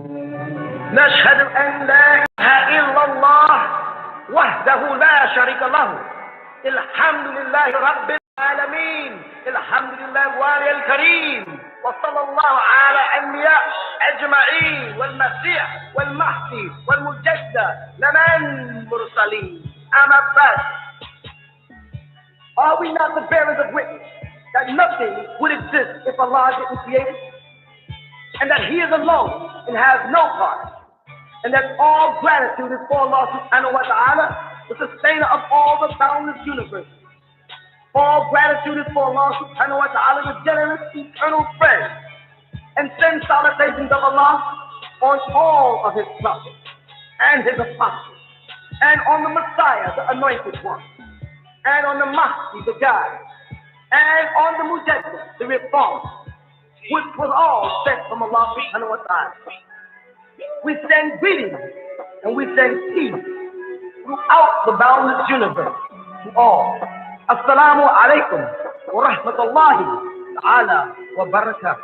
نشهد أن لا إله إلا الله وحده لا شريك له الحمد لله رب العالمين الحمد لله الوالي الكريم وصلى الله على الأنبياء أجمعين والمسيح والمهدي والمجدد لمن مرسلين أما بعد. Are we not the bearers of witness that nothing would exist if Allah didn't create it? And that He is alone and has no part? And that all gratitude is for Allah subhanahu wa ta'ala, the sustainer of all the boundless universe. All gratitude is for Allah subhanahu wa ta'ala, the generous, eternal friend. And send salutations of Allah on all of His prophets and His apostles, and on the Messiah, the anointed one, and on the Mahdi, the guide, and on the Mujaddid, the reformer, which was all sent from Allah subhanahu wa ta'ala. We send greetings and we send peace throughout the boundless universe to all. Assalamu alaikum wa rahmatullahi ta'ala wa barakatuh.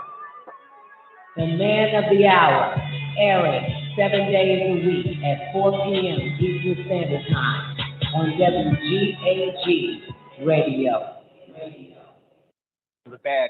The man of the hour, airing 7 days a week at 4 p.m. Eastern Standard Time on WGAG Radio.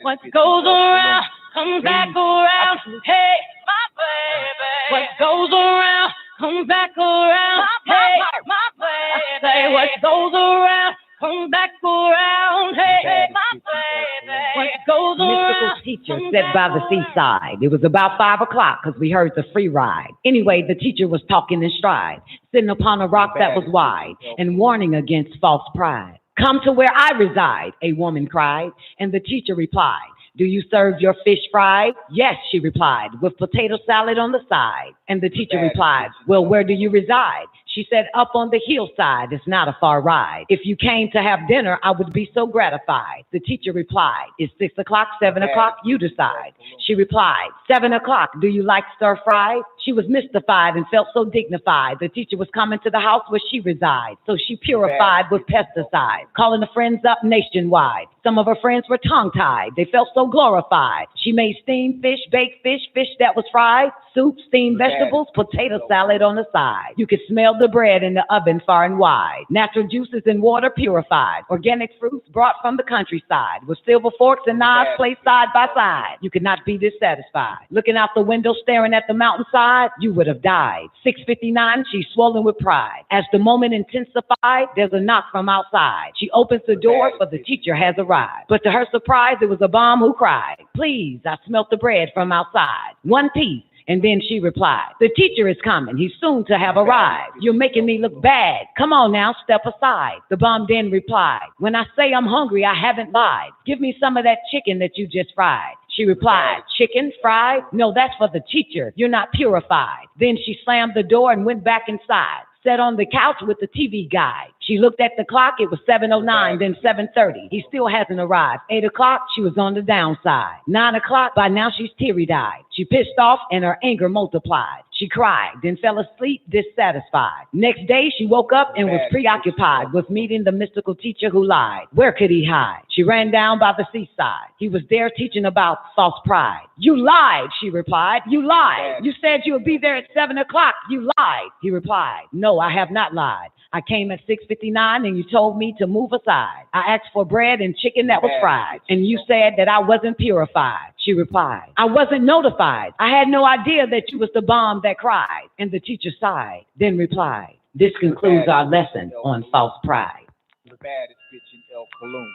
What goes around comes back around. Hey, my baby. What goes around comes back around. Hey, my baby. What goes around comes back around. Hey, my baby. What goes around. Mystical teacher sat by the seaside. It was about 5 o'clock because we heard the free ride. Anyway, the teacher was talking in stride, sitting upon a rock that was wide and warning against false pride. Come to where I reside, a woman cried, and the teacher replied, do you serve your fish fried? Yes, she replied, with potato salad on the side. And the teacher replied, well, where do you reside? She said, up on the hillside, it's not a far ride. If you came to have dinner, I would be so gratified. The teacher replied, is 6 o'clock, 7 o'clock? You decide. She replied, 7 o'clock, do you like stir fry? She was mystified and felt so dignified. The teacher was coming to the house where she resides, so she purified with pesticides, calling the friends up nationwide. Some of her friends were tongue-tied. They felt so glorified. She made steamed fish, baked fish, fish that was fried, soup, steamed vegetables, potato salad on the side. You could smell the bread in the oven far and wide. Natural juices and water purified. Organic fruits brought from the countryside. With silver forks and knives placed side by side. You could not be dissatisfied. Looking out the window, staring at the mountainside, you would have died. 6:59, she's swollen with pride. As the moment intensified, there's a knock from outside. She opens the door, for the teacher has arrived. But to her surprise, it was a bomb who cried, please, I smelt the bread from outside. One piece. And then she replied, the teacher is coming. He's soon to have arrived. You're making me look bad. Come on now, step aside. The bomb then replied, when I say I'm hungry, I haven't lied. Give me some of that chicken that you just fried. She replied, chicken fried? No, that's for the teacher. You're not purified. Then she slammed the door and went back inside. Sat on the couch with the TV guide. She looked at the clock. It was 7:09, then 7:30. He still hasn't arrived. 8 o'clock, she was on the downside. 9 o'clock, by now she's teary-eyed. She pissed off and her anger multiplied. She cried, then fell asleep dissatisfied. Next day, she woke up and was preoccupied with meeting the mystical teacher who lied. Where could he hide? She ran down by the seaside. He was there teaching about false pride. You lied, she replied. You lied. You said you would be there at 7 o'clock. You lied. He replied, no, I have not lied. I came at 6:59 and you told me to move aside. I asked for bread and chicken that was fried, and you said that I wasn't purified. She replied, I wasn't notified. I had no idea that you was the bomb that cried. And the teacher sighed, then replied, this concludes our lesson on false pride. The baddest bitch in El Kuluwm.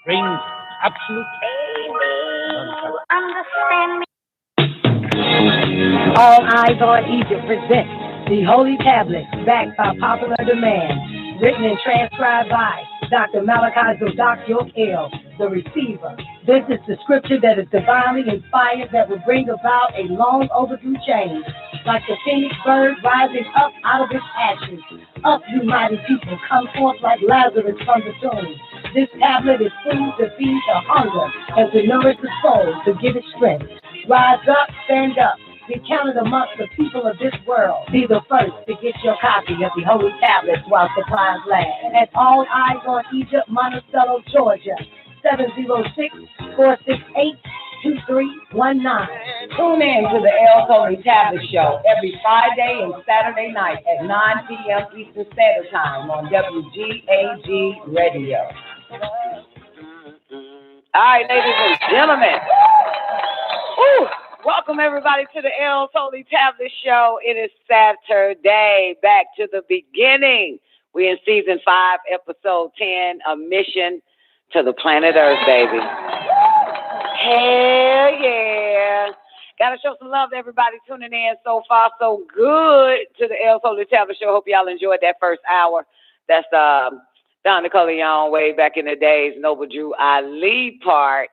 Brings absolute Understand me. All Eyes on Egypt presents the Holy Tablets, backed by popular demand, written and transcribed by Dr. Malachi Zodak the receiver. This is the scripture that is divinely inspired that will bring about a long overdue change. Like the phoenix bird rising up out of its ashes. Up, you mighty people, come forth like Lazarus from the tomb. This tablet is food to feed the hunger and to nourish the soul, to give it strength. Rise up, stand up. Be counted amongst the people of this world. Be the first to get your copy of the Holy Tablets while supplies last. At All Eyes on Egypt, Monticello, Georgia, 706-468-2319. Tune in to the El Tony Tablet Show every Friday and Saturday night at 9 p.m. Eastern Standard Time on WGAG Radio. All right, ladies and gentlemen. Woo! Welcome everybody to the El Tony Tablet Show. It is Saturday. Back to the beginning. We're in season 5, episode 10, a mission to the planet Earth, baby. Hell yeah. Gotta show some love to everybody tuning in. So far, so good to the El Tony Tablet Show. Hope y'all enjoyed that first hour. That's Don Kuluwm way back in the days, Noble Drew Ali part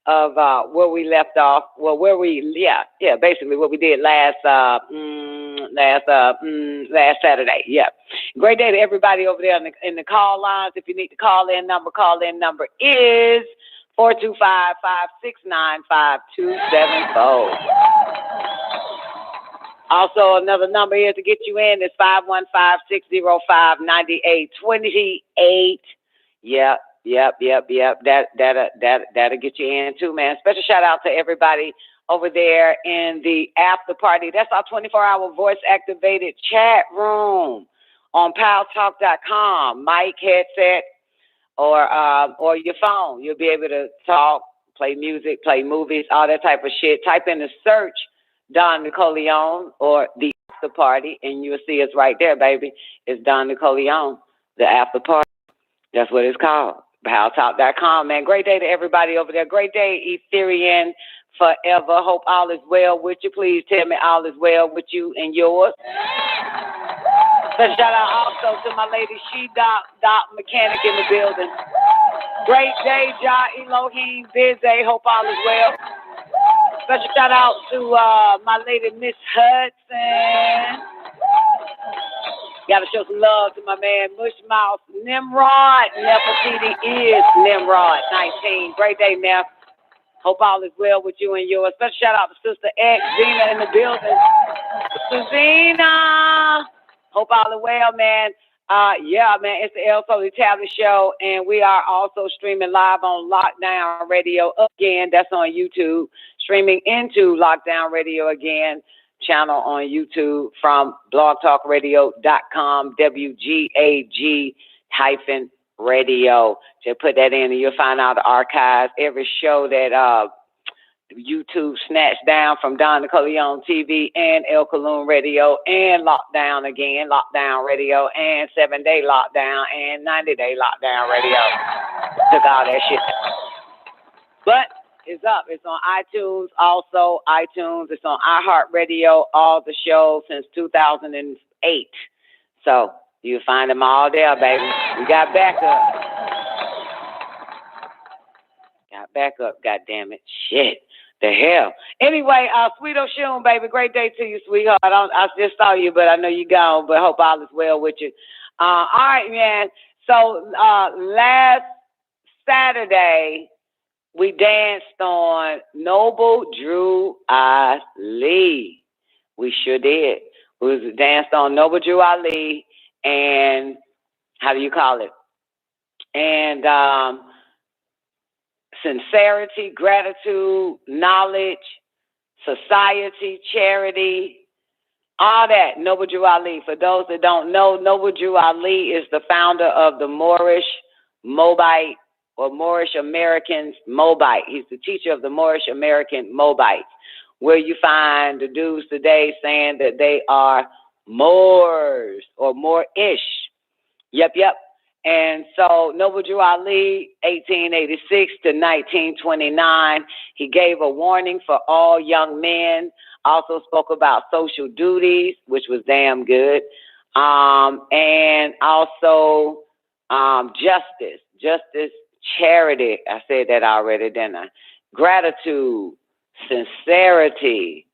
of where we left off. Well, basically what we did last Saturday. Yeah. Great day to everybody over there in the call lines. If you need the call in number is 425-569-5274. Also, another number here to get you in is 515-605-9828. Yep. That'll get you in too, man. Special shout out to everybody over there in the after party. That's our 24-hour voice activated chat room on paltalk.com. Mic, headset, or your phone. You'll be able to talk, play music, play movies, all that type of shit. Type in the search Don Kuluwm or the after party, and you'll see us right there, baby. It's Don Kuluwm, the after party. That's what it's called. PalTalk.com, man. Great day to everybody over there. Great day, Ethereum forever. Hope all is well with you. Please tell me all is well with you and yours. Special shout out also to my lady She-Doc Mechanic in the building. Great day, Ja Elohim Bizay. Hope all is well. Special shout out to my lady Miss Hudson. Got to show some love to my man Mushmouth Nimrod. Nefertiti is Nimrod 19. Great day, Neff. Hope all is well with you and yours. Special shout out to Sister X, Zena in the building. Sister Zena. Hope all is well, man. Man, it's the El Tony Tablet Show, and we are also streaming live on Lockdown Radio again. That's on YouTube. Streaming into Lockdown Radio again channel on YouTube from blogtalkradio.com, WGAG-radio. Just put that in and you'll find out the archives. Every show that YouTube snatched down from Don Kuluwm TV and El Kuluwm Radio and Lockdown again, Lockdown Radio and 7-Day Lockdown and 90-Day Lockdown Radio. Took all that shit. But it's up. It's on iTunes, also iTunes. It's on iHeartRadio, all the shows since 2008. So you'll find them all there, baby. We got backup. God damn it. Shit. The hell. Anyway, Sweet Oshun, baby, great day to you, sweetheart. I just saw you, but I know you gone, but hope all is well with you. All right, man. So last Saturday, we danced on Noble Drew Ali. We sure did. We danced on Noble Drew Ali and, how do you call it? And sincerity, gratitude, knowledge, society, charity, all that. Noble Drew Ali. For those that don't know, Noble Drew Ali is the founder of the Moorish Mobite or Moorish Americans Mobite. He's the teacher of the Moorish American Mobites, where you find the dudes today saying that they are Moors or Moorish. Yep. And so Noble Drew Ali, 1886 to 1929, he gave a warning for all young men, also spoke about social duties, which was damn good, and also justice, charity. I said that already, didn't I? Gratitude, sincerity.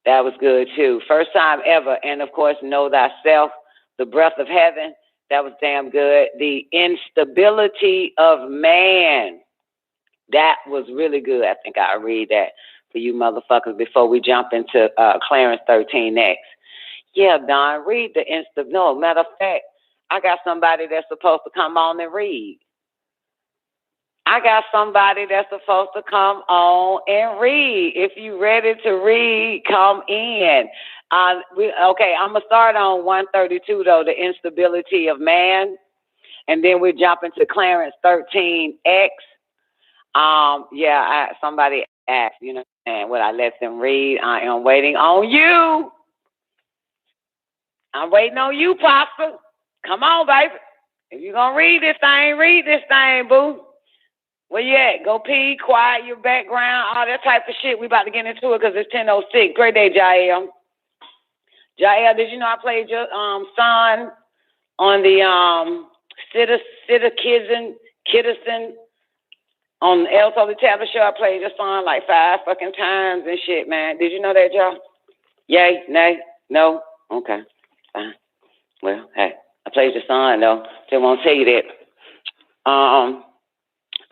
That was good too. First time ever. And of course, know thyself, the breath of heaven. That was damn good. The instability of man. That was really good. I think I'll read that for you motherfuckers before we jump into Clarence 13 next. Yeah, Don, read the No, matter of fact, I got somebody that's supposed to come on and read. I got somebody that's supposed to come on and read. If you ready to read, come in. I'm gonna start on 132 though, the instability of man, and then we jump into Clarence 13X. Somebody asked, and would I let them read? I am waiting on you. I'm waiting on you, Papa. Come on, baby. If you're gonna read this thing, boo. Where you at? Go pee, quiet your background, all that type of shit. We about to get into it because it's 10:06. Great day, Jael. Jael, did you know I played your son on the Kiddison on the El Tolly Tablet show? I played your son like 5 fucking times and shit, man. Did you know that, y'all? Yay? Nay? No? Okay. Fine. Well, hey, I played your son though. Still won't tell you that.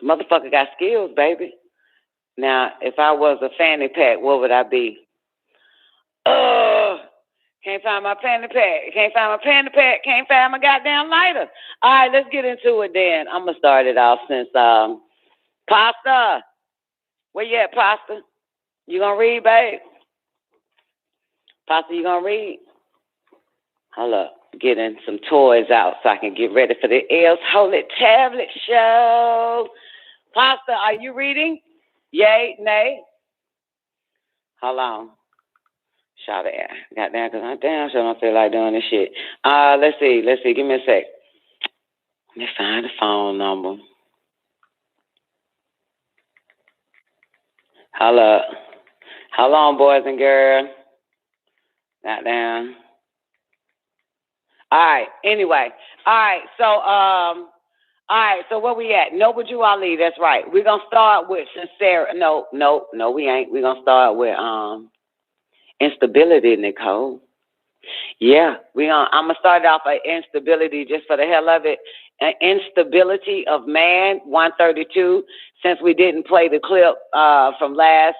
Motherfucker got skills, baby. Now, if I was a fanny pack, what would I be? Can't find my fanny pack. Can't find my goddamn lighter. All right, let's get into it then. I'm going to start it off since, Pasta. Where you at, Pasta? You going to read, babe? Pasta, you going to read? Hold up. Getting some toys out so I can get ready for the L's Holy Tablet Show. Pasta, are you reading? Yay, nay? Hold on. Shout out. Goddamn, because I damn sure don't feel like doing this shit. Let's see. Give me a sec. Let me find the phone number. Hold up. Hold on, boys and girls. Goddamn. All right. Anyway. All right. So where we at? Noble Drew Ali. That's right. We're gonna start with sincere. No, we ain't. We're gonna start with instability, Nicole. Yeah, I'm gonna start off at instability just for the hell of it. Instability of man, 132. Since we didn't play the clip from last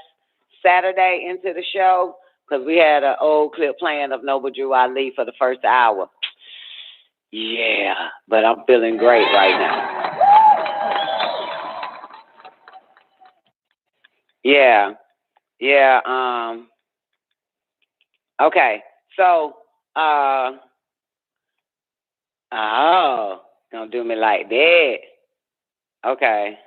Saturday into the show, because we had an old clip playing of Noble Drew Ali for the first hour. Yeah, but I'm feeling great right now. Yeah. Okay, so, don't do me like that. Okay.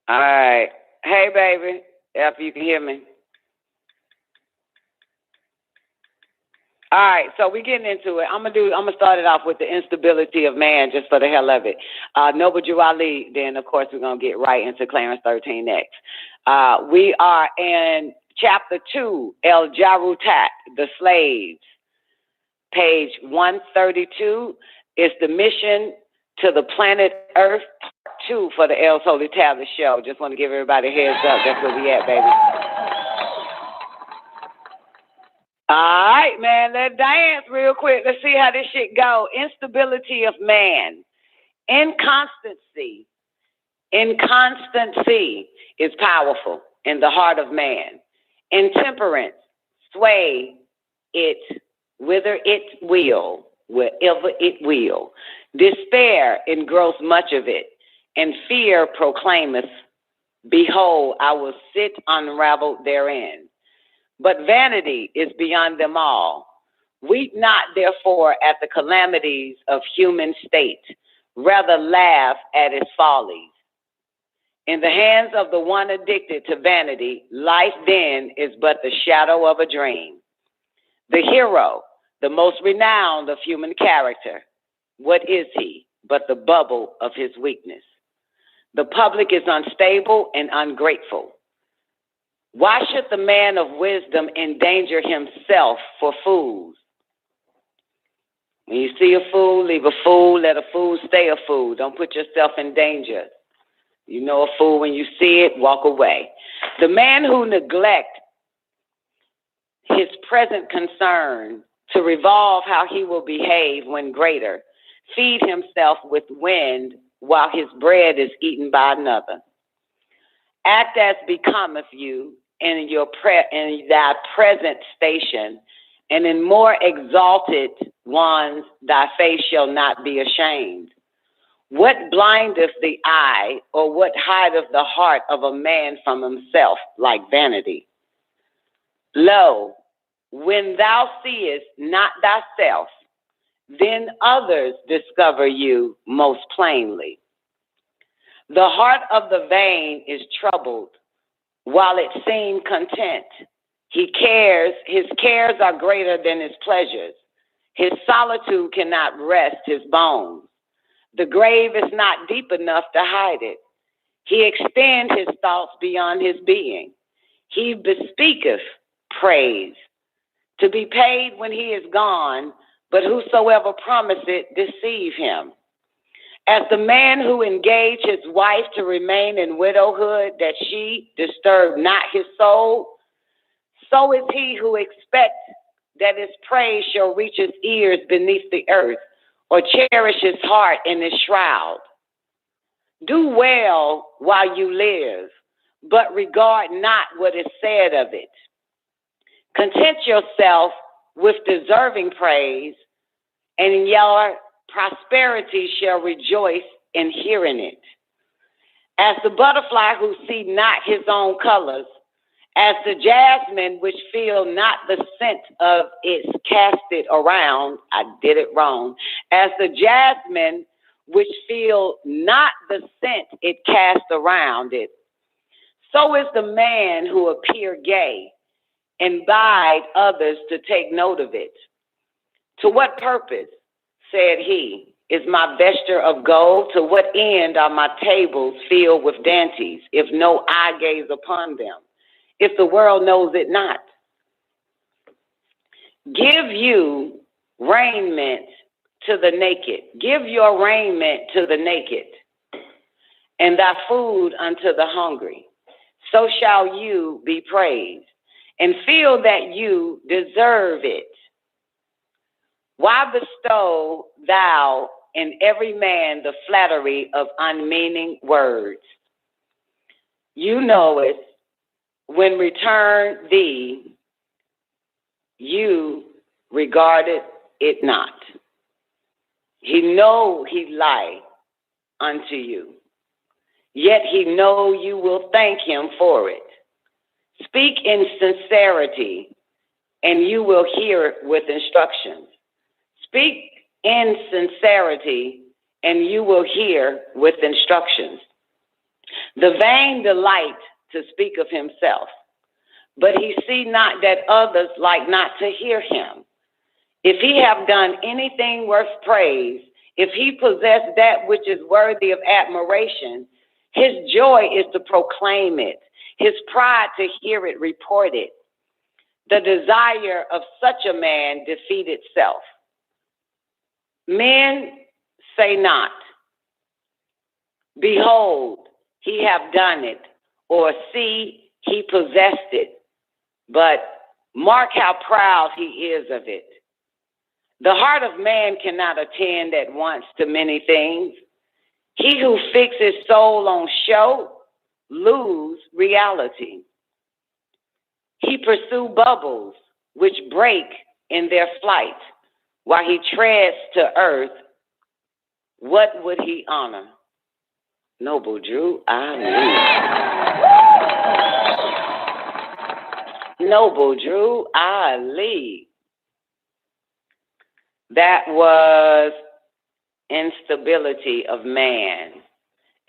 All right. Hey, baby, if you can hear me. All right, so we're getting into it. I'm gonna start it off with the instability of man, just for the hell of it. Noble Drew Ali. Then, of course, we're gonna get right into Clarence 13X. We are in Chapter 2, El JARUTAAT, the slaves. Page 132 is the mission to the planet Earth, Part 2 for the El Holy Tablet Show. Just want to give everybody a heads up. That's where we at, baby. All right, man, let's dance real quick. Let's see how this shit go. Instability of man. Inconstancy is powerful in the heart of man. Intemperance, sway it whither it will, wherever it will. Despair engross much of it, and fear proclaimeth, behold, I will sit unraveled therein. But vanity is beyond them all. Weep not, therefore, at the calamities of human state. Rather laugh at its follies. In the hands of the one addicted to vanity, life then is but the shadow of a dream. The hero, the most renowned of human character, what is he but the bubble of his weakness? The public is unstable and ungrateful. Why should the man of wisdom endanger himself for fools? When you see a fool, leave a fool. Let a fool stay a fool. Don't put yourself in danger. You know a fool when you see it, walk away. The man who neglects his present concern to revolve how he will behave when greater, feed himself with wind while his bread is eaten by another. Act as becometh you in thy present station, and in more exalted ones thy face shall not be ashamed. What blindeth the eye, or what hideth the heart of a man from himself, like vanity? Lo, when thou seest not thyself, then others discover you most plainly. The heart of the vain is troubled, while it seems content. His cares are greater than his pleasures. His solitude cannot rest his bones. The grave is not deep enough to hide it. He extends his thoughts beyond his being. He bespeaketh praise, to be paid when he is gone, but whosoever promise it deceive him. As the man who engaged his wife to remain in widowhood, that she disturb not his soul, so is he who expects that his praise shall reach his ears beneath the earth, or cherish his heart in his shroud. Do well while you live, but regard not what is said of it. Content yourself with deserving praise, and your prosperity shall rejoice in hearing it. As the butterfly who see not his own colors, as the jasmine which feel not the scent of its casted around, I did it wrong. As the jasmine which feel not the scent it cast around it, so is the man who appear gay and bide others to take note of it. To what purpose, said he, is my vesture of gold? To what end are my tables filled with dainties, if no eye gaze upon them, if the world knows it not? Give you raiment to the naked. Give your raiment to the naked, and thy food unto the hungry. So shall you be praised, and feel that you deserve it. Why bestow thou in every man the flattery of unmeaning words? You know it, when return thee, you regarded it not. He know he lie unto you, yet he know you will thank him for it. Speak in sincerity, and you will hear with instructions. Speak in sincerity, and you will hear with instructions. The vain delight to speak of himself, but he see not that others like not to hear him. If he have done anything worth praise, if he possess that which is worthy of admiration, his joy is to proclaim it, his pride to hear it reported. The desire of such a man defeat itself. Men say not, behold, he have done it, or see, he possessed it, but mark how proud he is of it. The heart of man cannot attend at once to many things. He who fixes soul on show lose reality. He pursue bubbles which break in their flight, while he treads to earth. What would he honor? Noble Drew, I leave. Noble Drew, I leave. That was instability of man.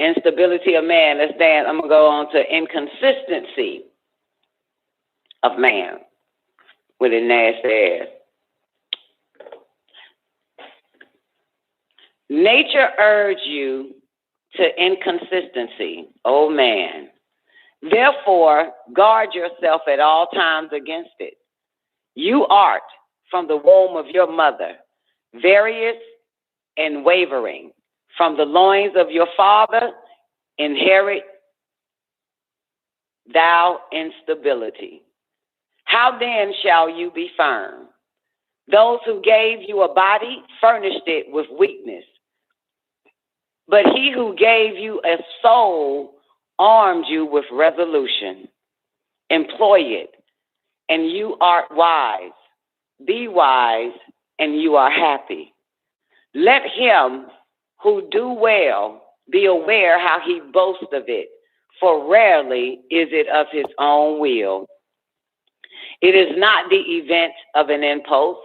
Instability of man. Let's dance. I'm going to go on to inconsistency of man with a nasty ass. Nature urge you to inconsistency, oh man. Therefore, guard yourself at all times against it. You art from the womb of your mother, various and wavering. From the loins of your father, inherit thou instability. How then shall you be firm? Those who gave you a body furnished it with weakness. But he who gave you a soul armed you with resolution. Employ it, and you art wise. Be wise, and you are happy. Let him who do well, be aware how he boasts of it, for rarely is it of his own will. It is not the event of an impulse,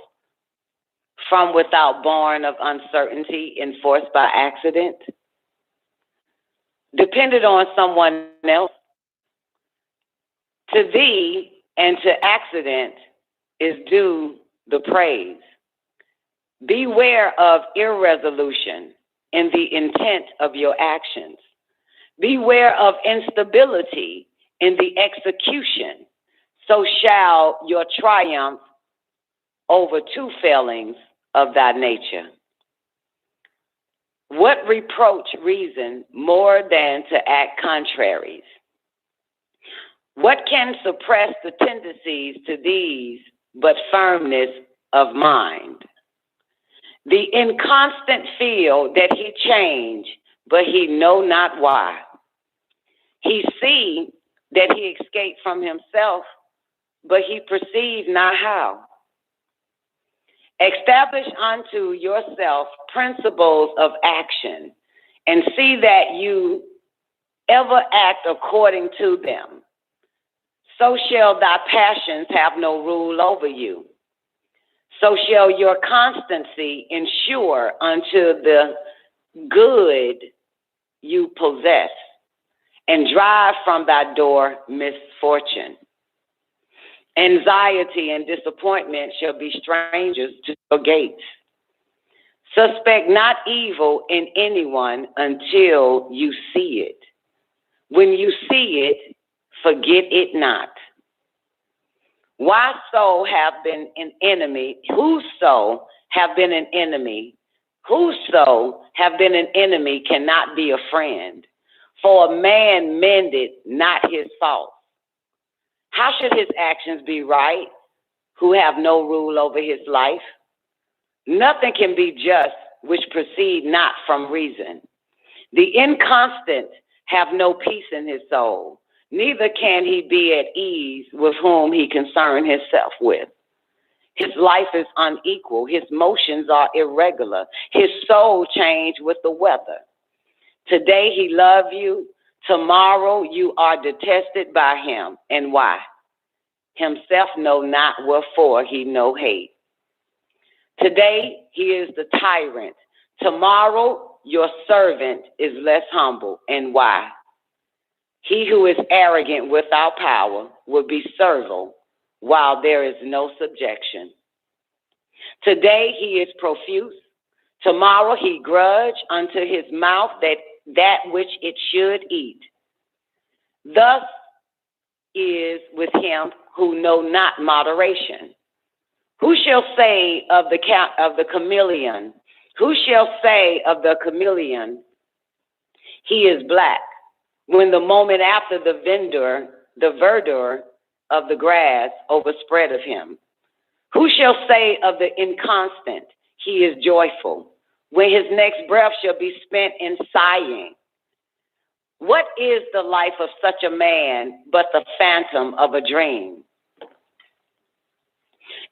from without, born of uncertainty, enforced by accident, depended on someone else. To thee and to accident is due the praise. Beware of irresolution in the intent of your actions. Beware of instability in the execution. So shall your triumph over two failings of thy nature. What reproach reason more than to act contraries? What can suppress the tendencies to these but firmness of mind? The inconstant feel that he change, but he know not why. He see that he escaped from himself, but he perceive not how. Establish unto yourself principles of action, and see that you ever act according to them. So shall thy passions have no rule over you. So shall your constancy ensure unto the good you possess, and drive from thy door misfortune. Anxiety and disappointment shall be strangers to your gates. Suspect not evil in anyone until you see it. When you see it, forget it not. Why so have been an enemy? Whoso have been an enemy? Whoso have been an enemy cannot be a friend. For a man mended not his fault. How should his actions be right, who have no rule over his life? Nothing can be just which proceed not from reason. The inconstant have no peace in his soul, neither can he be at ease with whom he concern himself with. His life is unequal, his motions are irregular, his soul change with the weather. Today he love you, tomorrow you are detested by him. And why? Himself know not wherefore he know hate. Today he is the tyrant, tomorrow your servant is less humble. And why? He who is arrogant without power will be servile while there is no subjection. Today he is profuse, tomorrow he grudge unto his mouth that which it should eat. Thus is with him who know not moderation. Who shall say of the chameleon? Who shall say of the chameleon, he is black, when the moment after the verdure of the grass overspread of him? Who shall say of the inconstant, he is joyful, when his next breath shall be spent in sighing? What is the life of such a man but the phantom of a dream?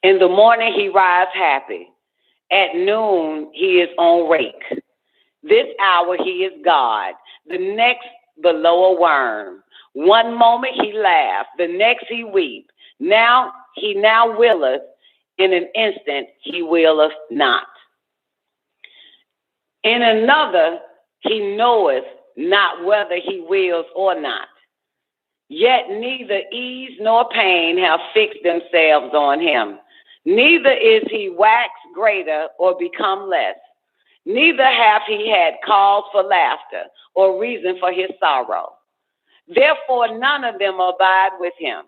In the morning he rise happy, at noon he is on rake. This hour he is God, the next below a worm. One moment he laugh, the next he weep. Now he willeth, in an instant he willeth not. In another he knoweth not whether he wills or not. Yet neither ease nor pain have fixed themselves on him. Neither is he waxed greater or become less. Neither hath he had cause for laughter or reason for his sorrow. Therefore none of them abide with him.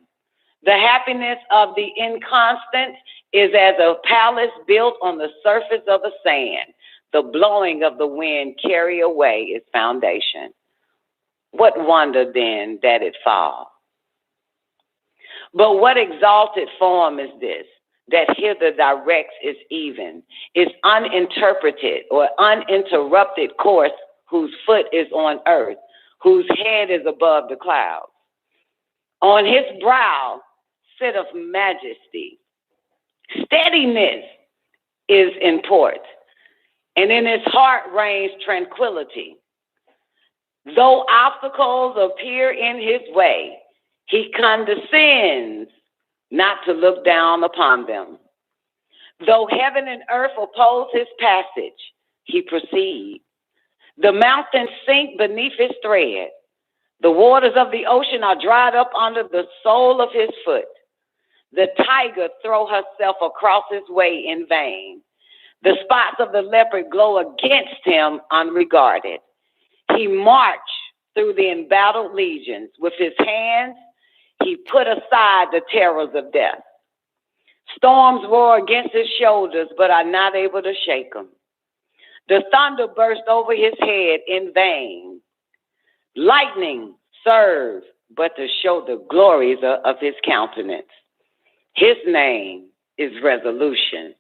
The happiness of the inconstant is as a palace built on the surface of the sand. The blowing of the wind carry away its foundation. What wonder then that it fall? But what exalted form is this, that hither directs its even, its uninterpreted or uninterrupted course, whose foot is on earth, whose head is above the clouds. On his brow sitteth majesty. Steadiness is in port. and in his heart reigns tranquility. Though obstacles appear in his way, he condescends not to look down upon them. Though heaven and earth oppose his passage, he proceeds. The mountains sink beneath his tread. The waters of the ocean are dried up under the sole of his foot. The tiger throws herself across his way in vain. The spots of the leopard glow against him unregarded. He marched through the embattled legions. With his hands, he put aside the terrors of death. Storms roar against his shoulders, but are not able to shake him. The thunder burst over his head in vain. Lightning serves but to show the glories of his countenance. His name is resolution.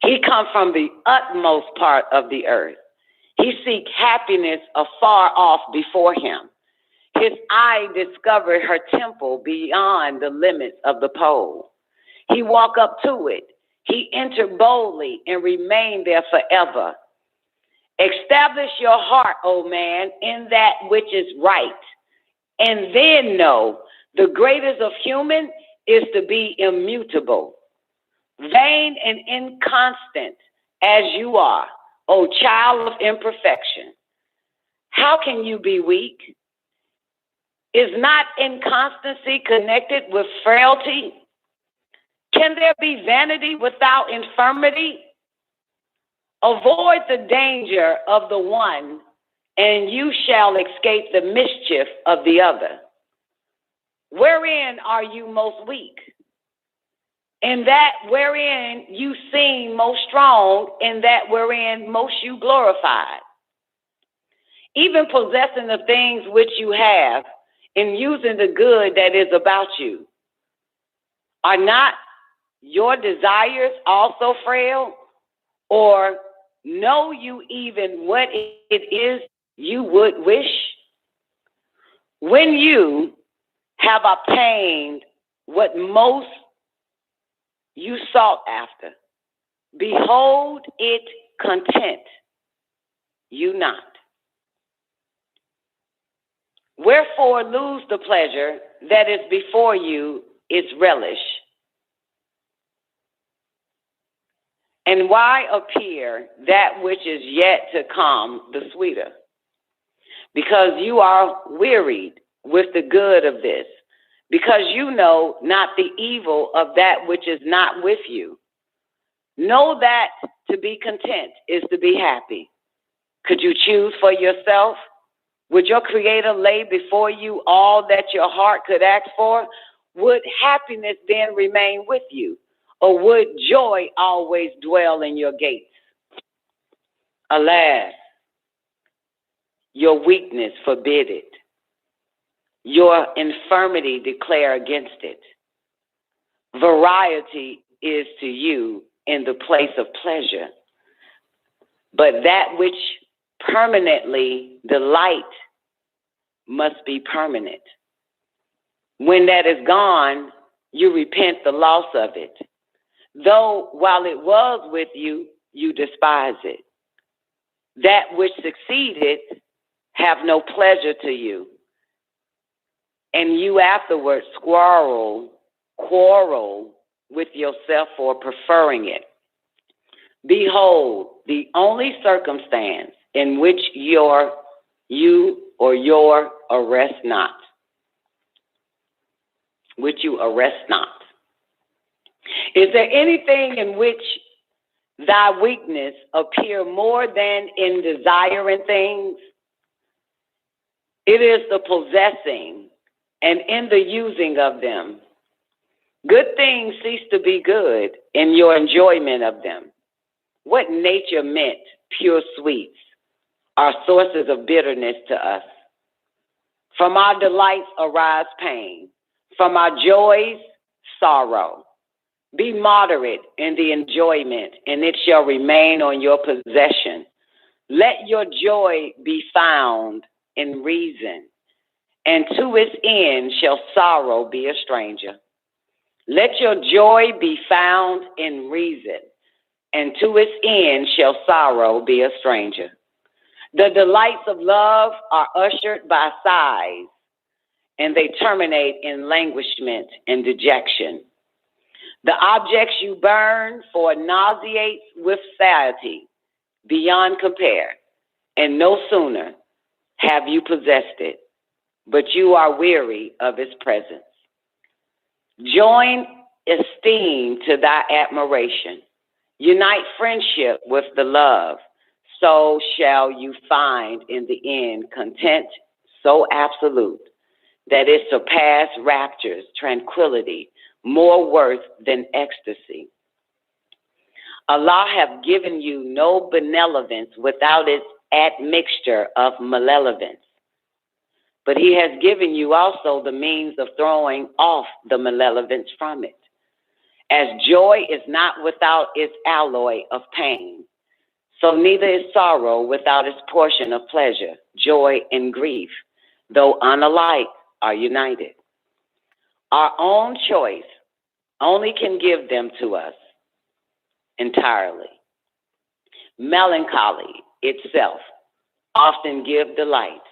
He comes from the utmost part of the earth. He seeks happiness afar off before him. His eye discovered her temple beyond the limits of the pole. He walked up to it. He entered boldly and remained there forever. Establish your heart, O man, in that which is right, and then know the greatest of human is to be immutable. Vain and inconstant as you are, O child of imperfection, how can you be weak? Is not inconstancy connected with frailty? Can there be vanity without infirmity? Avoid the danger of the one, and you shall escape the mischief of the other. Wherein are you most weak? In that wherein you seem most strong, in that wherein most you glorified. Even possessing the things which you have, and using the good that is about you. Are not your desires also frail? Or know you even what it is you would wish? When you have obtained what most you sought after, behold it content you not. Wherefore lose the pleasure that is before you its relish. And why appear that which is yet to come the sweeter? Because you are wearied with the good of this, because you know not the evil of that which is not with you. Know that to be content is to be happy. Could you choose for yourself? Would your Creator lay before you all that your heart could ask for? Would happiness then remain with you? Or would joy always dwell in your gates? Alas, your weakness forbid it. Your infirmity declare against it. Variety is to you in the place of pleasure, but that which permanently delight must be permanent. When that is gone, you repent the loss of it. Though while it was with you, you despise it. That which succeeded have no pleasure to you. And you afterwards quarrel with yourself for preferring it. Behold, the only circumstance in which you arrest not. Which you arrest not. Is there anything in which thy weakness appear more than in desiring things? It is the possessing and in the using of them. Good things cease to be good in your enjoyment of them. What nature meant pure sweets are sources of bitterness to us. From our delights arise pain. From our joys, sorrow. Be moderate in the enjoyment, and it shall remain on your possession. Let your joy be found in reason, and to its end shall sorrow be a stranger. Let your joy be found in reason. and to its end shall sorrow be a stranger. The delights of love are ushered by sighs, and they terminate in languishment and dejection. The objects you burn for nauseates with satiety beyond compare, and no sooner have you possessed it, but you are weary of its presence. Join esteem to thy admiration. Unite friendship with the love. So shall you find in the end content so absolute that it surpass raptures, tranquility, more worth than ecstasy. Allah have given you no benevolence without its admixture of malevolence. But he has given you also the means of throwing off the malevolence from it. As joy is not without its alloy of pain, so neither is sorrow without its portion of pleasure. Joy and grief, though unalike, are united. Our own choice only can give them to us entirely. Melancholy itself often give delight,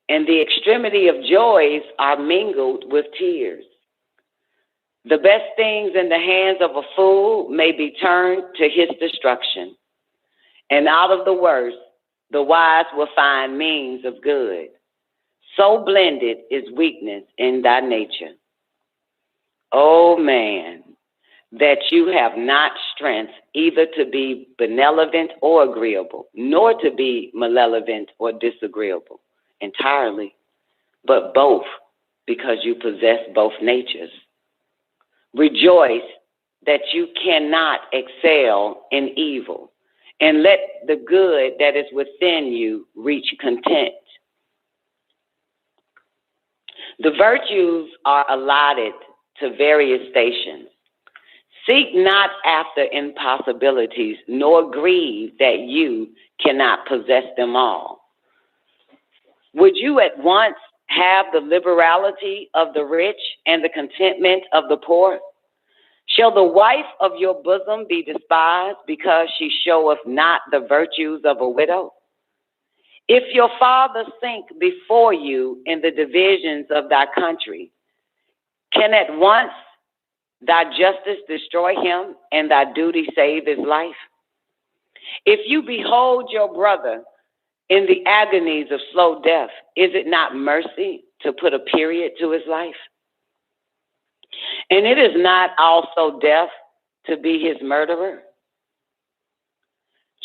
and the extremity of joys are mingled with tears. The best things in the hands of a fool may be turned to his destruction, and out of the worst, the wise will find means of good. So blended is weakness in thy nature. O man, that you have not strength either to be benevolent or agreeable, nor to be malevolent or disagreeable entirely, but both, because you possess both natures. Rejoice that you cannot excel in evil, and let the good that is within you reach content. The virtues are allotted to various stations. Seek not after impossibilities, nor grieve that you cannot possess them all. Would you at once have the liberality of the rich and the contentment of the poor? Shall the wife of your bosom be despised because she showeth not the virtues of a widow? If your father sink before you in the divisions of thy country, can at once thy justice destroy him and thy duty save his life? If you behold your brother in the agonies of slow death, is it not mercy to put a period to his life? And it is not also death to be his murderer.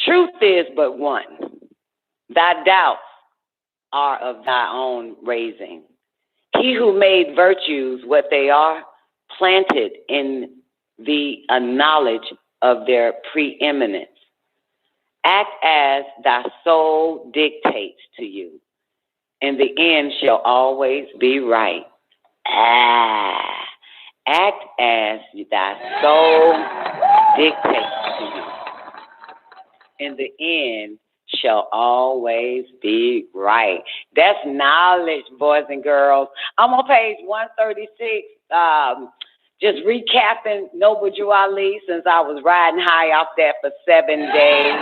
Truth is but one. Thy doubts are of thy own raising. He who made virtues what they are, planted in thee a knowledge of their preeminence. Act as thy soul dictates to you, and the end shall always be right. Act as thy soul dictates to you, and the end shall always be right. That's knowledge, boys and girls. I'm on page 136, just recapping Noble Drew Ali since I was riding high off that for 7 days.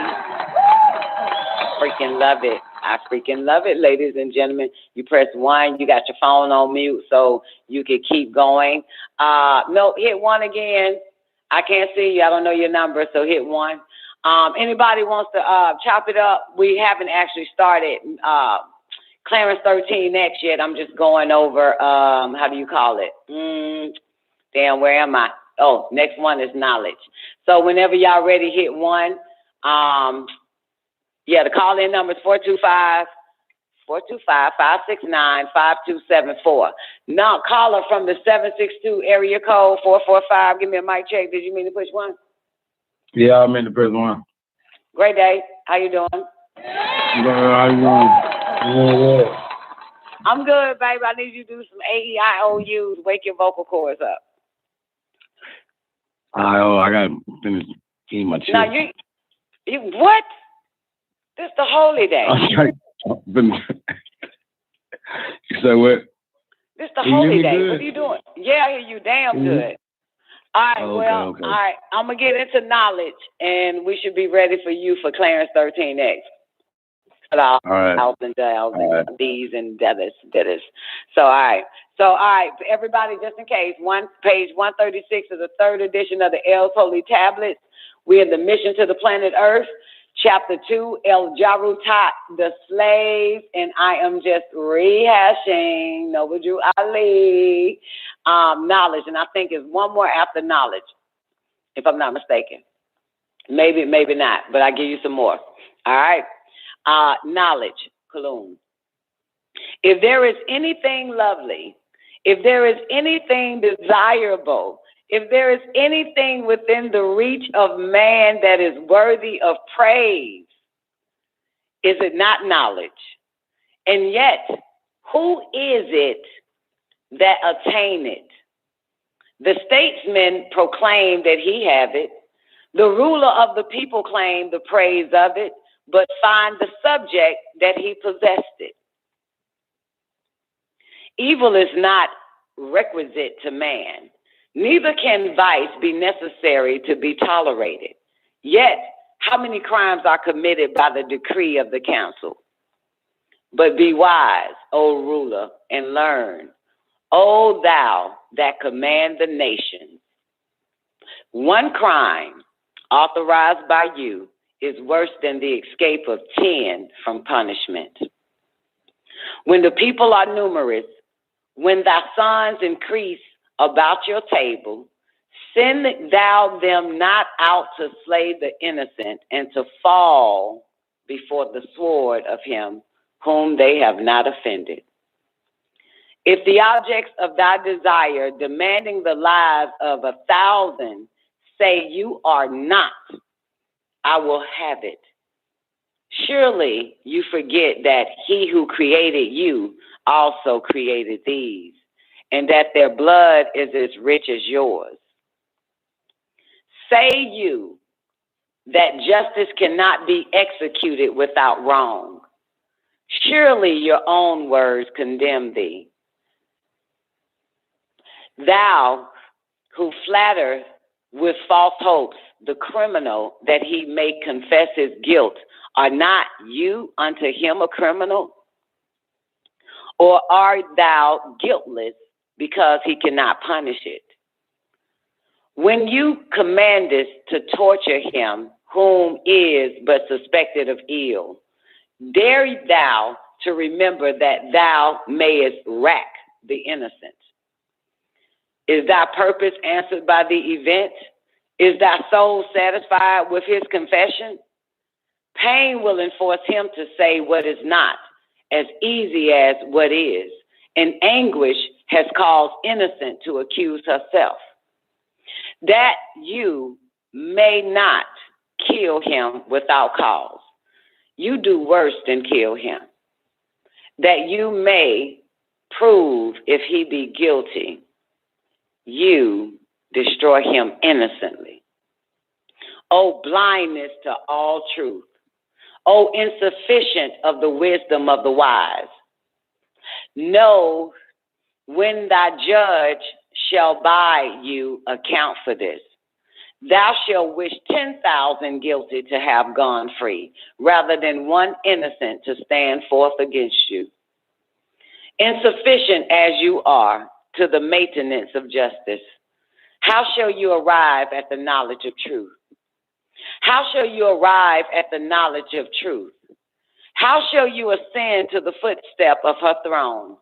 Freaking love it. I freaking love it, ladies and gentlemen. You press 1, you got your phone on mute so you can keep going. No, hit 1 again. I can't see you. I don't know your number, so hit 1. Anybody wants to chop it up? We haven't actually started Clarence 13 next yet. I'm just going over, how do you call it? Damn, where am I? Oh, next one is knowledge. So whenever y'all ready, hit 1. Yeah, the call-in number is 425-569-5274. Now, caller from the 762 area code 445. Give me a mic check. Did you mean to push 1? Yeah, I'm in the press 1. Great day. How you doing? How you doing? I'm good, baby. I need you to do some AEIOUs. Wake your vocal cords up. I got to finish eating my chicken. Now, you what? This the holy day. You say what? This the holy day. Good? What are you doing? Yeah, I hear you damn good. All right, all right. I'm going to get into knowledge, and we should be ready for you for Clarence 13X. All right. And these and that. So, all right, everybody, just in case, page 136 is the third edition of the L's Holy Tablets. We're in the Mission to the Planet Earth, Chapter 2, El JARUTAAT, the slaves, and I am just rehashing Nobuju Ali, knowledge, and I think it's one more after knowledge, if I'm not mistaken. Maybe not, but I'll give you some more. All right. Knowledge, Kuluwm. If there is anything lovely, if there is anything desirable, if there is anything within the reach of man that is worthy of praise, is it not knowledge? And yet, who is it that attain it? The statesman proclaim that he have it. The ruler of the people claim the praise of it, but find the subject that he possessed it. Evil is not requisite to man, neither can vice be necessary to be tolerated. Yet, how many crimes are committed by the decree of the council? But be wise, O ruler, and learn, O thou that command the nations. One crime authorized by you is worse than the escape of 10 from punishment. When the people are numerous, when thy sons increase about your table, send thou them not out to slay the innocent and to fall before the sword of him whom they have not offended. If the objects of thy desire, demanding the lives of 1,000, say you are not, I will have it. Surely you forget that he who created you also created these, and that their blood is as rich as yours. Say you that justice cannot be executed without wrong. Surely your own words condemn thee. Thou who flatter with false hopes the criminal that he may confess his guilt, are not you unto him a criminal? Or art thou guiltless because he cannot punish it? When you commandest to torture him whom is but suspected of ill, dare thou to remember that thou mayest rack the innocent? Is thy purpose answered by the event? Is thy soul satisfied with his confession? Pain will enforce him to say what is not, as easy as what is, and anguish has caused innocent to accuse herself. That you may not kill him without cause, you do worse than kill him. That you may prove if he be guilty, you destroy him innocently. O blindness to all truth, O insufficient of the wisdom of the wise. Know when thy judge shall by you account for this. Thou shalt wish 10,000 guilty to have gone free, rather than one innocent to stand forth against you. Insufficient as you are to the maintenance of justice, how shall you arrive at the knowledge of truth? How shall you arrive at the knowledge of truth? How shall you ascend to the footstep of her throne?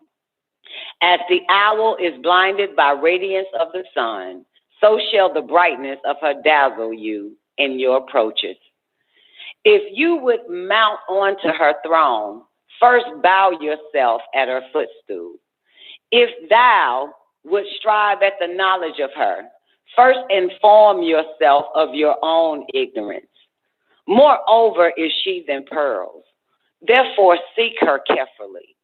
As the owl is blinded by radiance of the sun, so shall the brightness of her dazzle you in your approaches. If you would mount onto her throne, first bow yourself at her footstool. If thou would strive at the knowledge of her, first inform yourself of your own ignorance. Moreover is she than pearls. Therefore seek her carefully.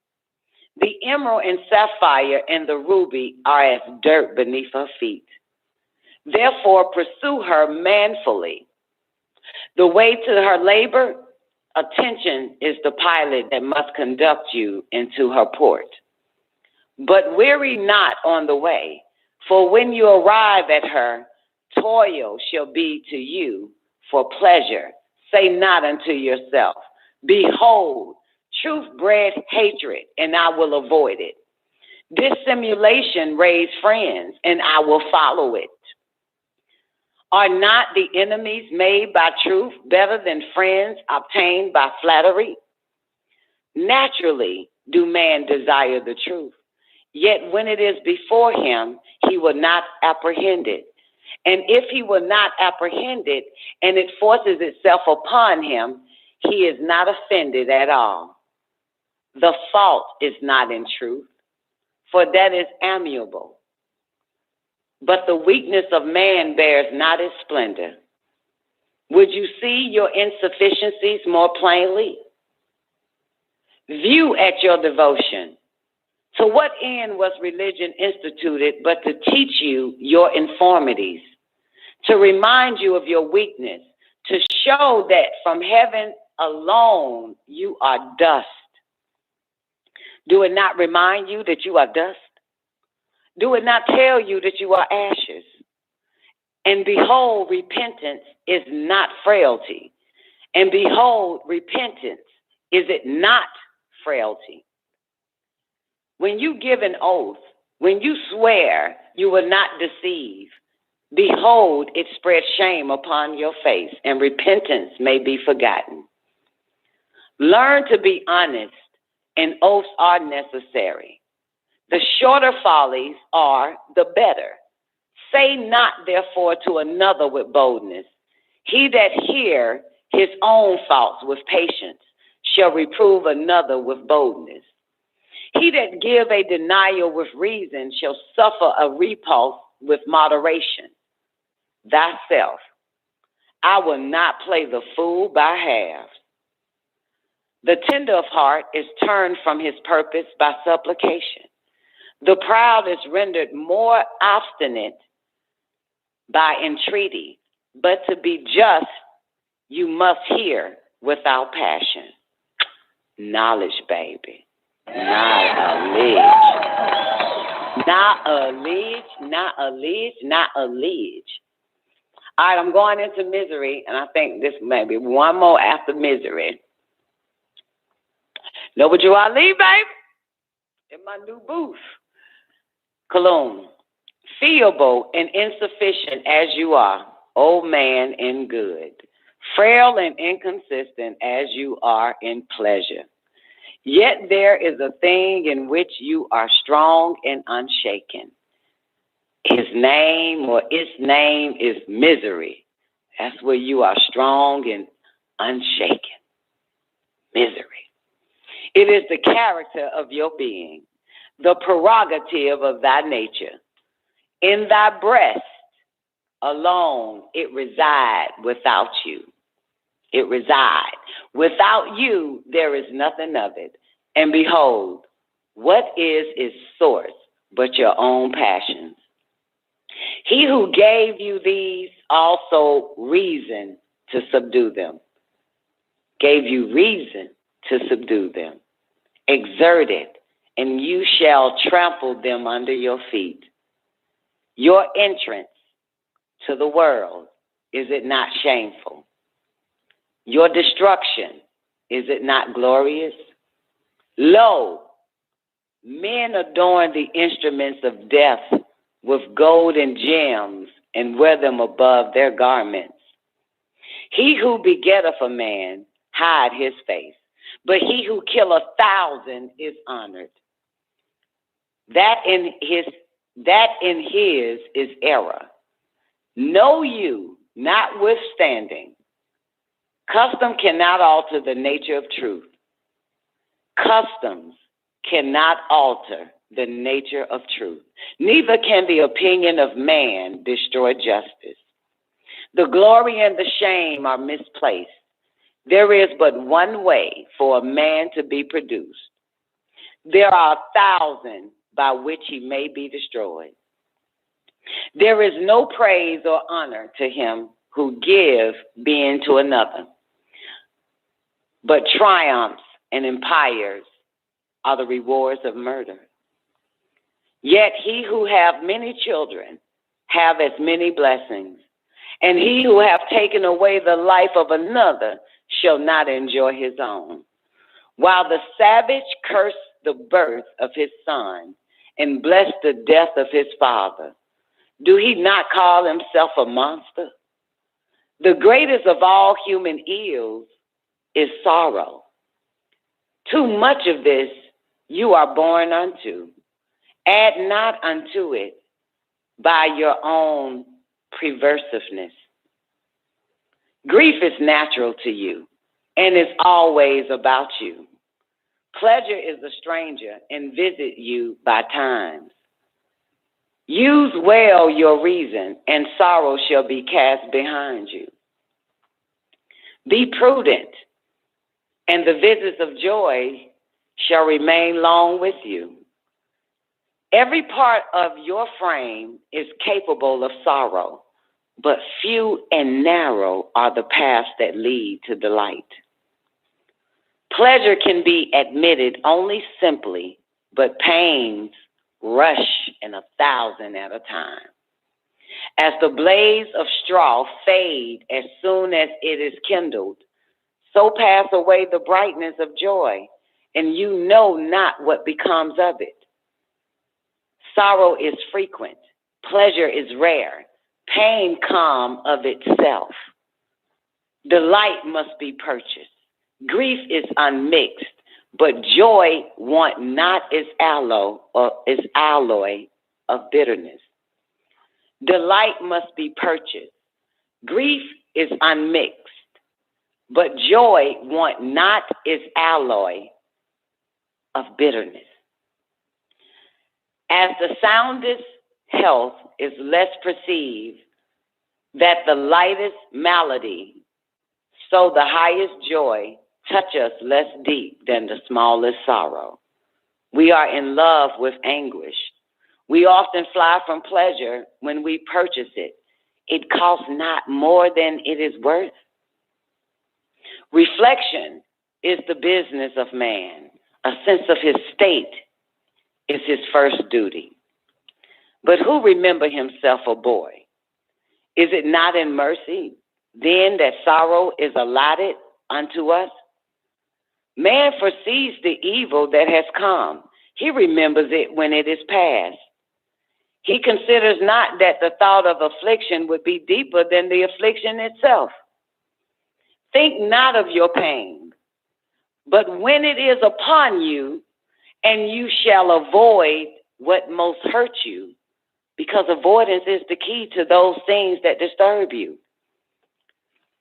The emerald and sapphire and the ruby are as dirt beneath her feet. Therefore pursue her manfully. The way to her labor, attention is the pilot that must conduct you into her port. But weary not on the way, for when you arrive at her, toil shall be to you for pleasure. Say not unto yourself, behold, truth bred hatred, and I will avoid it. Dissimulation raise friends, and I will follow it. Are not the enemies made by truth better than friends obtained by flattery? Naturally do man desire the truth, yet when it is before him, he will not apprehend it. And if he will not apprehend it, and it forces itself upon him, he is not offended at all. The fault is not in truth, for that is amiable. But the weakness of man bears not his splendor. Would you see your insufficiencies more plainly? View at your devotion. To what end was religion instituted but to teach you your infirmities, to remind you of your weakness, to show that from heaven alone you are dust? Do it not remind you that you are dust? Do it not tell you that you are ashes? And behold, repentance is not frailty. And behold, repentance, is it not frailty? When you give an oath, when you swear you will not deceive, behold, it spreads shame upon your face, and repentance may be forgotten. Learn to be honest, and oaths are necessary. The shorter follies are the better. Say not, therefore, to another with boldness, he that hear his own faults with patience shall reprove another with boldness. He that give a denial with reason shall suffer a repulse with moderation. Thyself, I will not play the fool by halves. The tender of heart is turned from his purpose by supplication. The proud is rendered more obstinate by entreaty, but to be just, you must hear without passion. Knowledge, baby. Not allege. Not allege, not allege, not allege. All right, I'm going into misery, and I think this may be one more after misery. Know what you want to leave, baby? In my new booth. Kuluwm, feeble and insufficient as you are, old man in good, frail and inconsistent as you are in pleasure. Yet there is a thing in which you are strong and unshaken. His name or its name is misery. That's where you are strong and unshaken. Misery. It is the character of your being, the prerogative of thy nature. In thy breast alone it resides without you. It resides. Without you, there is nothing of it. And behold, what is its source but your own passions? He who gave you these also reason to subdue them. Gave you reason to subdue them. Exert it, and you shall trample them under your feet. Your entrance to the world, is it not shameful? Your destruction, is it not glorious? Lo, men adorn the instruments of death with gold and gems and wear them above their garments. He who begetteth a man hide his face, but he who kill 1,000 is honored. That in his is error. Know you, notwithstanding, custom cannot alter the nature of truth. Customs cannot alter the nature of truth. Neither can the opinion of man destroy justice. The glory and the shame are misplaced. There is but one way for a man to be produced. There are 1,000 by which he may be destroyed. There is no praise or honor to him who give being to another, but triumphs and empires are the rewards of murder. Yet he who have many children have as many blessings, And he who hath taken away the life of another shall not enjoy his own. While the savage cursed the birth of his son and blessed the death of his father, do he not call himself a monster? The greatest of all human ills is sorrow. Too much of this you are born unto. Add not unto it by your own perversiveness. Grief is natural to you and is always about you. Pleasure is a stranger and visit you by times. Use well your reason, and sorrow shall be cast behind you. Be prudent, and the visits of joy shall remain long with you. Every part of your frame is capable of sorrow, but few and narrow are the paths that lead to delight. Pleasure can be admitted only simply, but pains rush in 1,000 at a time. As the blaze of straw fade as soon as it is kindled, so pass away the brightness of joy, and you know not what becomes of it. Sorrow is frequent, pleasure is rare, pain come of itself. Delight must be purchased. Grief is unmixed, but joy want not its alloy of bitterness. Delight must be purchased. Grief is unmixed, but joy want not its alloy of bitterness. As the soundest health is less perceived, that the lightest malady, so the highest joy touch us less deep than the smallest sorrow. We are in love with anguish. We often fly from pleasure when we purchase it. It costs not more than it is worth. Reflection is the business of man. A sense of his state is his first duty. But who remember himself a boy? Is it not in mercy then that sorrow is allotted unto us? Man foresees the evil that has come. He remembers it when it is past. He considers not that the thought of affliction would be deeper than the affliction itself. Think not of your pain, but when it is upon you, and you shall avoid what most hurt you, because avoidance is the key to those things that disturb you.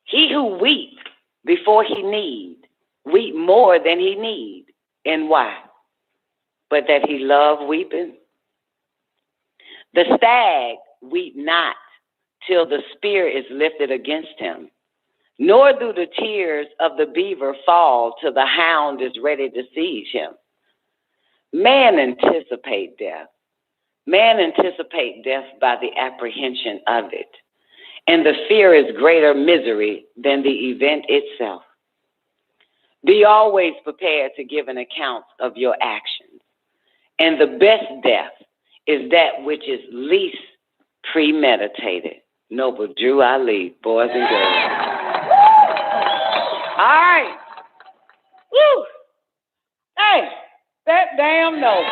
He who weeps before he need, weep more than he need. And why? But that he love weeping. The stag weep not till the spear is lifted against him, nor do the tears of the beaver fall till the hound is ready to seize him. Man anticipate death. Man anticipate death by the apprehension of it. And the fear is greater misery than the event itself. Be always prepared to give an account of your actions. And the best death is that which is least premeditated. Noble Drew Ali, boys and girls. All right. Woo! Hey, that damn Noble.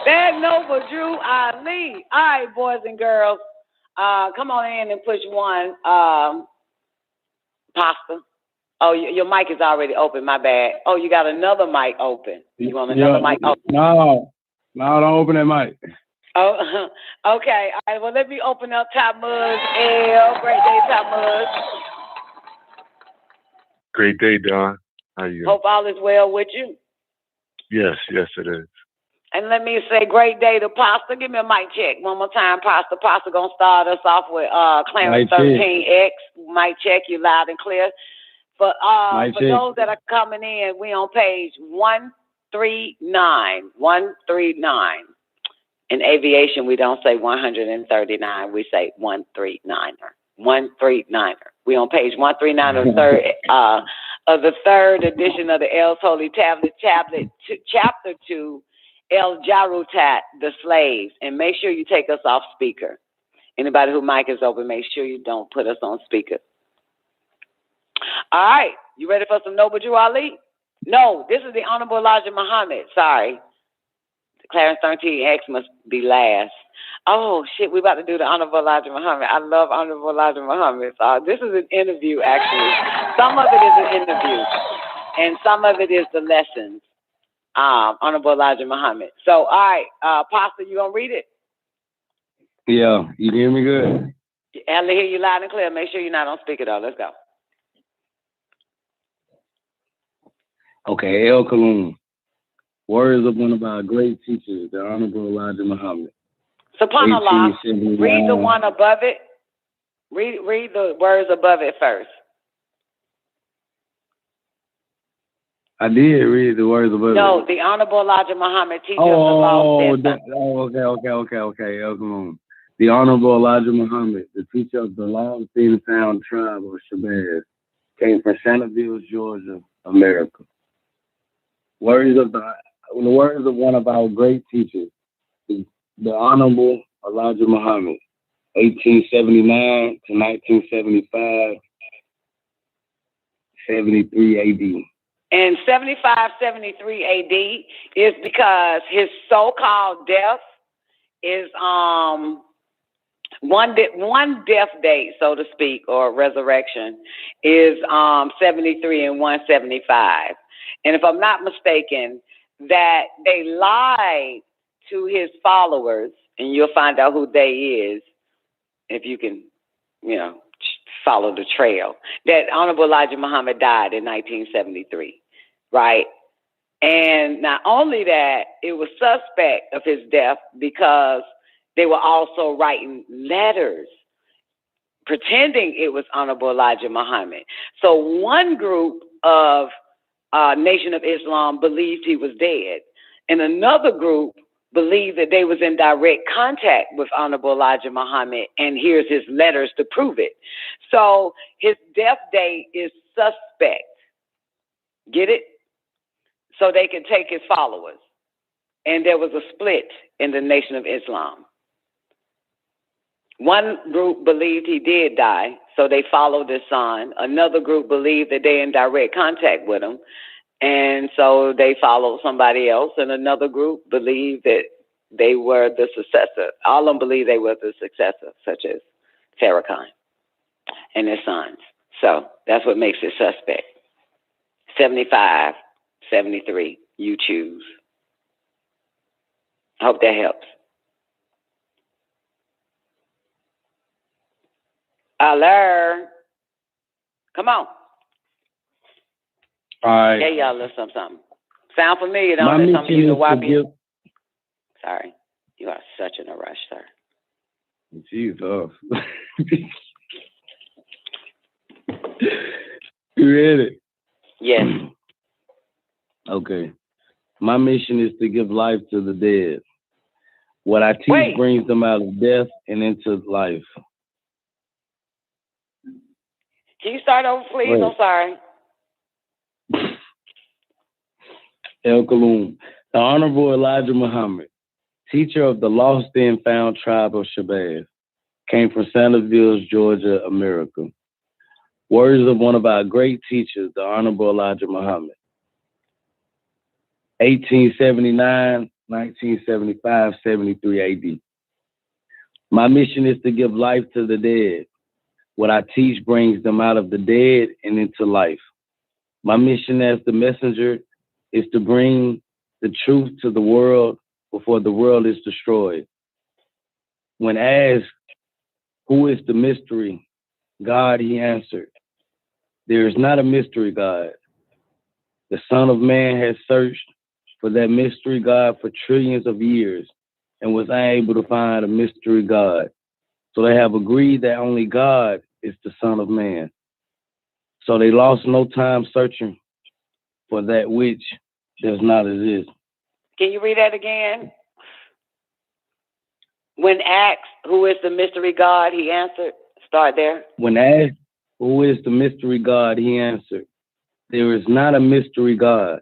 That Noble Drew Ali. All right, boys and girls. Come on in and push one. Pasta. Oh, your mic is already open. My bad. Oh, you got another mic open. You want another mic open? No, don't open that mic. Oh, okay. All right. Well, let me open up Top Muzz. L. Great day, Top Muzz. Great day, Don. How you? Hope all is well with you. Yes, it is. And let me say great day to Pasta. Give me a mic check one more time, Pasta. Pasta gonna start us off with Clarence 13X. Mic check, you loud and clear. For those that are coming in, we on page 139. 139. In aviation, we don't say 139. We say 139er. 139er. We on page 139 of the third edition of the L's Holy Tablet, chapter 2. El JARUTAAT, the slaves, and make sure you take us off speaker. Anybody who mic is open, make sure you don't put us on speaker. All right, you ready for some Noble Drew Ali? No, this is the Honorable Elijah Muhammad. Sorry. Clarence 13X must be last. Oh, shit, we about to do the Honorable Elijah Muhammad. I love Honorable Elijah Muhammad. This is an interview, actually. Some of it is an interview, and some of it is the lessons. Honorable Elijah Muhammad. So, all right, Pastor, you gonna read it? Yeah, you hear me good? I'll hear you loud and clear. Make sure you're not on speaker, though. Let's go. Okay, El Kuluwm. Words of one of our great teachers, the Honorable Elijah Muhammad. SubhanAllah. Read the one above it. Read the words above it first. I did read the words above it. No, the Honorable Elijah Muhammad, teacher of the law. Okay, El Kuluwm. The Honorable Elijah Muhammad, the teacher of the long-found tribe of Shabazz, came from Shanaville, Georgia, America. The words of one of our great teachers, the Honorable Elijah Muhammad, 1879 to 1975, 73 AD. And 75, 73 AD is because his so-called death is one death date, so to speak, or resurrection is 73 and 175. And if I'm not mistaken, that they lied to his followers, and you'll find out who they is if you can, follow the trail. That Honorable Elijah Muhammad died in 1973, right? And not only that, it was suspect of his death because they were also writing letters pretending it was Honorable Elijah Muhammad. So one group of Nation of Islam believed he was dead, and another group believed that they was in direct contact with Honorable Elijah Muhammad, and here's his letters to prove it. So his death date is suspect. Get it? So they could take his followers. And there was a split in the Nation of Islam. One group believed he did die, so they followed his son. Another group believed that they're in direct contact with him, and so they followed somebody else. And another group believed that they were the successor. All of them believed they were the successor, such as Farrakhan and his sons. So that's what makes it suspect. 75, 73, you choose. I hope that helps. Hello. Come on. All right. Hey, y'all, let's something. Sound familiar, don't it? Some of you know why people. Sorry. You are such in a rush, sir. Jesus. You ready? Yes. Okay. My mission is to give life to the dead. What I teach brings them out of death and into life. Can you start over, please? Wait. I'm sorry. El Kuluwm, the Honorable Elijah Muhammad, teacher of the lost and found tribe of Shabazz, came from Shanaville, Georgia, America. Words of one of our great teachers, the Honorable Elijah Muhammad, 1879, 1975, 73 AD. My mission is to give life to the dead. What I teach brings them out of the dead and into life. My mission as the messenger is to bring the truth to the world before the world is destroyed. When asked, who is the mystery God, he answered, there is not a mystery God. The Son of Man has searched for that mystery God for trillions of years and was unable to find a mystery God. So they have agreed that only God is the Son of Man. So they lost no time searching for that which does not exist. Can you read that again? When asked, who is the mystery God, he answered. Start there. When asked, who is the mystery God, he answered, there is not a mystery God.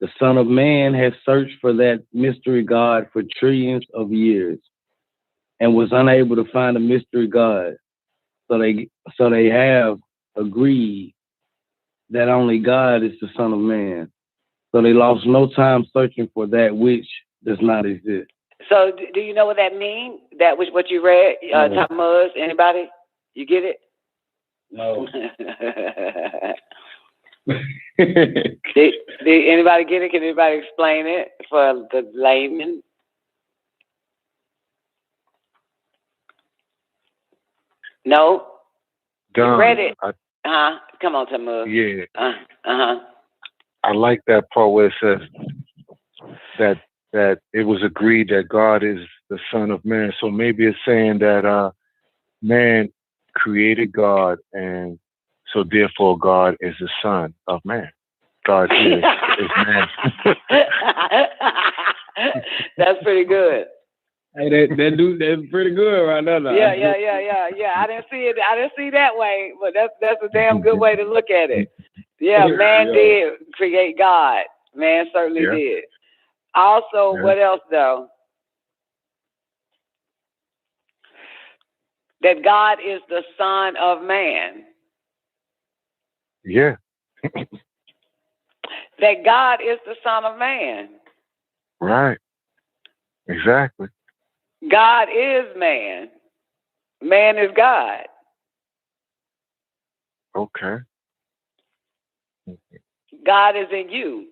The Son of Man has searched for that mystery God for trillions of years and was unable to find a mystery God. So they have agreed that only God is the Son of Man. So they lost no time searching for that which does not exist. So do you know what that means? That was what you read, Thomas? Anybody? You get it? No. Did anybody get it? Can anybody explain it for the layman? No? Don, You read it? Come on, Tamu. Yeah. Uh-huh. I like that part where it says that it was agreed that God is the Son of Man. So maybe it's saying that man created God, and so therefore God is the Son of Man. God is man. That's pretty good. Hey, that's pretty good right now. Yeah. I didn't see it. I didn't see that way, but that's a damn good way to look at it. Yeah, man did create God. Man certainly did. Also, what else though? That God is the Son of Man. Yeah. That God is the Son of Man. Right. Exactly. God is man. Man is God. Okay. God is in you.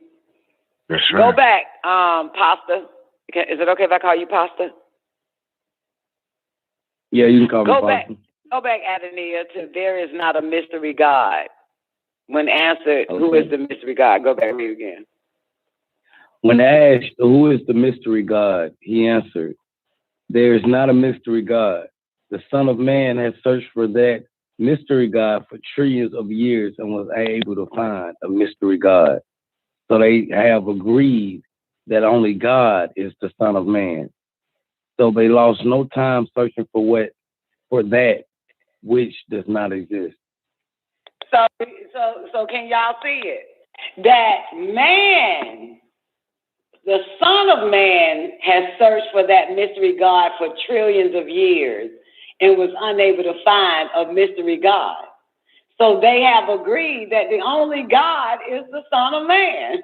That's right. Go back, Pasta. Is it okay if I call you Pasta? Yeah, you can call me Pasta. Go back, Adonai, to there is not a mystery God. When answered, who is the mystery God? Go back and read again. When asked, who is the mystery God, he answered, there is not a mystery God. The Son of Man has searched for that mystery God for trillions of years and was able to find a mystery God. So they have agreed that only God is the Son of Man. So they lost no time searching for that which does not exist. So can y'all see it? That man, the Son of Man, has searched for that mystery God for trillions of years and was unable to find a mystery God. So they have agreed that the only God is the Son of Man.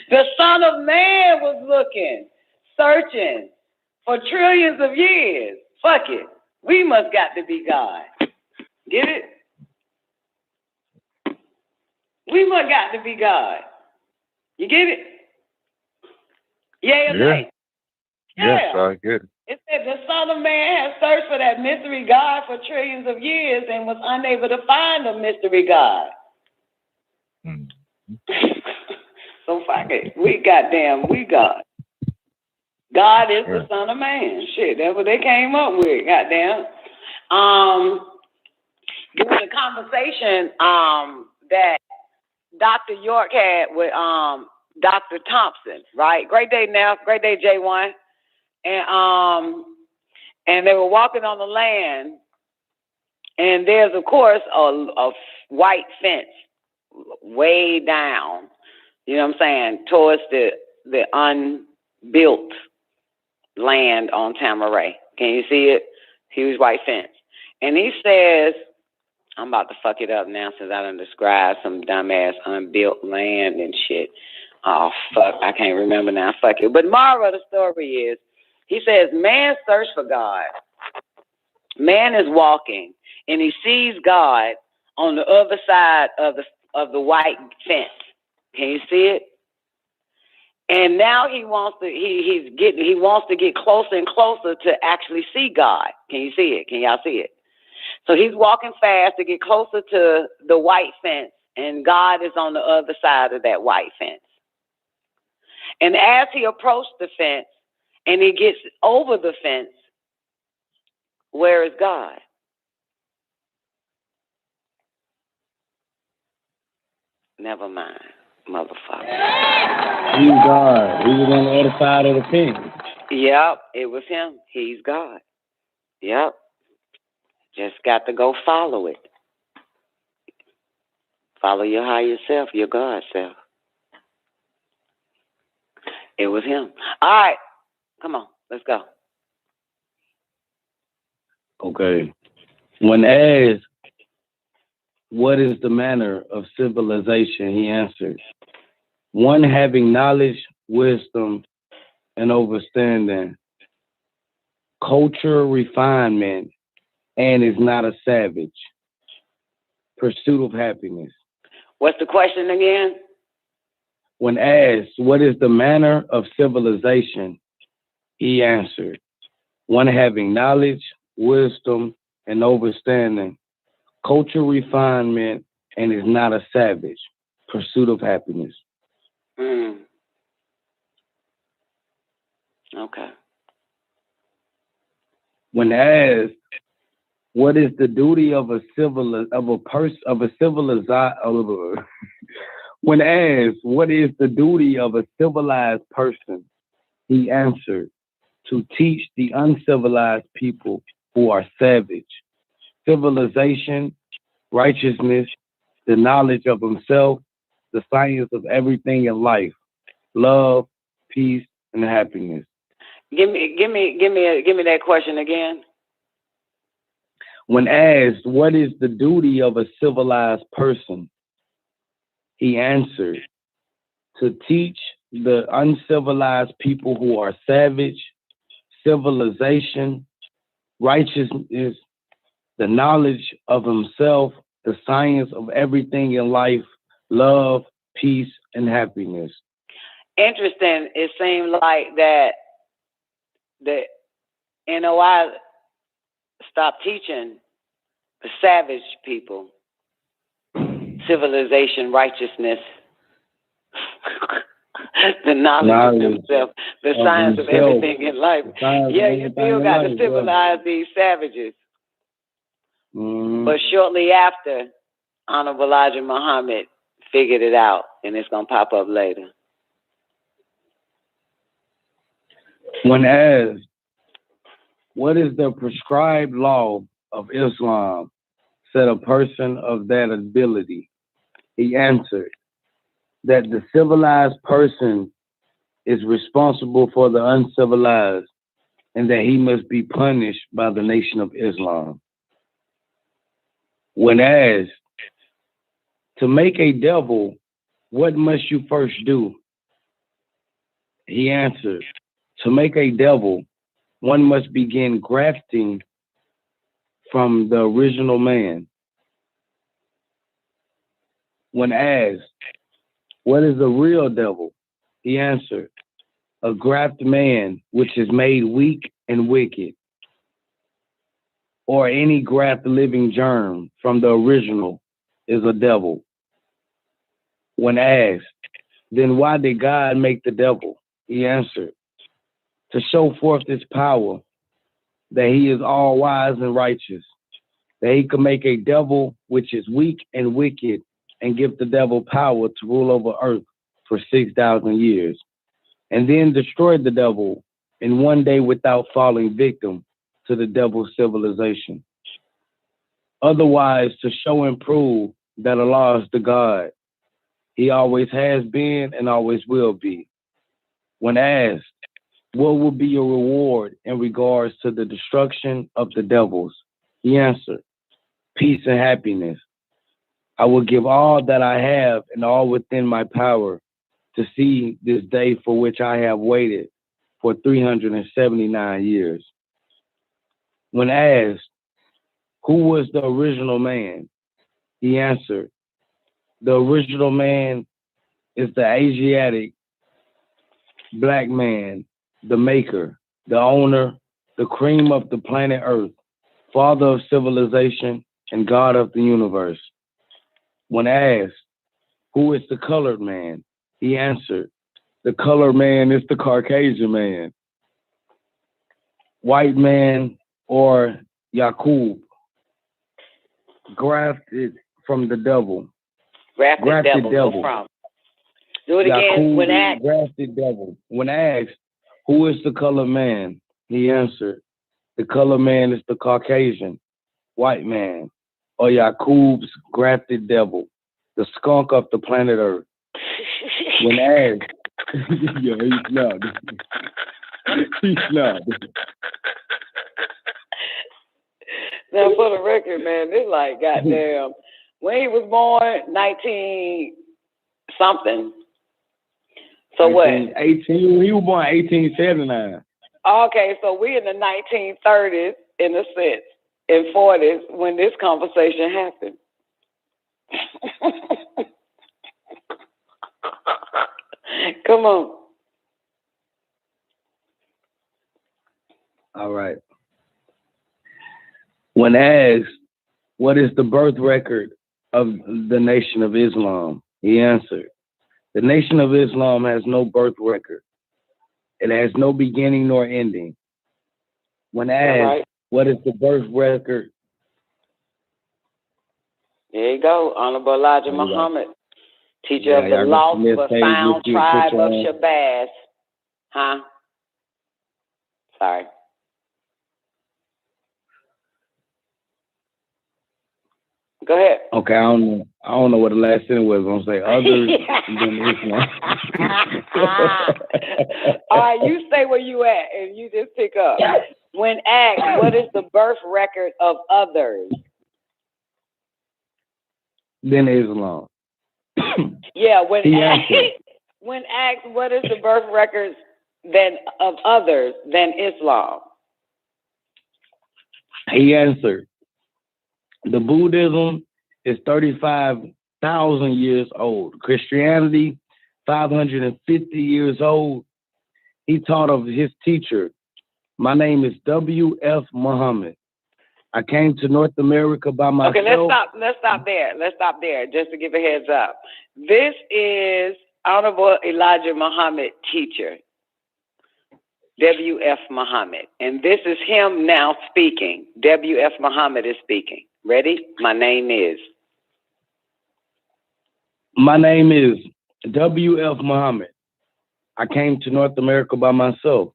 The Son of Man was looking, searching for trillions of years. Fuck it. We must got to be God. Get it? We must got to be God. You get it? Yeah or nay? Yes, I get it. It said the Son of Man has searched for that mystery God for trillions of years and was unable to find a mystery God. So fuck it. We God. God is the Son of Man. Shit, that's what they came up with. Goddamn. There was a conversation that Dr. York had with Dr. Thompson, right? Great day, Neff. Great day, J1. And they were walking on the land, and there's, of course, a white fence way down, you know what I'm saying, towards the unbuilt land on Tamaray. Can you see it? Huge white fence. And he says, I'm about to fuck it up now since I done described some dumbass unbuilt land and shit. Oh, fuck, I can't remember now. Fuck it. But moral of the story is, he says, man searched for God. Man is walking, and he sees God on the other side of the white fence. Can you see it? And now he wants to get closer and closer to actually see God. Can you see it? Can y'all see it? So he's walking fast to get closer to the white fence, and God is on the other side of that white fence. And as he approached the fence and he gets over the fence, where is God? Never mind, motherfucker. He's God. He was on the other side of the fence. Yep, it was him. He's God. Yep. Just got to go follow it. Follow your higher self, your God self. It was him. All right, come on. Let's go. Okay. When asked, what is the manner of civilization, he answered, one having knowledge, wisdom, and understanding, culture, refinement, and is not a savage, pursuit of happiness. What's the question again? When asked, what is the manner of civilization, he answered, one having knowledge, wisdom, and understanding, culture, refinement, and is not a savage, pursuit of happiness. Okay. When asked, what is the duty of a when asked, what is the duty of a civilized person, he answered, to teach the uncivilized people who are savage, civilization, righteousness, the knowledge of himself, the science of everything in life, love, peace, and happiness. Give me that question again. When asked, what is the duty of a civilized person, he answered, to teach the uncivilized people who are savage, civilization, righteousness, the knowledge of himself, the science of everything in life, love, peace, and happiness. Interesting. It seemed like that the NOI stopped teaching the savage people civilization, righteousness, the knowledge of himself, the science of everything in life. Yeah, you still got to civilize these savages. But shortly after, Honorable Elijah Muhammad figured it out, and it's going to pop up later. When asked, what is the prescribed law of Islam, said a person of that ability, he answered, that the civilized person is responsible for the uncivilized, and that he must be punished by the Nation of Islam. When asked, to make a devil, what must you first do? He answered, to make a devil, one must begin grafting from the original man. When asked, what is the real devil? He answered, a grafted man which is made weak and wicked, or any graft living germ from the original is a devil. When asked, then why did God make the devil? He answered, to show forth his power, that he is all wise and righteous, that he could make a devil which is weak and wicked, and give the devil power to rule over earth for 6,000 years, and then destroy the devil in one day without falling victim to the devil's civilization. Otherwise, to show and prove that Allah is the God, he always has been and always will be. When asked, what will be your reward in regards to the destruction of the devils? He answered, peace and happiness. I will give all that I have and all within my power to see this day for which I have waited for 379 years. When asked, who was the original man? He answered, the original man is the Asiatic black man, the maker, the owner, the cream of the planet Earth, father of civilization, and God of the universe. When asked, who is the colored man? He answered, the colored man is the Caucasian man, white man, or Yaqub, grafted from the devil. Grafted devil. No problem. Do it again. When asked, grafted devil. When asked, who is the colored man? He answered, the colored man is the Caucasian, white man, or Yaqub's grafted devil, the skunk of the planet Earth. When asked, No. Now, for the record, man, this like goddamn. When he was born, 19 something. So 18, what? 18. He was born 1879. Okay, so we in the 1930s, in a sense, in 40s, when this conversation happened. Come on. All right. When asked, what is the birth record of the Nation of Islam? He answered, the Nation of Islam has no birth record. It has no beginning nor ending. When asked, what is the birth record? There you go, Honorable Elijah Muhammad, teacher of the lost but found tribe of Shabazz. Huh? Sorry. Go ahead. Okay, I don't know what the last sentence was. I'm gonna say others than Islam. All right, you stay where you at, and you just pick up. When asked, what is the birth record of others? Than Islam. Yeah, when asked, what is the birth record of others than Islam? He answered, the Buddhism is 35,000 years old. Christianity, 550 years old. He taught of his teacher, my name is W.F. Muhammad. I came to North America by myself. Okay, let's stop there, just to give a heads up. This is Honorable Elijah Muhammad, teacher, W.F. Muhammad. And this is him now speaking. W.F. Muhammad is speaking. Ready? My name is W.F. Muhammad. I came to North America by myself.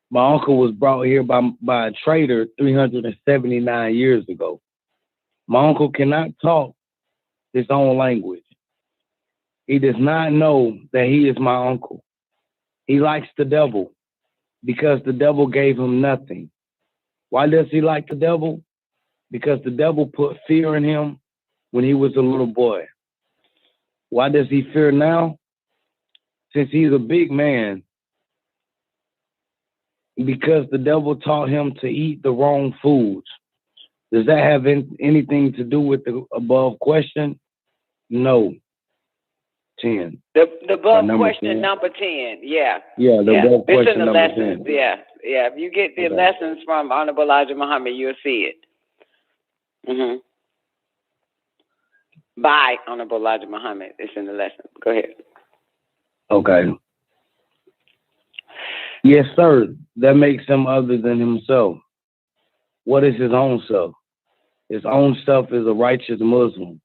My uncle was brought here by a trader 379 years ago. My uncle cannot talk his own language. He does not know that he is my uncle. He likes the devil because the devil gave him nothing. Why does he like the devil? Because the devil put fear in him when he was a little boy. Why does he fear now? Since he's a big man, because the devil taught him to eat the wrong foods. Does that have anything to do with the above question? No. 10. The above question 10. number 10. Yeah. Yeah, the above it's question in the number lessons. 10. Yeah. If you get the lessons from Honorable Elijah Muhammad, you'll see it. By Honorable Elijah Muhammad. It's in the lesson. Go ahead. Okay. Yes, sir. That makes him other than himself. What is his own self? His own self is a righteous Muslim.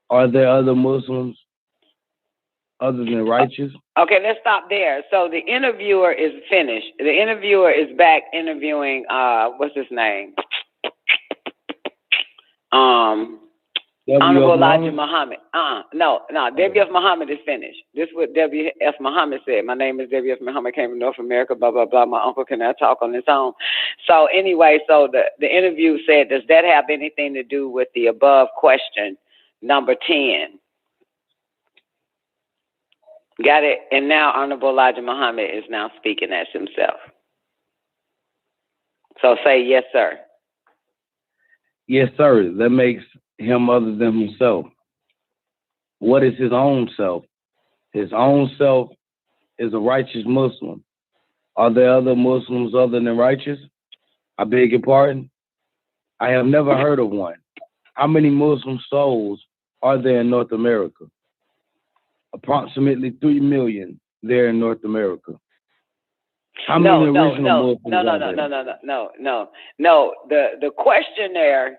Are there other Muslims other than righteous? Okay, let's stop there. So the interviewer is finished. The interviewer is back interviewing, what's his name? Honorable Elijah Muhammad. No, W.F. Muhammad is finished. This is what W.F. Muhammad said. My name is W.F. Muhammad, came from North America, blah, blah, blah. My uncle cannot talk on his own. So anyway, so the interview said, does that have anything to do with the above question, number 10? Got it? And now Honorable Elijah Muhammad is now speaking as himself. So say, yes, sir. Yes, sir. That makes him other than himself. What is his own self? His own self is a righteous Muslim. Are there other Muslims other than righteous? I beg your pardon? I have never heard of one. How many Muslim souls are there in North America? Approximately 3 million there in North America. How many original Muslims are there? No. The questionnaire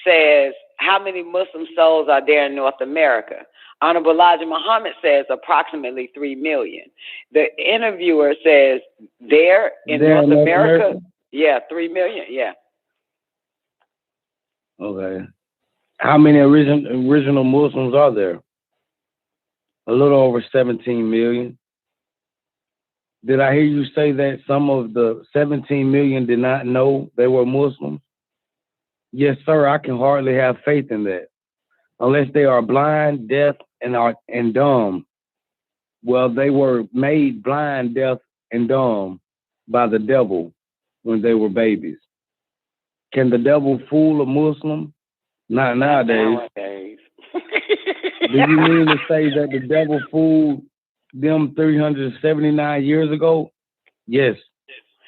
says, how many Muslim souls are there in North America? Honorable Elijah Muhammad says approximately 3 million. The interviewer says there in North America? Yeah, 3 million, yeah. Okay. How many original Muslims are there? A little over 17 million. Did I hear you say that some of the 17 million did not know they were Muslims? Yes, sir. I can hardly have faith in that. Unless they are blind, deaf, and dumb. Well, they were made blind, deaf, and dumb by the devil when they were babies. Can the devil fool a Muslim? Not nowadays. Do you mean to say that the devil fooled them 379 years ago? Yes.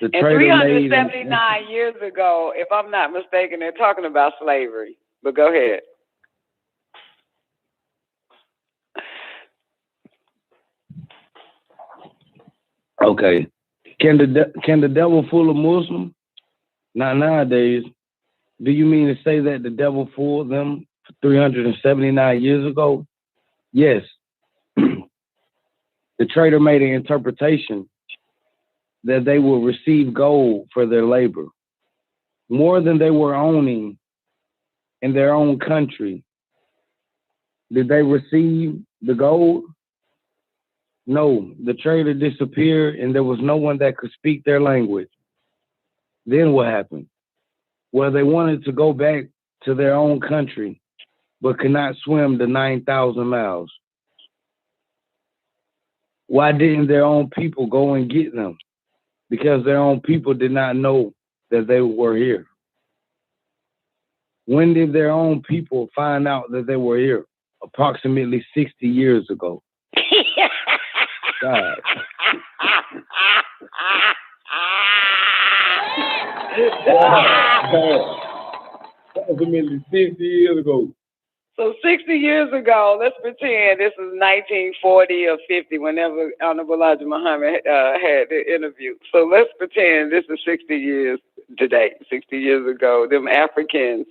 The and 379 years ago, if I'm not mistaken, they're talking about slavery. But go ahead. Okay. Can the devil fool a Muslim? Not nowadays. Do you mean to say that the devil fooled them 379 years ago? Yes. The trader made an interpretation that they will receive gold for their labor, more than they were owning in their own country. Did they receive the gold? No, the trader disappeared and there was no one that could speak their language. Then what happened? Well, they wanted to go back to their own country, but could not swim the 9,000 miles. Why didn't their own people go and get them? Because their own people did not know that they were here. When did their own people find out that they were here? Approximately 60 years ago. God. Approximately 60 years ago. So 60 years ago, let's pretend this is 1940 or 50, whenever Honorable Elijah Muhammad had the interview. So let's pretend this is 60 years today, 60 years ago. Them Africans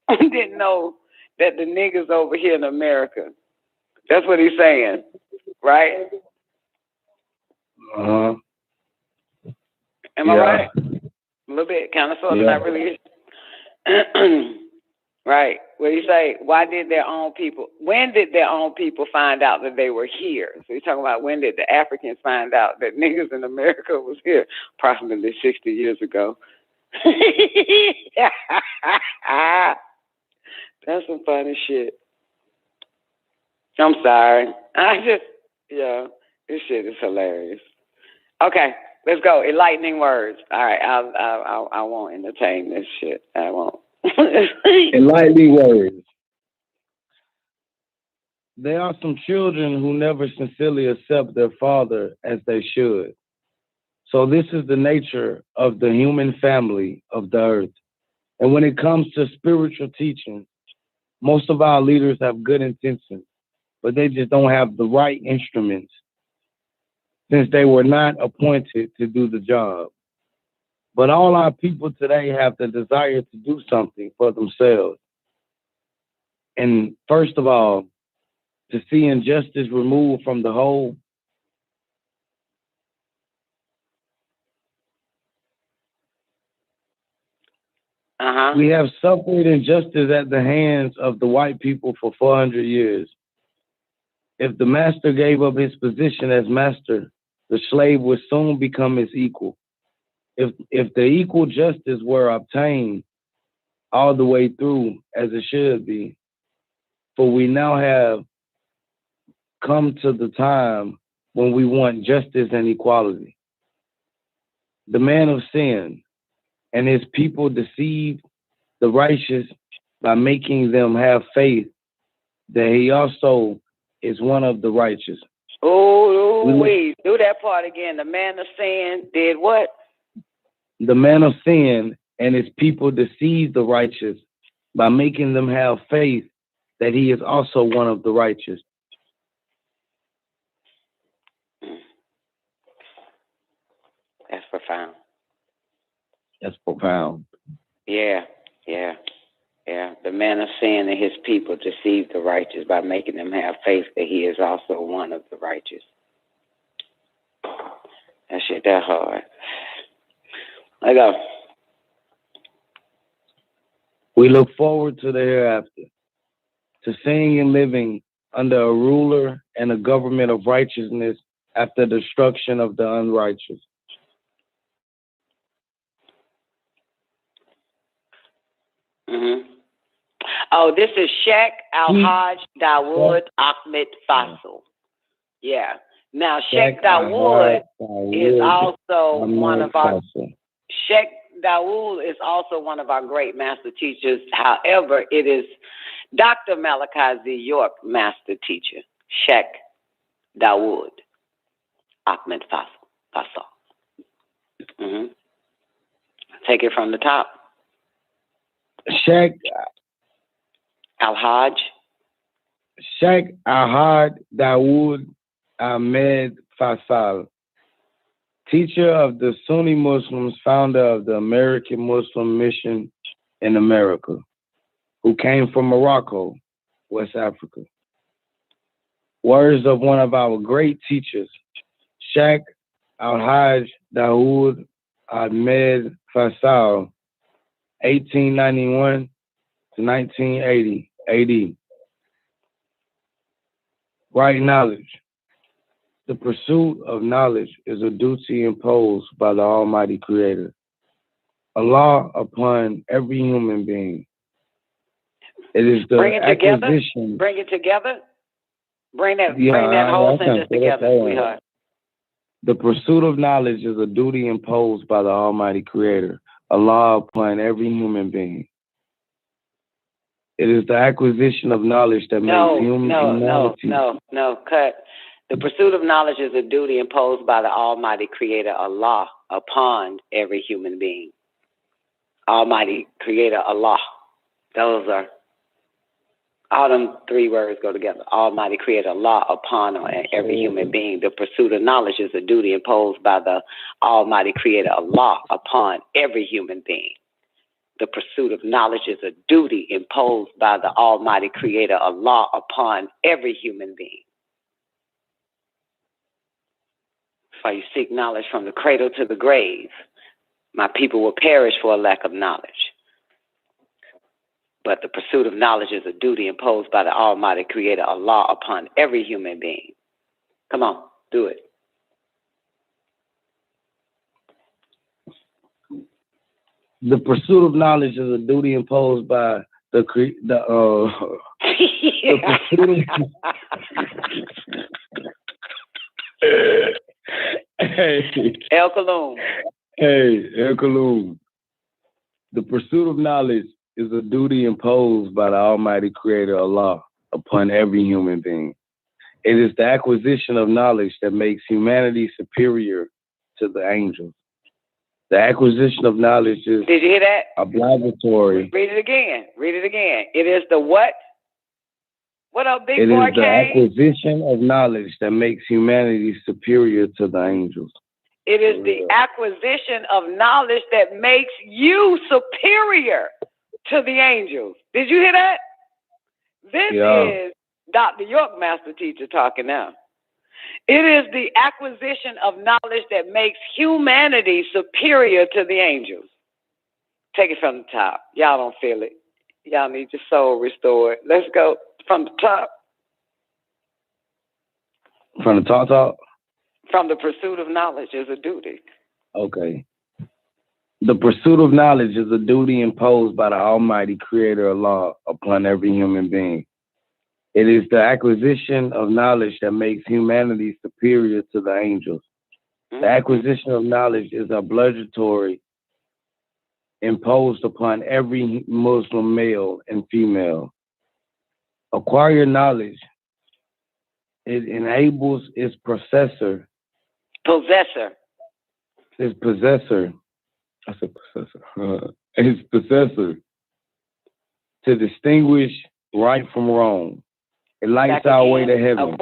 didn't know that the niggas over here in America. That's what he's saying, right? Uh-huh. Am I right? A little bit, kind of, sort of, not really. Right. What do you say? Why did their own people, when did their own people find out that they were here? So you're talking about when did the Africans find out that niggas in America was here? Approximately 60 years ago. That's some funny shit. I'm sorry. This shit is hilarious. Okay, let's go. Enlightening words. All right, I won't entertain this shit. I won't. Enlightening words. There are some children who never sincerely accept their father as they should. So this is the nature of the human family of the earth. And when it comes to spiritual teaching, most of our leaders have good intentions, but they just don't have the right instruments since they were not appointed to do the job. But all our people today have the desire to do something for themselves. And first of all, to see injustice removed from the whole. We have suffered injustice at the hands of the white people for 400 years. If the master gave up his position as master, the slave would soon become his equal. If the equal justice were obtained all the way through as it should be, for we now have come to the time when we want justice and equality. The man of sin and his people deceived the righteous by making them have faith that he also is one of the righteous. Wait, do that part again. The man of sin did what? The man of sin and his people deceived the righteous by making them have faith that he is also one of the righteous. That's profound. That's profound. Yeah. The man of sin and his people deceived the righteous by making them have faith that he is also one of the righteous. That shit that hard. I go. We look forward to the hereafter, to seeing and living under a ruler and a government of righteousness after the destruction of the unrighteous. Oh, this is Sheikh Al-Hajj Dawood Ahmed Faisal. Yeah. Now, Sheikh Dawood is also one of our Sheikh Dawood is also one of our great master teachers. However, it is Dr. Malachi Z. York, master teacher. Sheikh Dawood Ahmed Faisal. Take it from the top. Sheikh Al-Hajj Dawood Ahmed Faisal, teacher of the Sunni Muslims, founder of the American Muslim Mission in America, who came from Morocco, West Africa. Words of one of our great teachers, Sheikh Al-Hajj Dawood Ahmed Faisal, 1891 to 1980 AD. Right knowledge. The pursuit of knowledge is a duty imposed by the Almighty Creator, a law upon every human being. It is the acquisition. Bring it together. Bring that whole sentence together, sweetheart. The pursuit of knowledge is a duty imposed by the Almighty Creator, a law upon every human being. It is the acquisition of knowledge that makes humanity. No, cut. The pursuit of knowledge is a duty imposed by the Almighty Creator, Allah, upon every human being. Almighty Creator, Allah. Those are, all them three words go together. Almighty Creator, Allah, upon every human being. The pursuit of knowledge is a duty imposed by the Almighty Creator, Allah, upon every human being. The pursuit of knowledge is a duty imposed by the Almighty Creator, Allah, upon every human being. For you seek knowledge from the cradle to the grave. My people will perish for a lack of knowledge. But the pursuit of knowledge is a duty imposed by the Almighty Creator, Allah, upon every human being. Come on, do it. The pursuit of knowledge is a duty imposed by the pursuit of El Kuluwm. El Kuluwm. The pursuit of knowledge is a duty imposed by the Almighty Creator, Allah, upon every human being. It is the acquisition of knowledge that makes humanity superior to the angels. The acquisition of knowledge is Did you hear that? Obligatory. Read it again. It is the what? What up, big boy? It is the acquisition of knowledge that makes humanity superior to the angels. It is the acquisition of knowledge that makes you superior to the angels. Did you hear that? This is Dr. York, master teacher, talking now. It is the acquisition of knowledge that makes humanity superior to the angels. Take it from the top. Y'all don't feel it. Y'all need your soul restored. Let's go from the top. From the top? From the pursuit of knowledge is a duty. Okay. The pursuit of knowledge is a duty imposed by the Almighty Creator, Allah, upon every human being. It is the acquisition of knowledge that makes humanity superior to the angels. The acquisition of knowledge is obligatory, imposed upon every Muslim male and female. Acquire knowledge. It enables its possessor. Its possessor. I said possessor. Its possessor to distinguish right from wrong. It lights our way to heaven.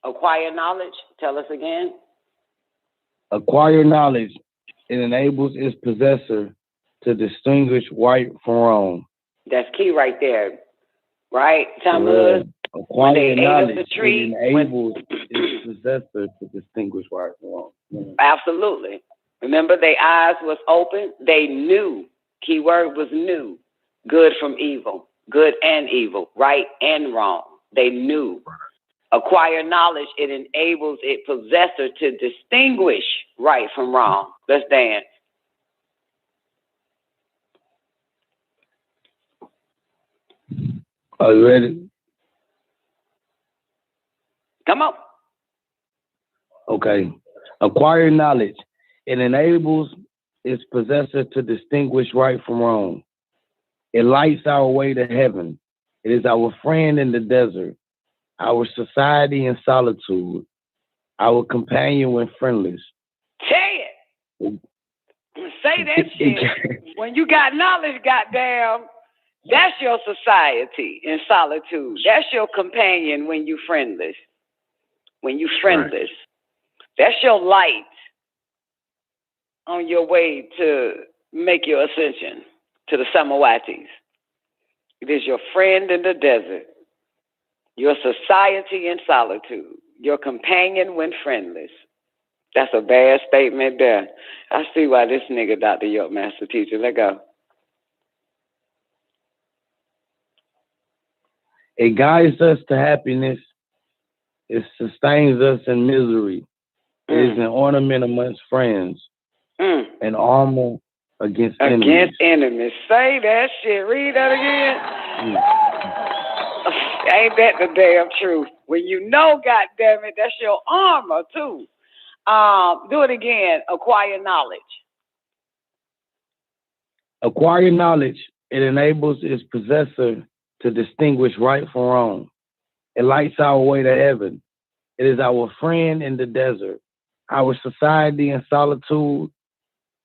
Acquire knowledge. Tell us again. Acquire knowledge. It enables its possessor to distinguish right from wrong. That's key right there. Right? Talmud. Acquire knowledge. It enables its possessor to distinguish right from wrong. Absolutely. Remember, their eyes was open. They knew. Key word was knew. Good from evil. Good and evil, right and wrong. They knew. Acquire knowledge, it enables its possessor to distinguish right from wrong. Let's dance. Are you ready? Come on. Okay. Acquire knowledge. It enables its possessor to distinguish right from wrong. It lights our way to heaven. It is our friend in the desert, our society in solitude, our companion when friendless. Say it. Say that shit. When you got knowledge, goddamn, that's your society in solitude. That's your companion when you friendless. When you friendless. Right. That's your light on your way to make your ascension to the Samawatis. It is your friend in the desert, your society in solitude, your companion when friendless. That's a bad statement there. I see why this nigga Dr. York Master Teacher. Let go. It guides us to happiness. It sustains us in misery. It is an ornament amongst friends. An armor against enemies. Against enemies. Say that shit. Read that again. Ain't that the damn truth? When you know, goddammit, that's your armor too. Do it again. Acquire knowledge. Acquire knowledge. It enables its possessor to distinguish right from wrong. It lights our way to heaven. It is our friend in the desert, our society in solitude,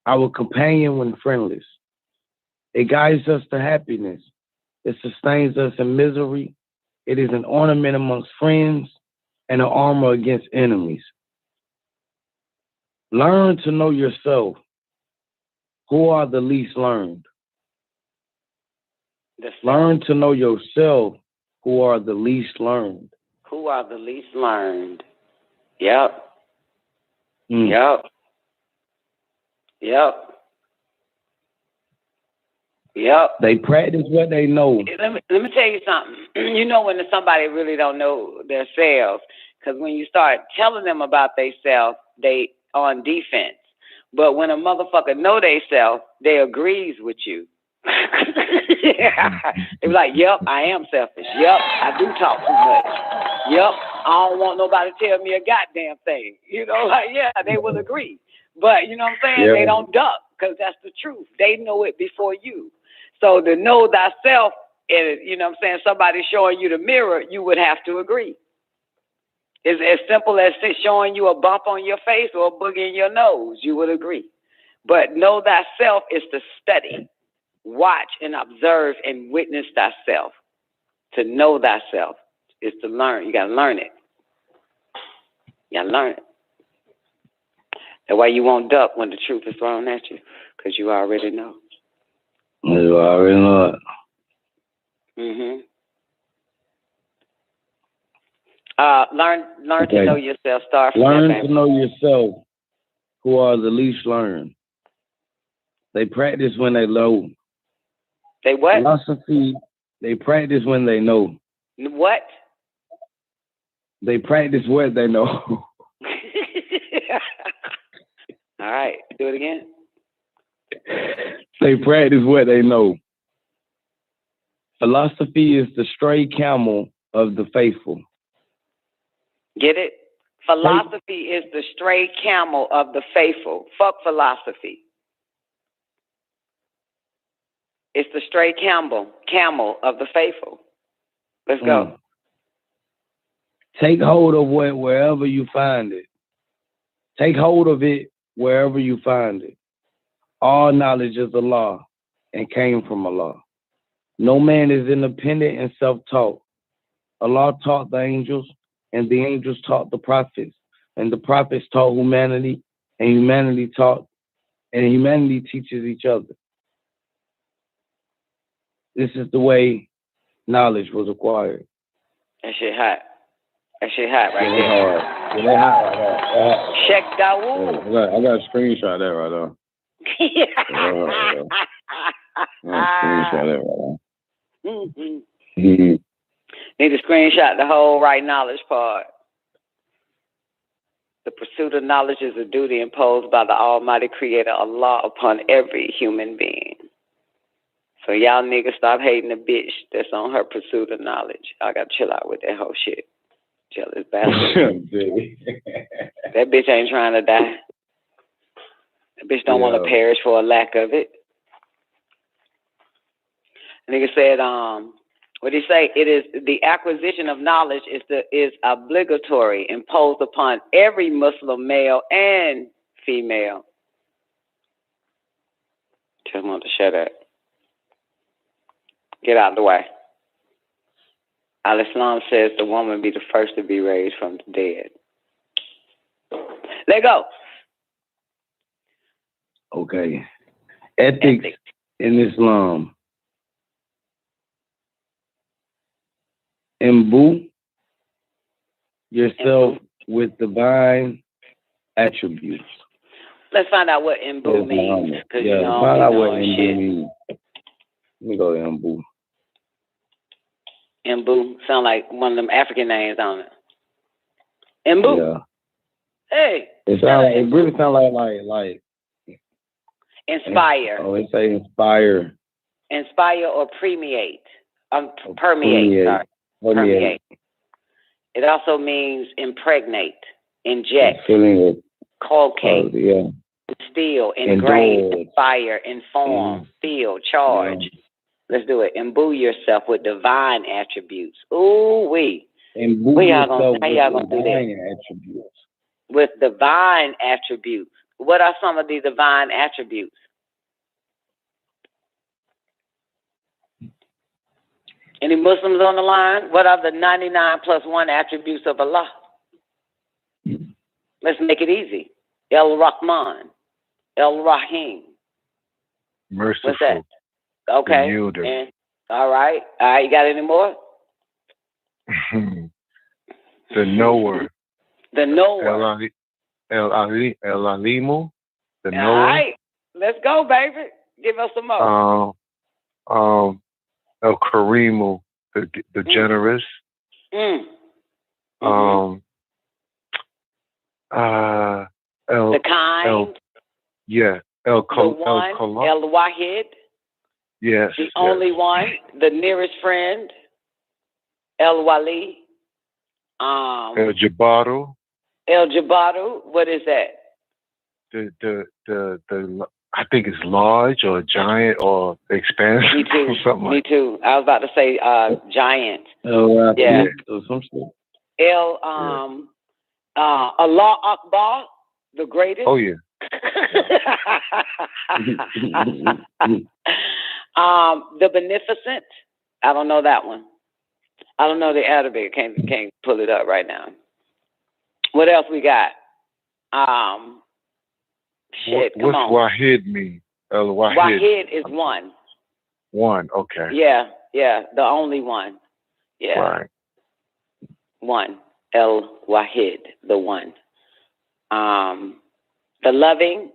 our companion when friendless. It guides us to happiness. It sustains us in misery. It is an ornament amongst friends and an armor against enemies. Learn to know yourself. Who are the least learned? Learn to know yourself. Who are the least learned? Who are the least learned? Yep. Yep. Yep. Yep. They practice what they know. Let me tell you something. You know when somebody really don't know themselves, because when you start telling them about themselves, they on defense. But when a motherfucker know themselves, they agrees with you. Yeah. They be like, yep, I am selfish. Yep, I do talk too much. Yep, I don't want nobody to tell me a goddamn thing. You know, like, yeah, they will agree. But, you know what I'm saying? Yeah. They don't duck, because that's the truth. They know it before you. So to know thyself, and, you know what I'm saying, somebody showing you the mirror, you would have to agree. It's as simple as showing you a bump on your face or a boogie in your nose. You would agree. But know thyself is to study, watch, and observe and witness thyself. To know thyself is to learn. You got to learn it. You got to learn it. That's why you won't duck when the truth is thrown at you, because you already know. You already know it. Learn to know yourself. Start from learn that, to know yourself. Who are the least learned? They practice when they know. They what? Philosophy. They practice when they know. What? They practice what they know. All right, do it again. They practice what they know. Philosophy is the stray camel of the faithful. Get it? Philosophy is the stray camel of the faithful. Fuck philosophy. It's the stray camel of the faithful. Let's go. Take hold of it wherever you find it. Take hold of it wherever you find it. All knowledge is Allah and came from Allah. No man is independent and self-taught. Allah taught the angels, and the angels taught the prophets, and the prophets taught humanity, and humanity teaches each other. This is the way knowledge was acquired. That shit hot. That shit hot right there. Yeah, they hot right there. Check Dawood. I got a screenshot of that right there. Screenshot that right there. Need to screenshot the whole right knowledge part. The pursuit of knowledge is a duty imposed by the Almighty Creator Allah upon every human being. So y'all niggas stop hating the bitch that's on her pursuit of knowledge. I gotta chill out with that whole shit. Jealous bastard. That bitch ain't trying to die. That bitch don't want to perish for a lack of it. Nigga said, what did he say? It is the acquisition of knowledge is obligatory, imposed upon every Muslim male and female. Tell him to shut up. Get out of the way. Al-Islam says the woman be the first to be raised from the dead. Let go. Okay. Ethics in Islam. Imbue yourself with divine attributes. Let's find out what imbue means. Yeah, find out what imbue means. Let me go to imbue. Imbue sound like one of them African names on it. Imbue. Yeah. Hey. It really sound like inspire. Oh, it say inspire. Inspire or permeate. Permeate. Sorry. Permeate. It also means impregnate, inject, colcate, instill, engrave, inspire, inform, feel, charge. Let's do it. Imbue yourself with divine attributes. Ooh wee. How y'all gonna do that? Attributes. With divine attributes. What are some of the divine attributes? Any Muslims on the line? What are the 99 plus 1 attributes of Allah? Let's make it easy. El-Rahman, El-Rahim. Merciful. What's that? Okay. And, all right. You got any more? The knower. The knower. El-Alimu. The knower. All right. Let's go, baby. Give us some more. El-Karimu, the generous. The kind. El-Wahid. Yes. The only one. The nearest friend. El-Wali. El-Jabaru. El-Jabaru. What is that? The I think it's large or giant or expansive. Me too. Something Me too. I was about to say giant. Yeah. Allah Akbar, the greatest. Oh yeah. The beneficent. I don't know that one. I don't know the Arabic. Can't pull it up right now. What else we got? What's Wahid mean? El-Wahid. Wahid is one. One, okay. Yeah, the only one. Yeah. Right. One. El-Wahid, the one. The loving.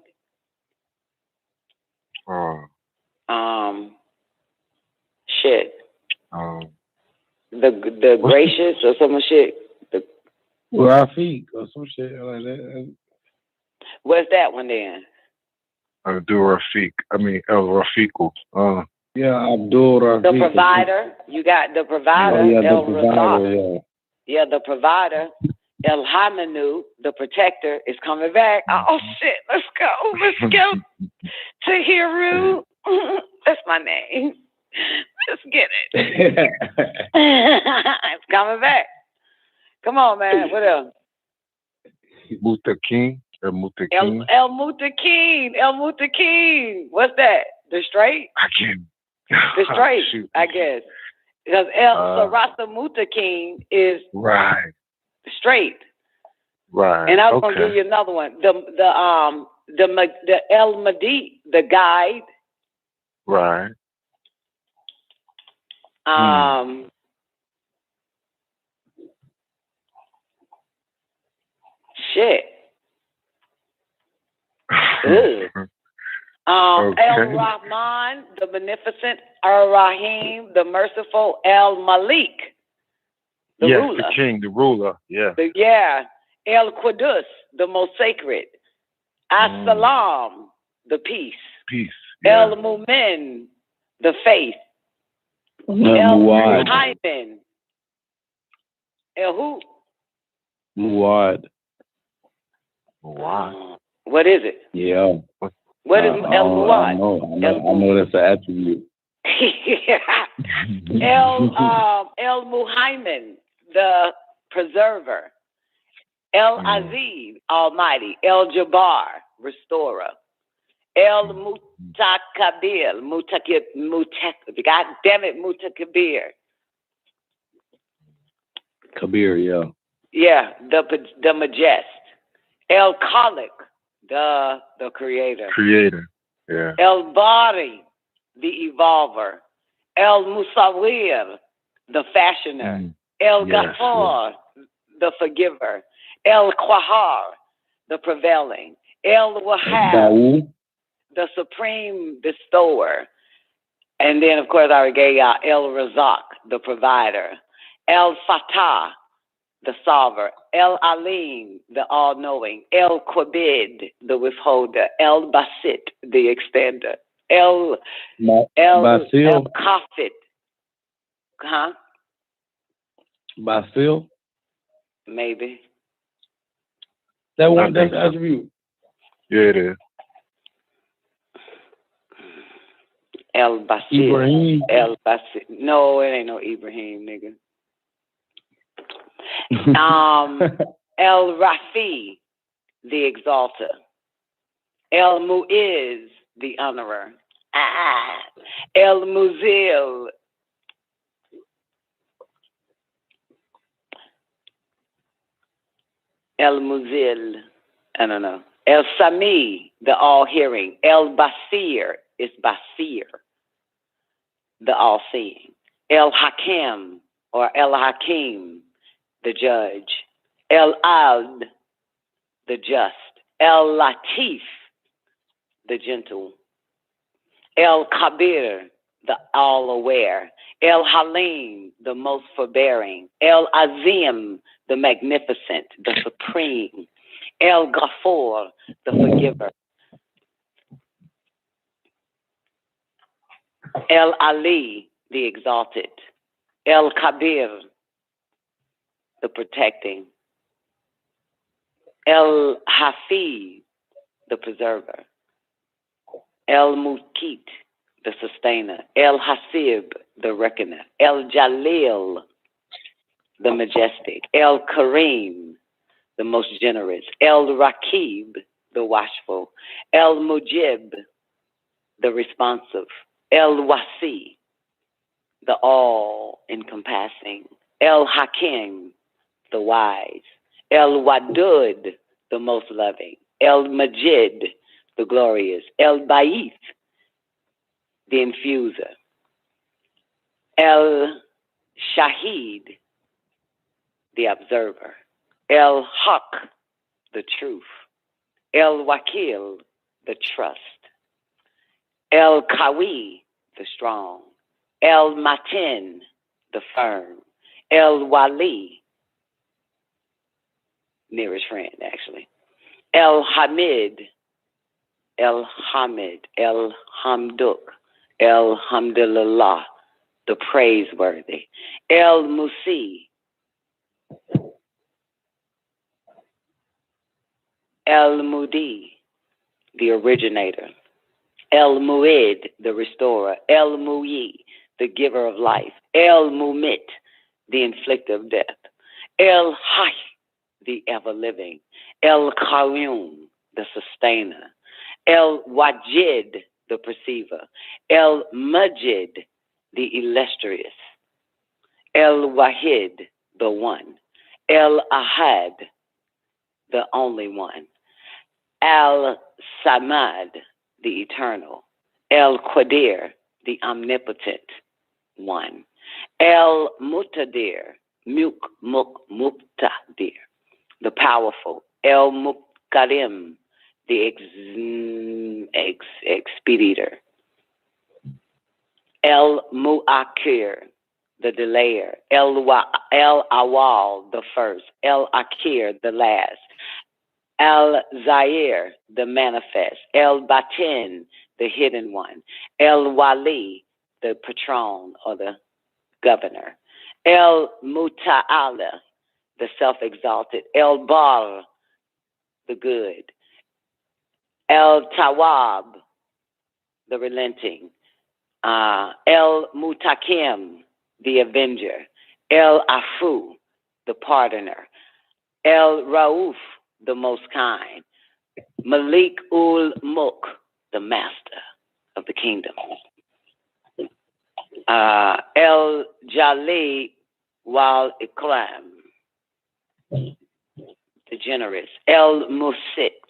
The gracious or some shit. Rafiq or some shit like that. What's that one then? Abdul Rafiq. El-Rafiqu. Yeah, Abdul Rafiq. The provider. You got the provider. The provider. El Hamanu, the protector, is coming back. Oh shit, let's go. Let's go to Hiru. That's my name. Let's get it. It's coming back. Come on, man. What else? Mutakin. El Mutakin. El Mutakin. El Mutakin. What's that? The straight? I can't. The straight, I guess. Because El Sarasa Mutakin is right. Straight. Right. And I was gonna give you another one. The El Mahdi, the guide. Right. Shit. El-Rahman, the beneficent, Ar-Rahim, the merciful, El-Malik, the yes, ruler. the king, the ruler. Yeah. El Qudus, the most sacred. As-Salam, the peace. Peace. Yeah. El Mu'min, the faith. El Muad. Muhaymin. El who? Muad. Wow. What is it? Yeah. What is El Muad? I know that's an attribute. El Muhaymin, the preserver. El Aziz, Almighty. El Jabbar, restorer. El Mutakabir, God damn it, Mutakabir. Kabir, yeah. Yeah, the majest. El Khalik, the creator. Creator. Yeah. El Bari, the evolver. El Musawir, the fashioner. El Ghaffar, the forgiver. El Qahar, the prevailing. El Wahhab, the supreme bestower. And then, of course, I already gave y'all El Razak, the provider. El Fatah, the solver. El Alim, the all-knowing. El Qabid, the withholder. El Basit, the extender. El Kafit. Huh? Basil? Maybe. That one, that's attribute. Yeah, it is. El Basit. Ibrahim. El Basit. No, it ain't no Ibrahim, nigga. El Rafi, the exalter. El Mu'iz, the honorer. El Muzil. El Muzil. I don't know. El Sami, the all-hearing. El Basir is Basir, the all-seeing. El Hakim, or El Hakim, the judge. El Ad, the just. El Latif, the gentle. El Kabir, the all-aware. El Halim, the most forbearing. El Azim, the magnificent, the supreme. El Ghaffur, the forgiver. El Ali, the exalted. El Kabir, the protecting. El Hafiz, the preserver. El Mukit, the sustainer. El Hasib, the reckoner. El Jalil, the majestic. El Kareem, the most generous. El Rakib, the watchful. El Mujib, the responsive. El Wasi, the all-encompassing. El Hakim, the wise. El Wadud, the most loving. El Majid, the glorious. El Ba'ith, the infuser. El Shahid, the observer. El Haq, the truth. El Wakil, the trust. El Kawi, the strong. El Matin, the firm. El Wali, nearest friend, actually. El Hamid, El Hamid, El Hamduk, El Hamdulillah, the praiseworthy. El Musi, El Mudi, the originator. El Muid, the restorer. El Muyi, the giver of life. El Mumit, the inflictor of death. El Hay, the ever-living. El Kawum, the sustainer. El Wajid, the perceiver. El Majid, the illustrious. El Wahid, the one. El Ahad, the only one. Al Samad, the eternal. El Qadir, the omnipotent one. El Mutadir, Muktadir, the powerful. El Mukarim, the expeditor. El Mu'akir, the delayer. El-Awal, the first. El-Akir, the last. El-Zaire, the manifest. El-Batin, the hidden one. El-Wali, the patron or the governor. El-Muta'ala, the self-exalted. El-Bar, the good. El-Tawab, the relenting. El-Mutakim, the avenger. El-Afu, the pardoner. El-Rauf, the most kind. Malik ul-Mulk, the master of the kingdom. El-Jali wal-Ikram, the generous. El-Musit,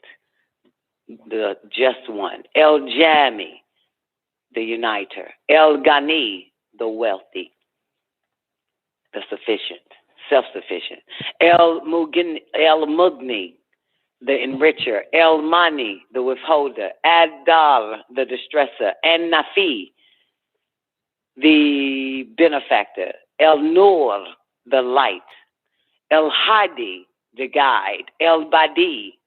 the just one. El-Jami, the uniter. El-Ghani, the wealthy, the sufficient, self-sufficient. El-Mugni, the enricher. El-Mani, the withholder. Ad-Dar, the distresser. And Nafi, the benefactor. El-Nur, the light. El-Hadi, the guide. El-Badi,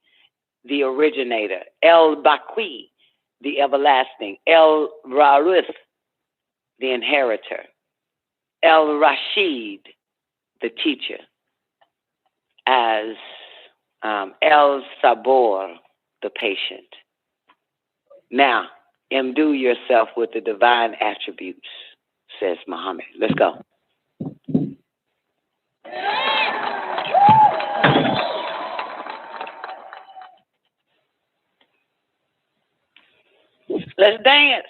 the originator. El-Baqi, the everlasting. El-Rarith, the inheritor. El-Rashid, the teacher. As El-Sabor, the patient. Now, imbue yourself with the divine attributes, says Muhammad. Let's go. Let's dance.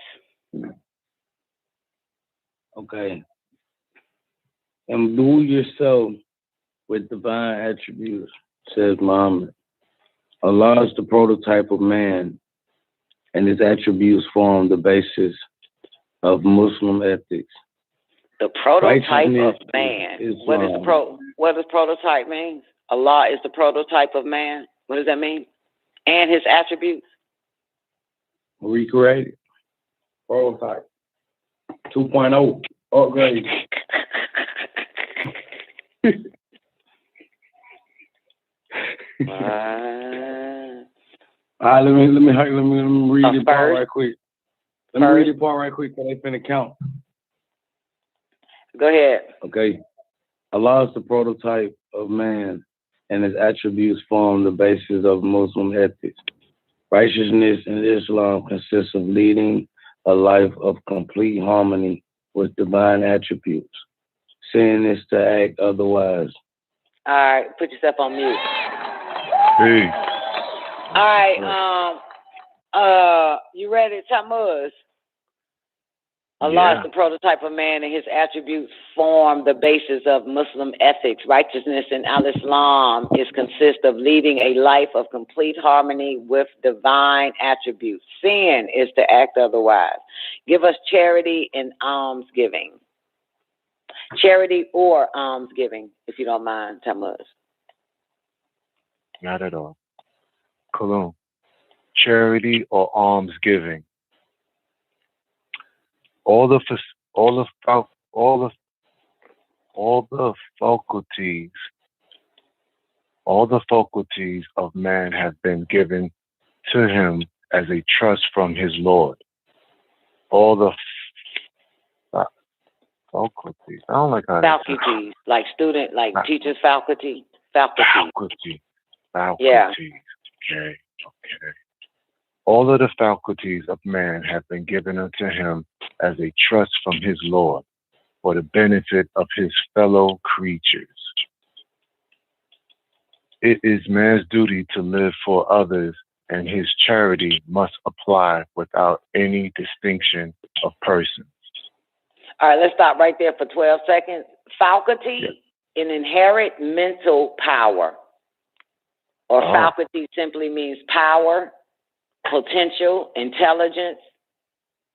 Okay. Imbue yourself with divine attributes, says Muhammad. Allah is the prototype of man, and his attributes form the basis of Muslim ethics. The prototype of man. What does prototype mean? Allah is the prototype of man. What does that mean? And his attributes? Recreated. Prototype. 2.0. Upgrade. All right, let me read the part right quick. Let me read the part right quick so they finna count. Go ahead. Okay. Allah is the prototype of man, and his attributes form the basis of Muslim ethics. Righteousness in Islam consists of leading a life of complete harmony with divine attributes. Sin is to act otherwise. All right, put yourself on mute. Hey. All right, you ready, Tammuz? Allah is the prototype of man, and his attributes form the basis of Muslim ethics. Righteousness in Al-Islam consists of leading a life of complete harmony with divine attributes. Sin is to act otherwise. Give us charity and almsgiving. Charity or almsgiving, if you don't mind, Tammuz. Not at all. Kuluwm. Charity or almsgiving. All the faculties of man have been given to him as a trust from his Lord. All the faculties. I don't like how faculties, like student, like teachers' faculty. Faculty. Yeah. Okay. All of the faculties of man have been given unto him as a trust from his Lord for the benefit of his fellow creatures. It is man's duty to live for others, and his charity must apply without any distinction of persons. All right, let's stop right there for 12 seconds. Faculty, an inherent mental power, or faculty simply means power, potential, intelligence,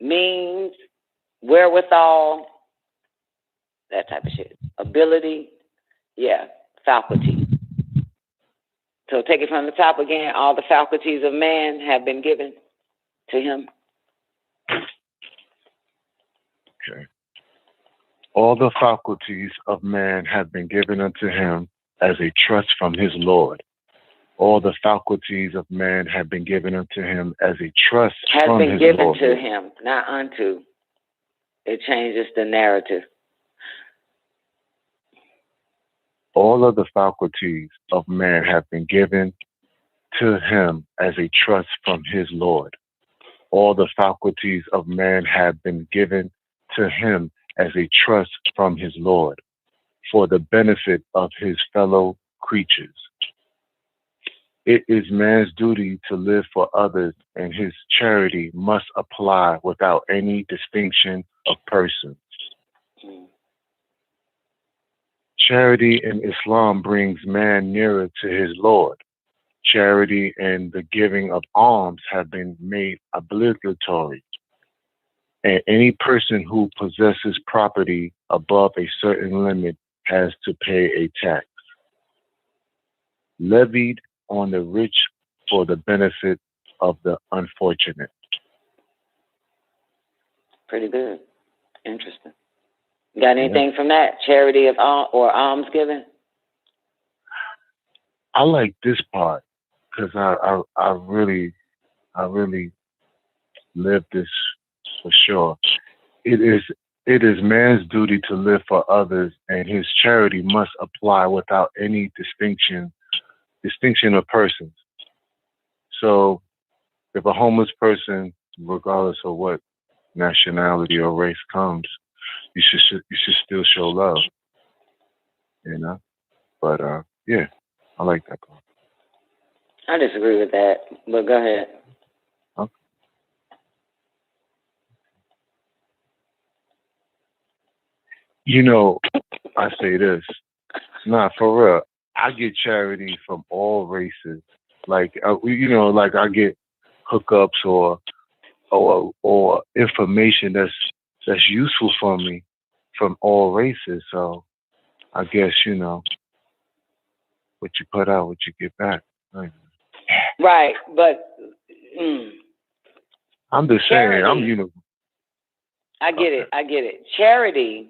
means, wherewithal, that type of shit. Ability, faculty. So take it from the top again. All the faculties of man have been given to him. Okay. All the faculties of man have been given unto him as a trust from his Lord. All the faculties of man have been given unto him as a trust from his Lord. Has been given to him, not unto. It changes the narrative. All of the faculties of man have been given to him as a trust from his Lord. All the faculties of man have been given to him as a trust from his Lord, for the benefit of his fellow creatures. It is man's duty to live for others, and his charity must apply without any distinction of persons. Charity in Islam brings man nearer to his Lord. Charity and the giving of alms have been made obligatory. And any person who possesses property above a certain limit has to pay a tax, levied on the rich for the benefit of the unfortunate. Pretty good. Interesting. Got anything from that? Charity of or alms giving? I like this part because I really live this for sure. It is man's duty to live for others, and his charity must apply without any distinction of persons. So if a homeless person, regardless of what nationality or race comes, you should still show love, you know. But yeah, I like that part. I disagree with that, but go ahead. Okay. You know, I say this, nah, for real. I get charity from all races. Like like I get hookups or information that's useful for me from all races. So I guess, what you put out, what you get back. Right, but I'm just charity, saying, I get it. Charity,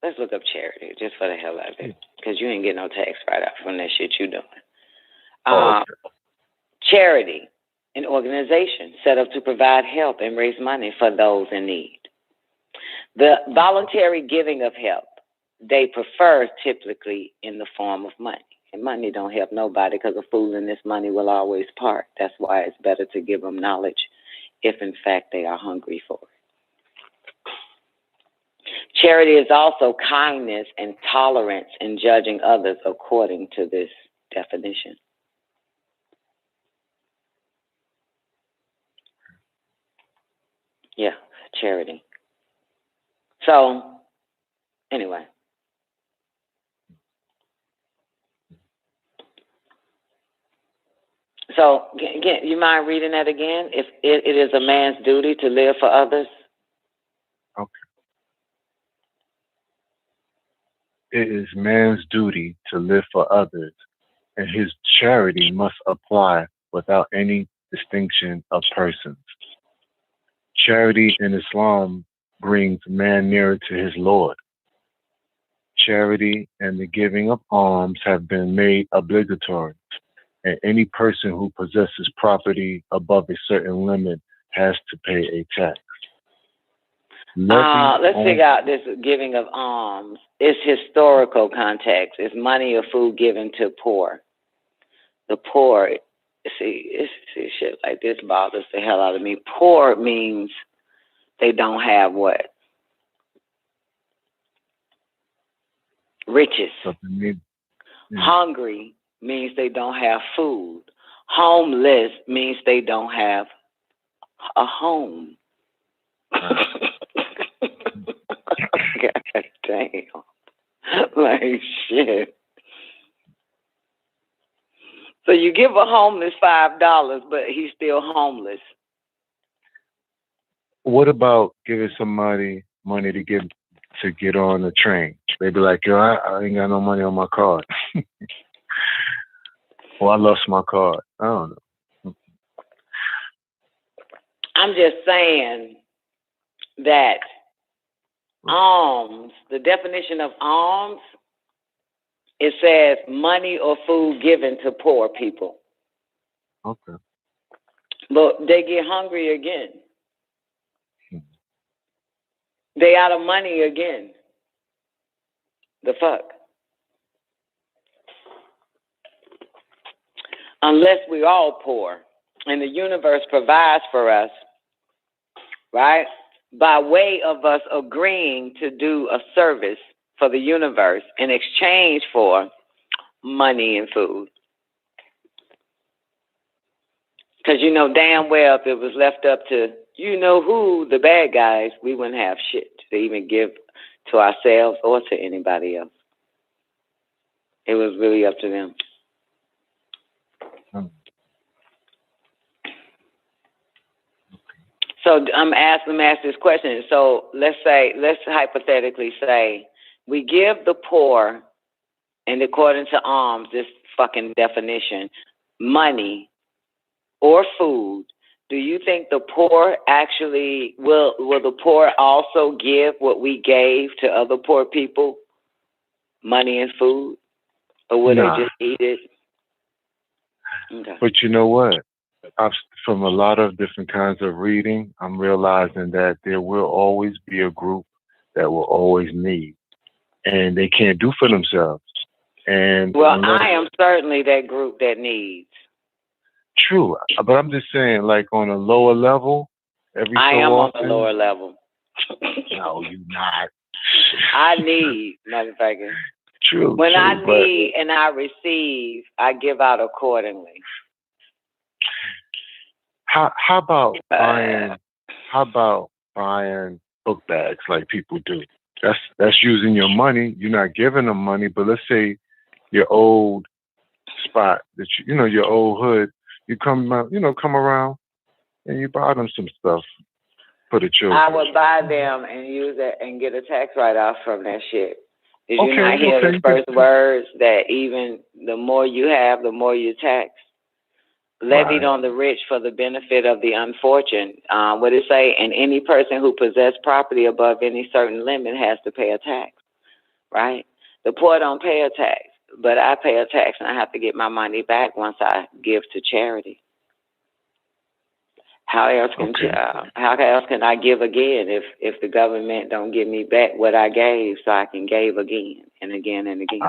let's look up charity just for the hell of it, because you ain't getting no tax write-off from that shit you doing. Okay. Charity, an organization set up to provide help and raise money for those in need. The voluntary giving of help, they prefer typically in the form of money. And money don't help nobody, because a fool in this money will always part. That's why it's better to give them knowledge if, in fact, they are hungry for it. Charity is also kindness and tolerance in judging others according to this definition. Yeah, charity. So, anyway. So, you mind reading that again? If it is a man's duty to live for others? Okay. It is man's duty to live for others, and his charity must apply without any distinction of persons. Charity in Islam brings man nearer to his Lord. Charity and the giving of alms have been made obligatory, and any person who possesses property above a certain limit has to pay a tax. Let's figure out this giving of alms. It's historical context. It's money or food given to poor. The poor, see, shit like this bothers the hell out of me. Poor means they don't have what? Riches. Hungry means they don't have food. Homeless means they don't have a home. God damn. Like shit. So you give a homeless $5, but he's still homeless. What about giving somebody money to get on the train? They be like, yo, I ain't got no money on my card. Well, I lost my card. I don't know. I'm just saying that Alms, the definition of alms, it says money or food given to poor people. Okay. But they get hungry again. They out of money again. The fuck? Unless we're all poor and the universe provides for us, right? By way of us agreeing to do a service for the universe in exchange for money and food. Because you know damn well if it was left up to you know who, the bad guys, we wouldn't have shit to even give to ourselves or to anybody else. It was really up to them. So let me ask this question. So let's hypothetically say we give the poor, and according to alms, this fucking definition, money or food. Do you think the poor actually will the poor also give what we gave to other poor people, money and food, or will they just eat it? Okay. But you know what? From a lot of different kinds of reading, I'm realizing that there will always be a group that will always need, and they can't do for themselves. And well, I am certainly that group that needs. True, but I'm just saying, like on a lower level, I am on the lower level. No, you're not. I need, motherfucker. True. When I need and I receive, I give out accordingly. How about buying? How about buying book bags like people do? That's using your money. You're not giving them money, but let's say your old spot that you know your old hood. You come around and you buy them some stuff for the children. I would buy them and use it and get a tax write-off from that shit. Did you not hear the first words that even the more you have, the more you tax? Levied on the rich for the benefit of the unfortunate. What it say? And any person who possess property above any certain limit has to pay a tax, right? The poor don't pay a tax, but I pay a tax and I have to get my money back once I give to charity. How else can I give again if the government don't give me back what I gave so I can give again and again and again?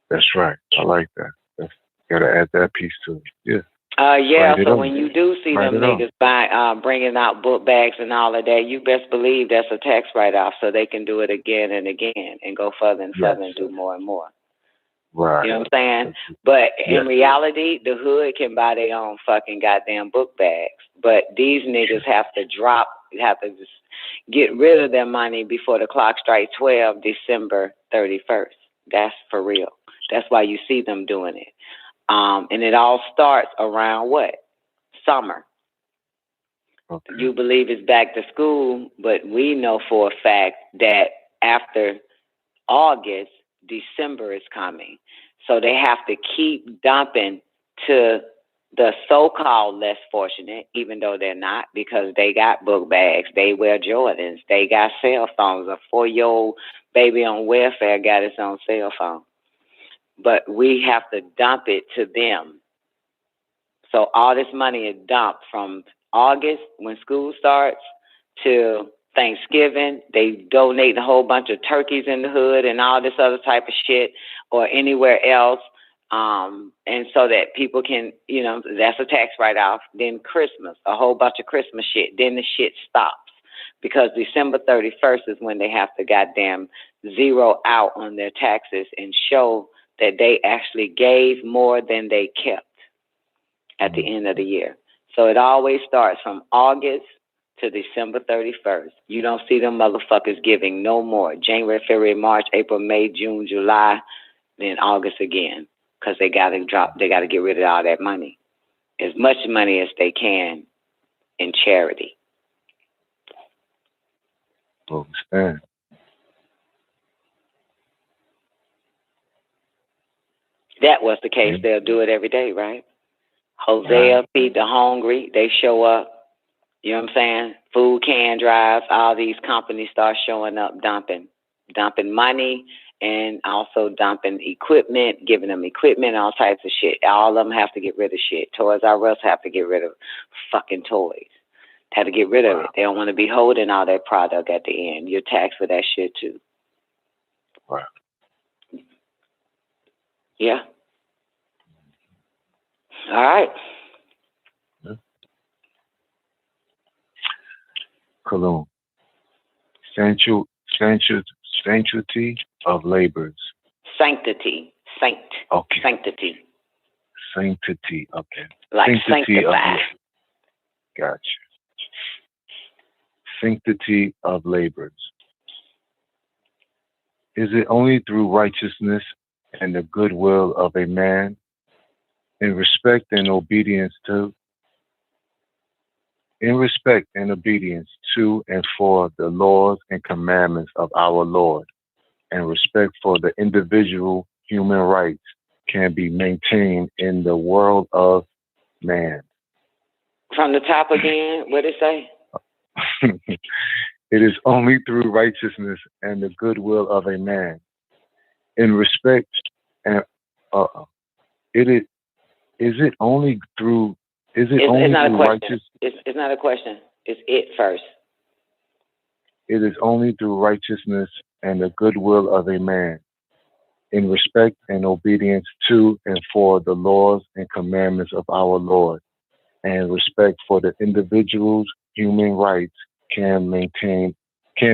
That's right. I like that. Gotta add that piece to it. Yeah. So when you do see them niggas bringing out book bags and all of that, you best believe that's a tax write-off so they can do it again and again and go further and further and do more and more. Right. You know what I'm saying? But in reality, the hood can buy their own fucking goddamn book bags. But these niggas have to just get rid of their money before the clock strikes 12, December 31st. That's for real. That's why you see them doing it. And it all starts around what? Summer. Okay. You believe it's back to school, but we know for a fact that after August, December is coming. So they have to keep dumping to the so-called less fortunate, even though they're not, because they got book bags, they wear Jordans, they got cell phones. A 4-year-old baby on welfare got his own cell phone. But we have to dump it to them. So all this money is dumped from August, when school starts, till Thanksgiving. They donate a whole bunch of turkeys in the hood and all this other type of shit, or anywhere else. And so that people can, that's a tax write-off. Then Christmas, a whole bunch of Christmas shit. Then the shit stops because December 31st is when they have to goddamn zero out on their taxes and show that they actually gave more than they kept at the end of the year. So it always starts from August to December 31st. You don't see them motherfuckers giving no more. January, February, March, April, May, June, July, then August again. Because they got to get rid of all that money. As much money as they can in charity. Understand. That was the case. They'll do it every day, right? Hosea, feed the hungry. They show up. You know what I'm saying? Food can drives, all these companies start showing up dumping money and also dumping equipment, giving them equipment, all types of shit. All of them have to get rid of shit. Toys R Us have to get rid of fucking toys. Have to get rid of it. They don't want to be holding all that product at the end. You're taxed for that shit too. Wow. Yeah. All right. Kuluwm. Sanctity of labors. Sanctity. Okay. Sanctity. Sanctity. Okay. Like Sanctity sanctify. Gotcha. Sanctity of labors. Is it only through righteousness and the goodwill of a man, in respect and obedience to and for the laws and commandments of our Lord, and respect for the individual human rights can be maintained in the world of man? From the top again, what did it say? It is only through righteousness and the goodwill of a man, in respect and It's not a question. It's not a question. It's it first. It is only through righteousness and the goodwill of a man, in respect and obedience to and for the laws and commandments of our Lord, and respect for the individual's human rights can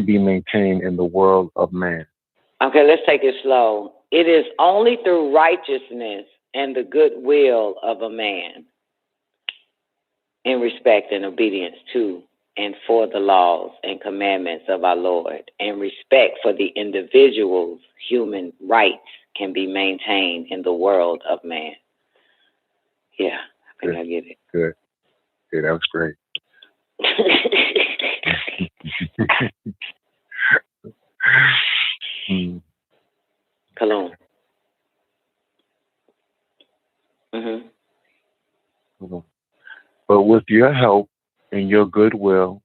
be maintained in the world of man. Okay, let's take it slow. It is only through righteousness and the goodwill of a man, in respect and obedience to and for the laws and commandments of our Lord, and respect for the individual's human rights can be maintained in the world of man. Yeah, I think I get it. Good. Yeah, that was great. Kuluwm. But with your help and your goodwill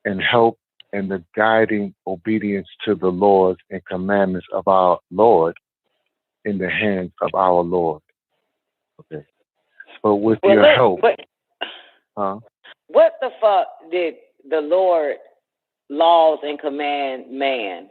and help and the guiding obedience to the laws and commandments of our Lord in the hands of our Lord. Okay. But with your help. What the fuck did the Lord laws and command man?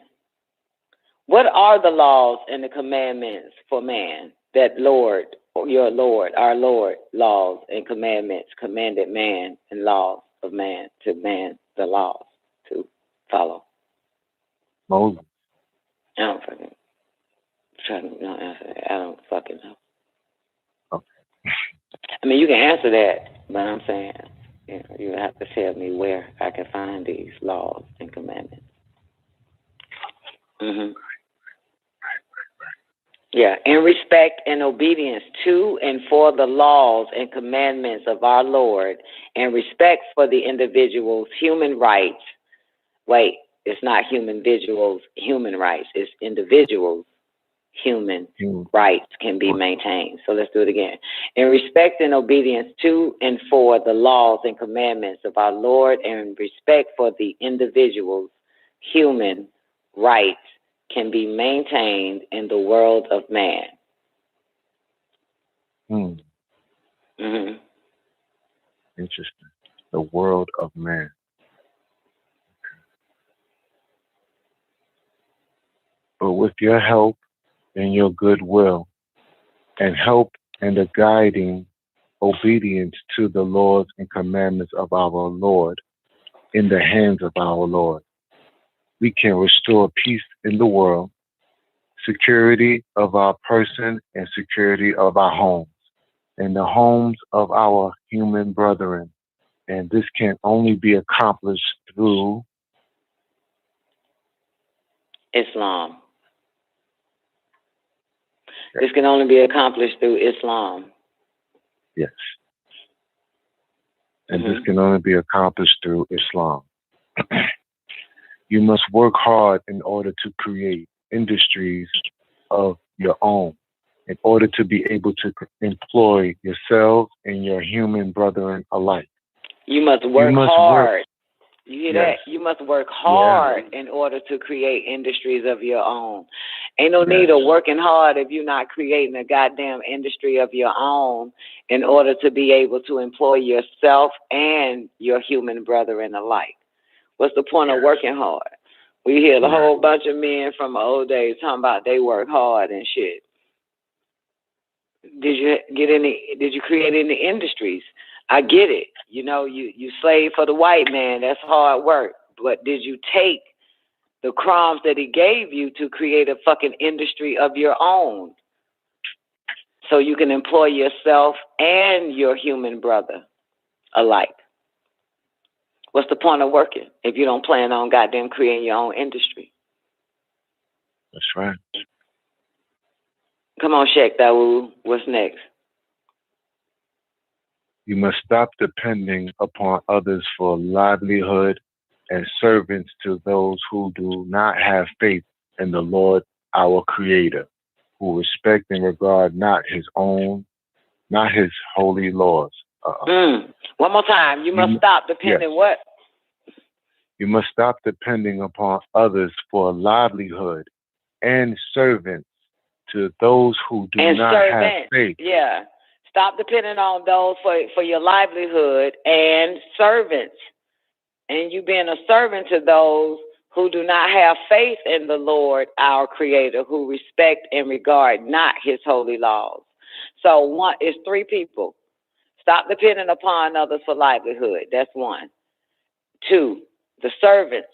What are the laws and the commandments for man that Lord, your Lord, our Lord, laws and commandments commanded man and laws of man to man, the laws to follow? Moses. I don't fucking don't answer that. I don't fucking know. Okay. I mean, you can answer that, but I'm saying, you have to tell me where I can find these laws and commandments. Yeah, in respect and obedience to and for the laws and commandments of our Lord, and respect for the individual's human rights. Wait, it's not individuals' human rights. It's individuals' human rights can be maintained. So let's do it again. In respect and obedience to and for the laws and commandments of our Lord, and respect for the individual's human rights can be maintained in the world of man. Interesting. The world of man. But with your help and your goodwill and help and the guiding obedience to the laws and commandments of our Lord in the hands of our Lord, we can restore peace in the world, security of our person, and security of our homes, and the homes of our human brethren. And this can only be accomplished through Islam. This can only be accomplished through Islam. Yes. And this can only be accomplished through Islam. You must work hard in order to create industries of your own, in order to be able to employ yourselves and your human brethren alike. You must work hard. You hear Yes. that? You must work hard in order to create industries of your own. Ain't no need of working hard if you're not creating a goddamn industry of your own in order to be able to employ yourself and your human brethren alike. What's the point of working hard? We hear a whole bunch of men from the old days talking about they work hard and shit. Did you create any industries? I get it. You know, you slave for the white man. That's hard work. But did you take the crumbs that he gave you to create a fucking industry of your own so you can employ yourself and your human brother alike? What's the point of working if you don't plan on goddamn creating your own industry? That's right. Come on, Sheikh Dawood. What's next? You must stop depending upon others for livelihood and servants to those who do not have faith in the Lord our Creator, who respect and regard not his holy laws. One more time. You must stop depending what? You must stop depending upon others for livelihood and servants to those who do not have faith. Yeah. Stop depending on those for your livelihood and servants. And you being a servant to those who do not have faith in the Lord, our Creator, who respect and regard not his holy laws. So one is three people. Stop depending upon others for livelihood. That's one. Two, the servants,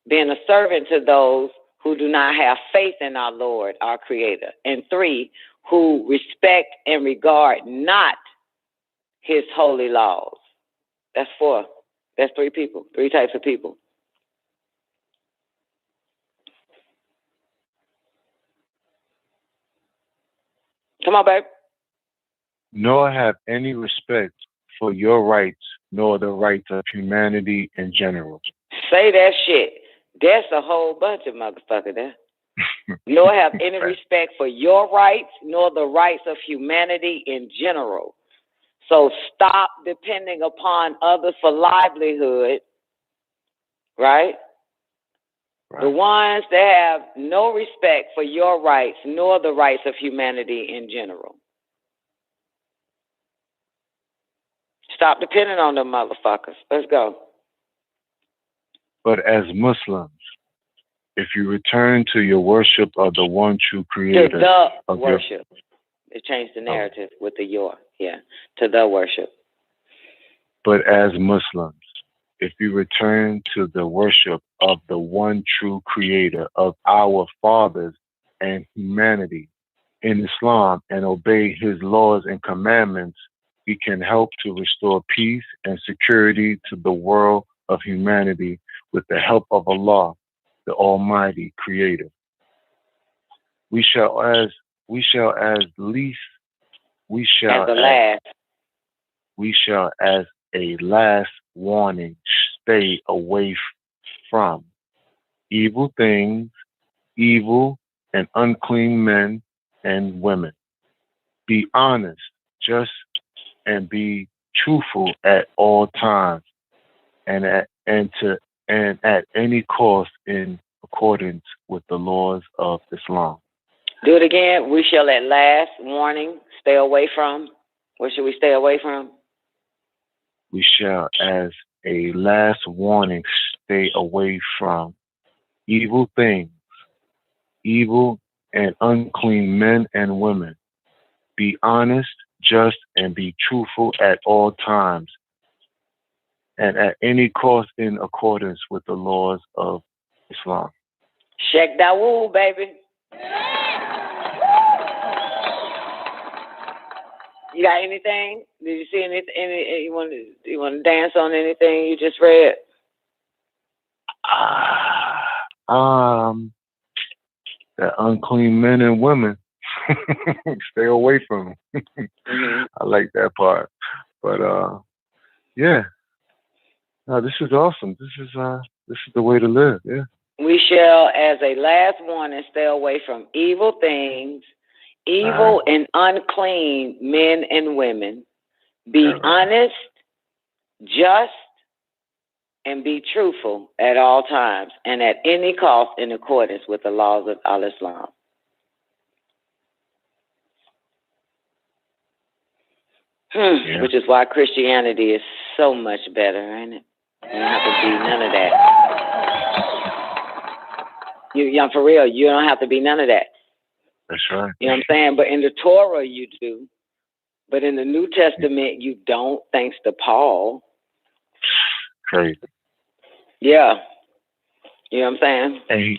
being a servant to those who do not have faith in our Lord, our Creator. And three, who respect and regard not his holy laws. That's four. That's three people, three types of people. Come on, babe. Nor have any respect for your rights, nor the rights of humanity in general. Say that shit. That's a whole bunch of motherfuckers there. Nor have any respect for your rights, nor the rights of humanity in general. So stop depending upon others for livelihood, right? The ones that have no respect for your rights, nor the rights of humanity in general. Stop depending on them motherfuckers. Let's go. But as Muslims, if you return to your worship of the one true Creator, to the worship. It changed the narrative with the your. Yeah, to the worship. But as Muslims, if you return to the worship of the one true Creator of our fathers and humanity in Islam and obey his laws and commandments, we can help to restore peace and security to the world of humanity with the help of Allah, the Almighty Creator. We shall as a last warning stay away from evil things, evil and unclean men and women. Be honest, just, and be truthful at all times, and at any cost in accordance with the laws of Islam. Do it again. We shall at last warning stay away from. What should we stay away from? We shall, as a last warning, stay away from evil things, evil and unclean men and women. Be honest, just, and be truthful at all times, and at any cost in accordance with the laws of Islam. Sheikh Dawood, baby. You got anything? Did you see anything? You want to dance on anything you just read? The unclean men and women. Stay away from them. I like that part. But yeah. No, this is awesome. This is the way to live. Yeah. We shall, as a last warning, stay away from evil things, evil and unclean men and women. Be honest, just, and be truthful at all times and at any cost in accordance with the laws of Al-Islam. Yeah. Which is why Christianity is so much better, ain't it? You don't have to be none of that. You for real, you don't have to be none of that. That's right. You know what I'm saying? But in the Torah, you do. But in the New Testament, you don't, thanks to Paul. Crazy. Yeah. You know what I'm saying?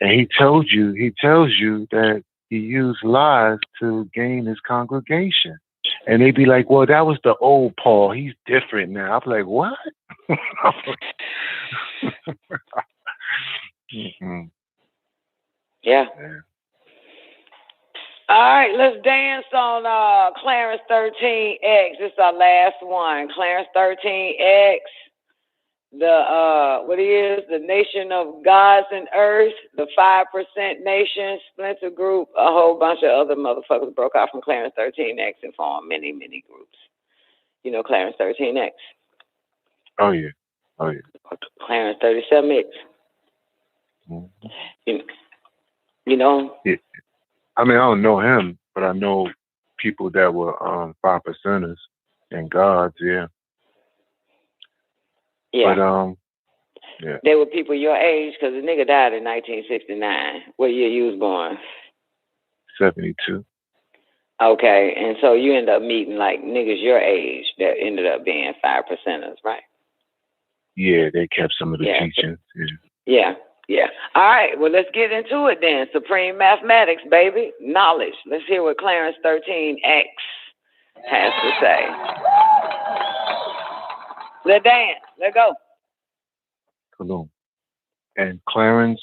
And he tells you that he used lies to gain his congregation. And they be like, well, that was the old Paul. He's different now. I'm like, what? Yeah. All right, let's dance on Clarence 13X. This is our last one. Clarence 13X. What he is, the nation of gods and earth, the 5% nation, splinter group, a whole bunch of other motherfuckers broke out from Clarence 13X and formed many, many groups. You know Clarence 13X? Oh, yeah. Clarence 37X. Mm-hmm. You know? Yeah. I mean, I don't know him, but I know people that were 5%ers and gods, yeah. Yeah. But, yeah. They were people your age because the nigga died in 1969. What year you was born? 72. Okay, and so you end up meeting like niggas your age that ended up being 5%ers, right? Yeah, they kept some of the teachings. Yeah. All right, well, let's get into it then. Supreme mathematics, baby. Knowledge. Let's hear what Clarence 13X has to say. Let's dance. Let's go. Kuluwm. And Clarence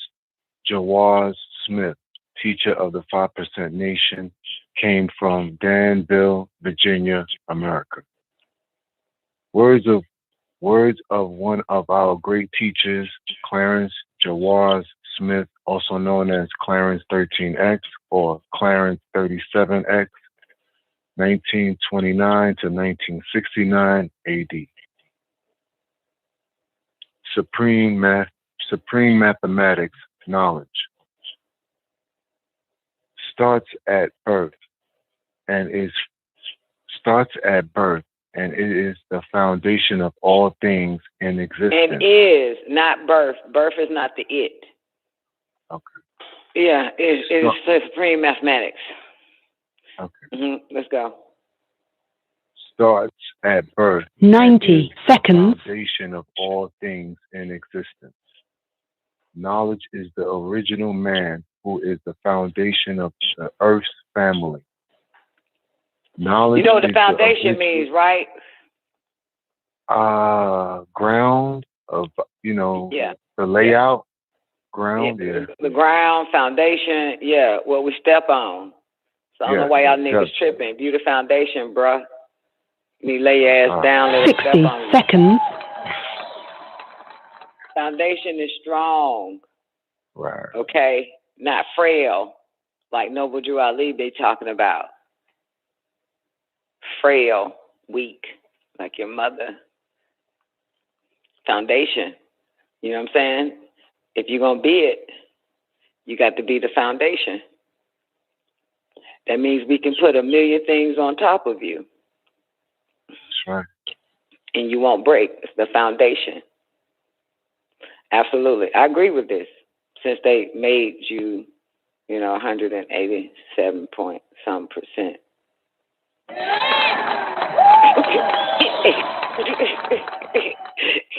Jawaz Smith, teacher of the 5% Nation, came from Danville, Virginia, America. Words of one of our great teachers, Clarence Jawaz Smith, also known as Clarence 13X or Clarence 37X, 1929 to 1969 AD. Supreme mathematics knowledge starts at birth and it is the foundation of all things in existence. And is not birth. Birth is not the it. Okay. Yeah, it's supreme mathematics. Okay. Let's go. Starts at birth. 90 seconds. The foundation of all things in existence. Knowledge is the original man who is the foundation of the earth's family. Knowledge. You know what the foundation means, right? Ground of, the layout. Ground, The ground, foundation, what we step on. So I don't know why y'all niggas tripping. View the foundation, bruh. You lay your ass down, let it step 60 on you. seconds. Foundation is strong. Right. Okay? Not frail, like Noble Drew Ali they talking about. Frail, weak, like your mother. Foundation. You know what I'm saying? If you're going to be it, you got to be the foundation. That means we can put a million things on top of you. That's right. And you won't break. It's the foundation. Absolutely. I agree with this. Since they made you, 187 point some percent.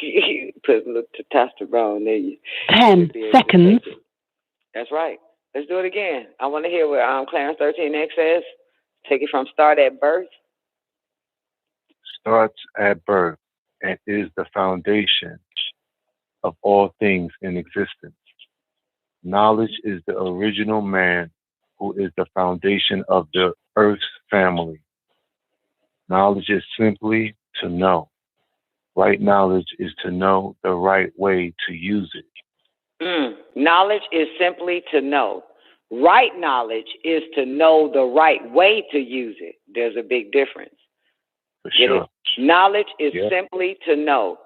You put a little testosterone in you. 10 seconds. That's right. Let's do it again. I want to hear what Clarence 13X says. Take it from start at birth. Starts at birth and is the foundation of all things in existence. Knowledge is the original man who is the foundation of the earth's family. Knowledge is simply to know. Right knowledge is to know the right way to use it. Knowledge is simply to know. Right knowledge is to know the right way to use it. There's a big difference. For sure. Knowledge is simply to know.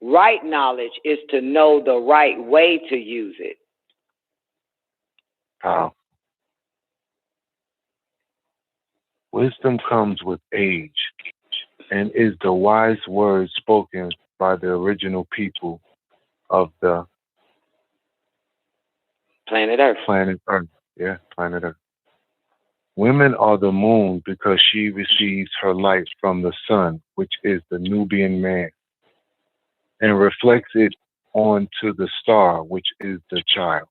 Right knowledge is to know the right way to use it. How? Wisdom comes with age and is the wise word spoken by the original people of the Planet Earth. Planet Earth. Yeah, planet Earth. Women are the moon because she receives her light from the sun, which is the Nubian man, and reflects it onto the star, which is the child.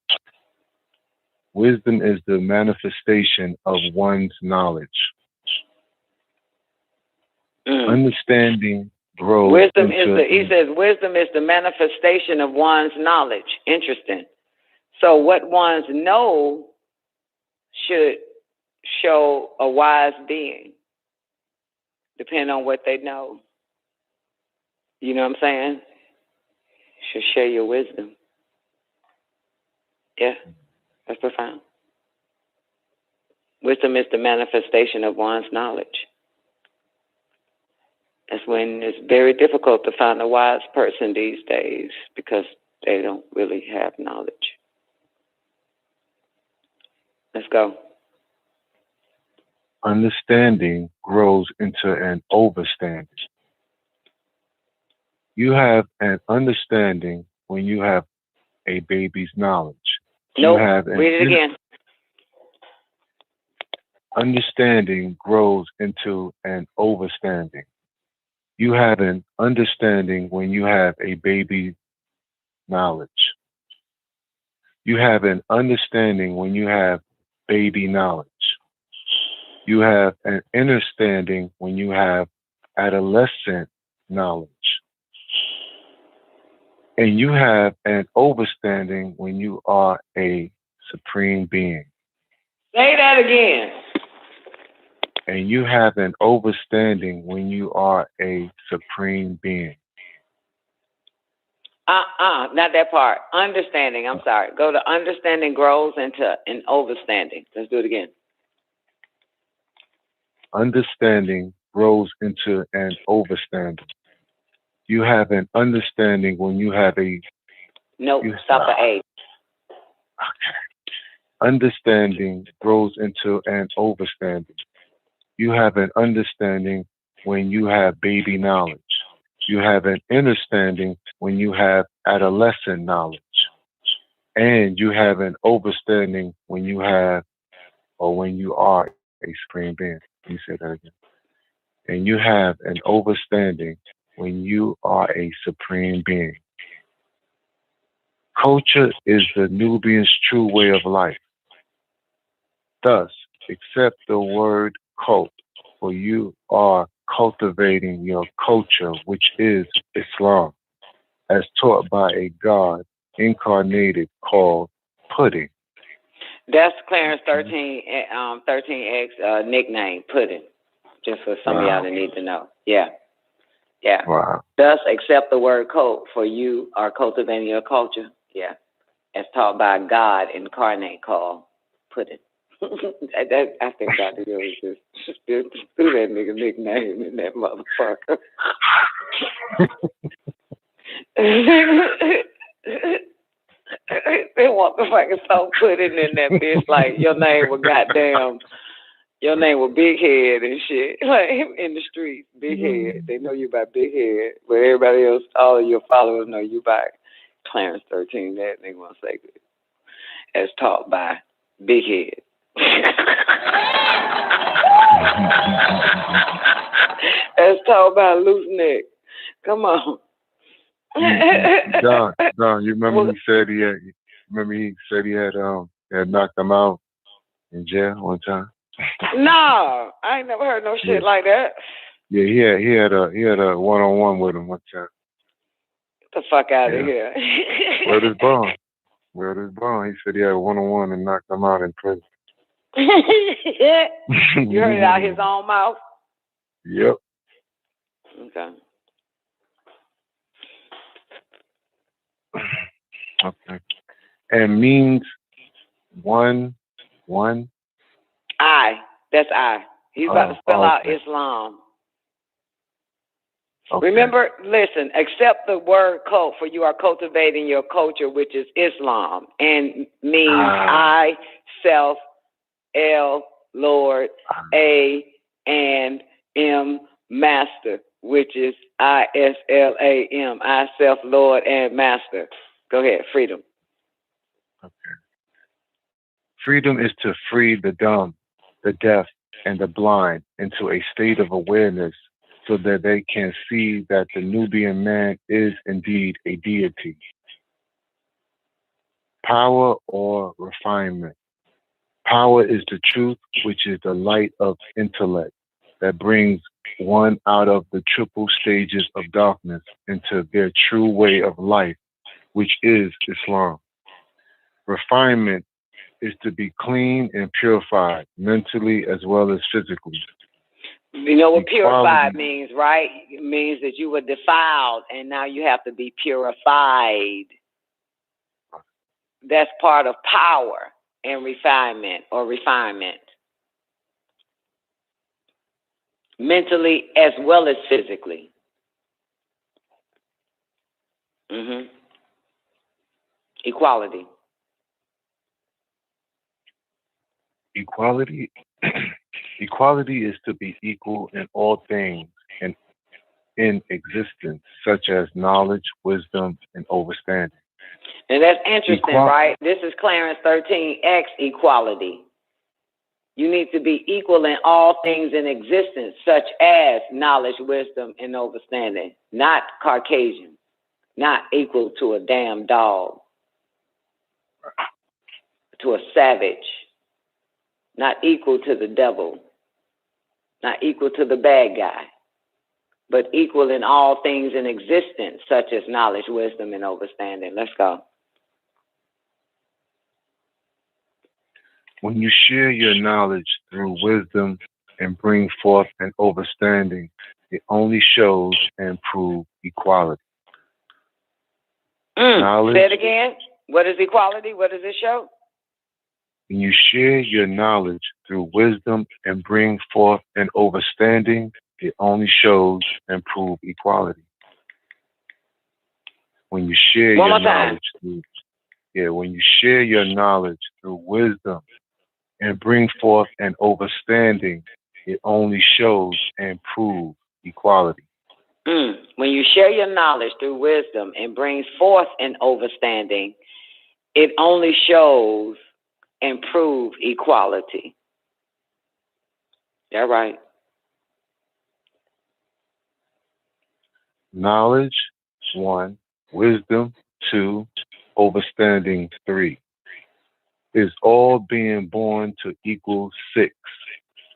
Wisdom is the manifestation of one's knowledge. Understanding grows Wisdom into... he says, wisdom is the manifestation of one's knowledge. Interesting. So what one's know should show a wise being, depending on what they know. You know what I'm saying? Should share your wisdom. Yeah, that's profound. Wisdom is the manifestation of one's knowledge. That's when it's very difficult to find a wise person these days because they don't really have knowledge. Let's go. Understanding grows into an overstanding. You have an understanding when you have a baby's knowledge. Nope. Read it again. Understanding grows into an overstanding. You have an understanding when you have a baby's knowledge. You have an understanding when you have baby knowledge. You have an understanding when you have adolescent knowledge. And you have an overstanding when you are a supreme being. Say that again. And you have an overstanding when you are a supreme being. Not that part. Understanding, I'm sorry. Go to understanding grows into an overstanding. Let's do it again. Understanding grows into an overstanding. You have an understanding when you have a... Nope, stop at A. Okay. Understanding grows into an overstanding. You have an understanding when you have baby knowledge. You have an understanding when you have adolescent knowledge. And you have an overstanding when you have, or when you are a supreme being. Let me say that again. And you have an overstanding when you are a supreme being. Culture is the Nubian's true way of life. Thus, accept the word cult, for you are cultivating your culture, which is Islam, as taught by a God incarnated called Pudding. That's Clarence 13X nickname, Pudding, just for some of y'all that need to know. Yeah. Yeah. Wow. Thus, accept the word cult, for you are cultivating your culture. Yeah. As taught by God incarnate called Pudding. I think Dr. Yo was just threw that nigga nickname in that motherfucker. They want the fucking so Pudding in that bitch like your name was goddamn, your name was Big Head and shit. Like in the streets, Big Head. They know you by Big Head, but everybody else, all of your followers know you by Clarence 13. That nigga want to say good. As taught by Big Head. As taught by Loose Neck. Come on. Don, you remember he said he had knocked him out in jail one time? No, I ain't never heard no shit like that. Yeah, he had a one-on-one with him one time. Get the fuck out of here. Where's his bone? He said he had a one-on-one and knocked him out in prison. You heard it out his own mouth? Yep. Okay. Okay. And means one. I. That's I. He's about to spell out Islam. Okay. Remember, listen, accept the word cult, for you are cultivating your culture, which is Islam, and means I, self, L, Lord, A, and M, master, which is ISLAM, I, self, Lord, and master. Go ahead, freedom. Okay. Freedom is to free the dumb, the deaf, and the blind into a state of awareness so that they can see that the Nubian man is indeed a deity. Power or refinement. Power is the truth, which is the light of intellect that brings one out of the triple stages of darkness into their true way of life, which is Islam. Refinement is to be clean and purified, mentally as well as physically. You know what purified Equality means, right? It means that you were defiled and now you have to be purified. That's part of power and refinement or refinement. Mentally as well as physically. Equality. Equality. Equality is to be equal in all things and in existence, such as knowledge, wisdom, and understanding. And that's interesting, right? This is Clarence 13X, equality. You need to be equal in all things in existence, such as knowledge, wisdom, and understanding. Not Caucasian. Not equal to a damn dog. To a savage. Not equal to the devil. Not equal to the bad guy. But equal in all things in existence, such as knowledge, wisdom, and understanding. Let's go. When you share your knowledge through wisdom and bring forth an understanding, it only shows and proves equality. Knowledge, say it again. What is equality? What does it show? When you share your knowledge through wisdom and bring forth an understanding, it only shows and proves equality. When you share your knowledge through, when you share your knowledge through wisdom and bring forth an understanding, it only shows and proves equality. When you share your knowledge through wisdom and brings forth an understanding, it only shows and proves equality. That right? Knowledge, 1. Wisdom, 2. Understanding, 3. Is all being born to equal 6.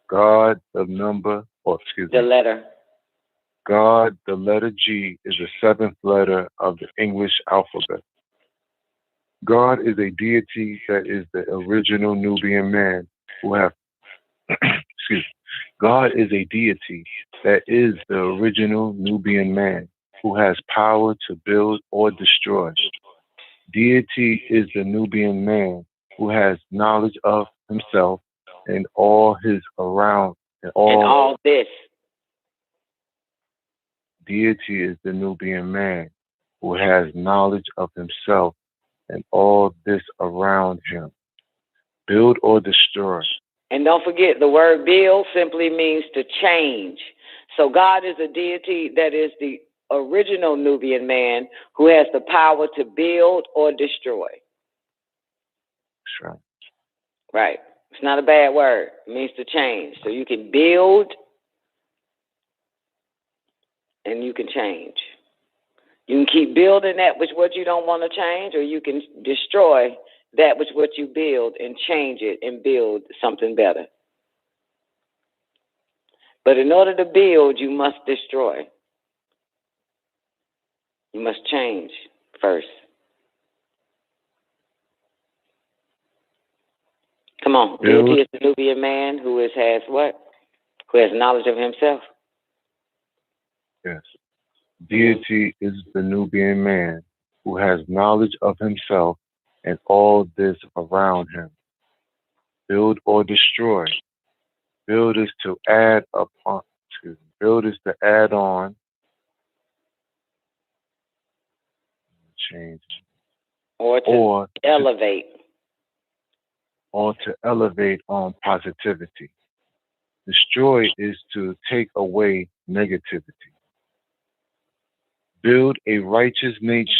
God, the number, the letter. God, the letter G, is the 7th letter of the English alphabet. God is a deity that is the original Nubian man who have, God is a deity that is the original Nubian man who has power to build or destroy. Deity is the Nubian man who has knowledge of himself and all his around and all this. Deity is the Nubian man who has knowledge of himself and all this around him. Build or destroy. And don't forget, the word build simply means to change. So God is a deity that is the original Nubian man who has the power to build or destroy. That's right. Right. It's not a bad word. It means to change. So you can build and you can change. You can keep building that which what you don't want to change, or you can destroy that which what you build and change it and build something better. But in order to build, you must destroy. You must change first. Come on. Build. Deity is the Nubian man who has what? Who has knowledge of himself. Yes. Deity is the Nubian man who has knowledge of himself and all this around him. Build or destroy. Build is to add upon. Build is to add on. change, or to elevate. Or to elevate on positivity. Destroy is to take away negativity. Build a righteous nation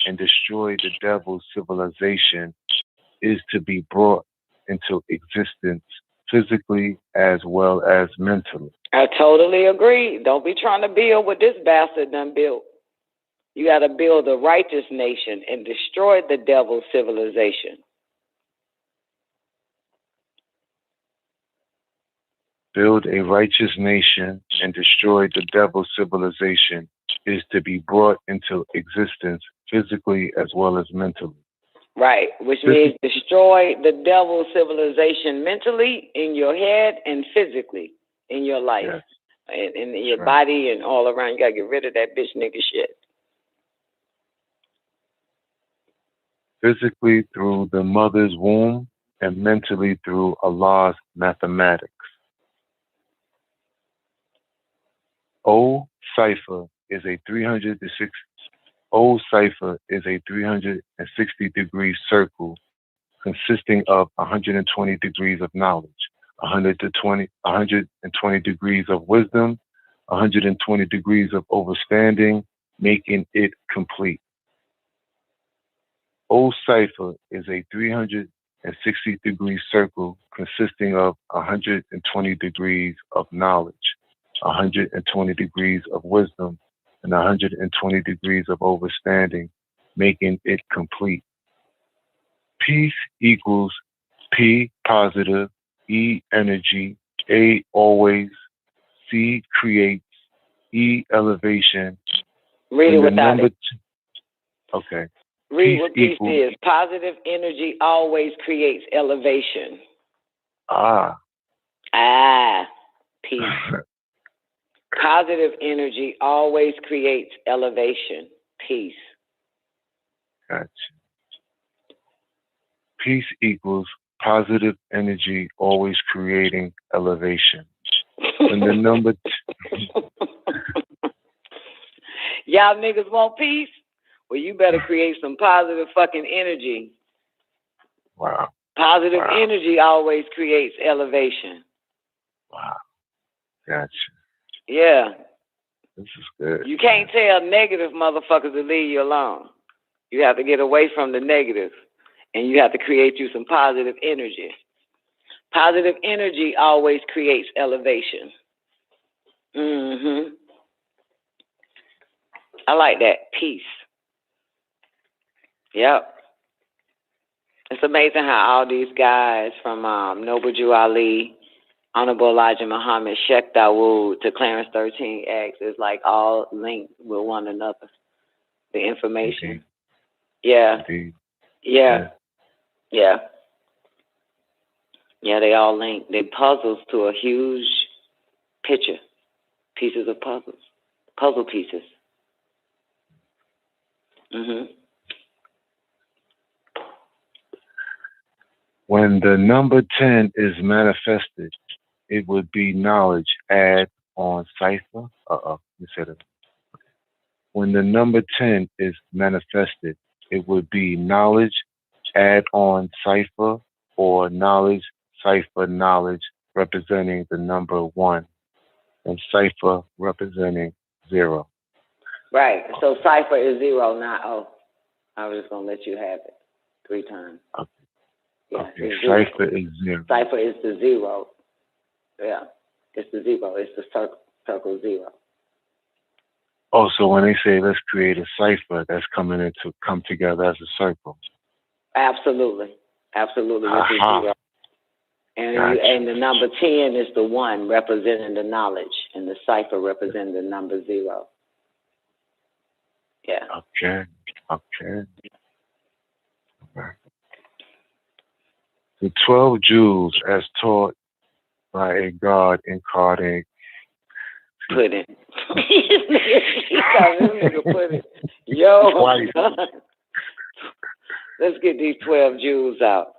and destroy the devil's civilization is to be brought into existence physically as well as mentally. I totally agree. Don't be trying to build what this bastard done built. You got to build a righteous nation and destroy the devil's civilization. Build a righteous nation and destroy the devil's civilization is to be brought into existence physically as well as mentally. Right, which means destroy the devil's civilization mentally, in your head, and physically in your life. Yes. And in your body and all around. You got to get rid of that bitch nigga shit. Physically through the mother's womb and mentally through Allah's mathematics. O cipher is a 360-degree circle consisting of 120 degrees of knowledge, 120 degrees of wisdom, 120 degrees of understanding, making it complete. O cipher is a 360-degree circle consisting of 120 degrees of knowledge, 120 degrees of wisdom, and 120 degrees of understanding, making it complete. Peace equals P positive, E energy, A always, C creates, E elevation. Read it without it. Okay. Read what peace is. Positive energy always creates elevation. Peace. Positive energy always creates elevation. Peace. Gotcha. Peace equals positive energy always creating elevation. And the number Y'all niggas want peace? Well, you better create some positive fucking energy. Wow. Positive energy always creates elevation. Wow. Gotcha. Yeah. This is good. You can't tell negative motherfuckers to leave you alone. You have to get away from the negative, and you have to create you some positive energy. Positive energy always creates elevation. I like that. Peace. Yep. It's amazing how all these guys from Noble Jew Ali, Honorable Elijah Muhammad, Sheikh Dawood to Clarence 13X is like all linked with one another. The information. Indeed. Yeah. Indeed. Yeah. Yeah. Yeah, they all link. They puzzles to a huge picture. Pieces of puzzles. Puzzle pieces. When the number 10 is manifested, it would be knowledge add on cipher. You said it. When the number 10 is manifested, it would be knowledge add on cipher, or knowledge cipher knowledge representing the number 1 and cipher representing 0. Right. So cipher is 0, not O. I was just going to let you have it 3 times. Okay. Yeah, Okay. Cipher is 0. Cipher is the 0. Yeah. It's the 0. It's the circle 0. Oh, so when they say let's create a cipher, that's coming in to come together as a circle. Absolutely. Absolutely. With the 0. And, Gotcha. And the number 10 is the 1 representing the knowledge, and the cipher representing the number 0. Yeah. Okay. The 12 jewels as taught by a God incarnate. Pudding. Pudding. Yo. Let's get these 12 jewels out.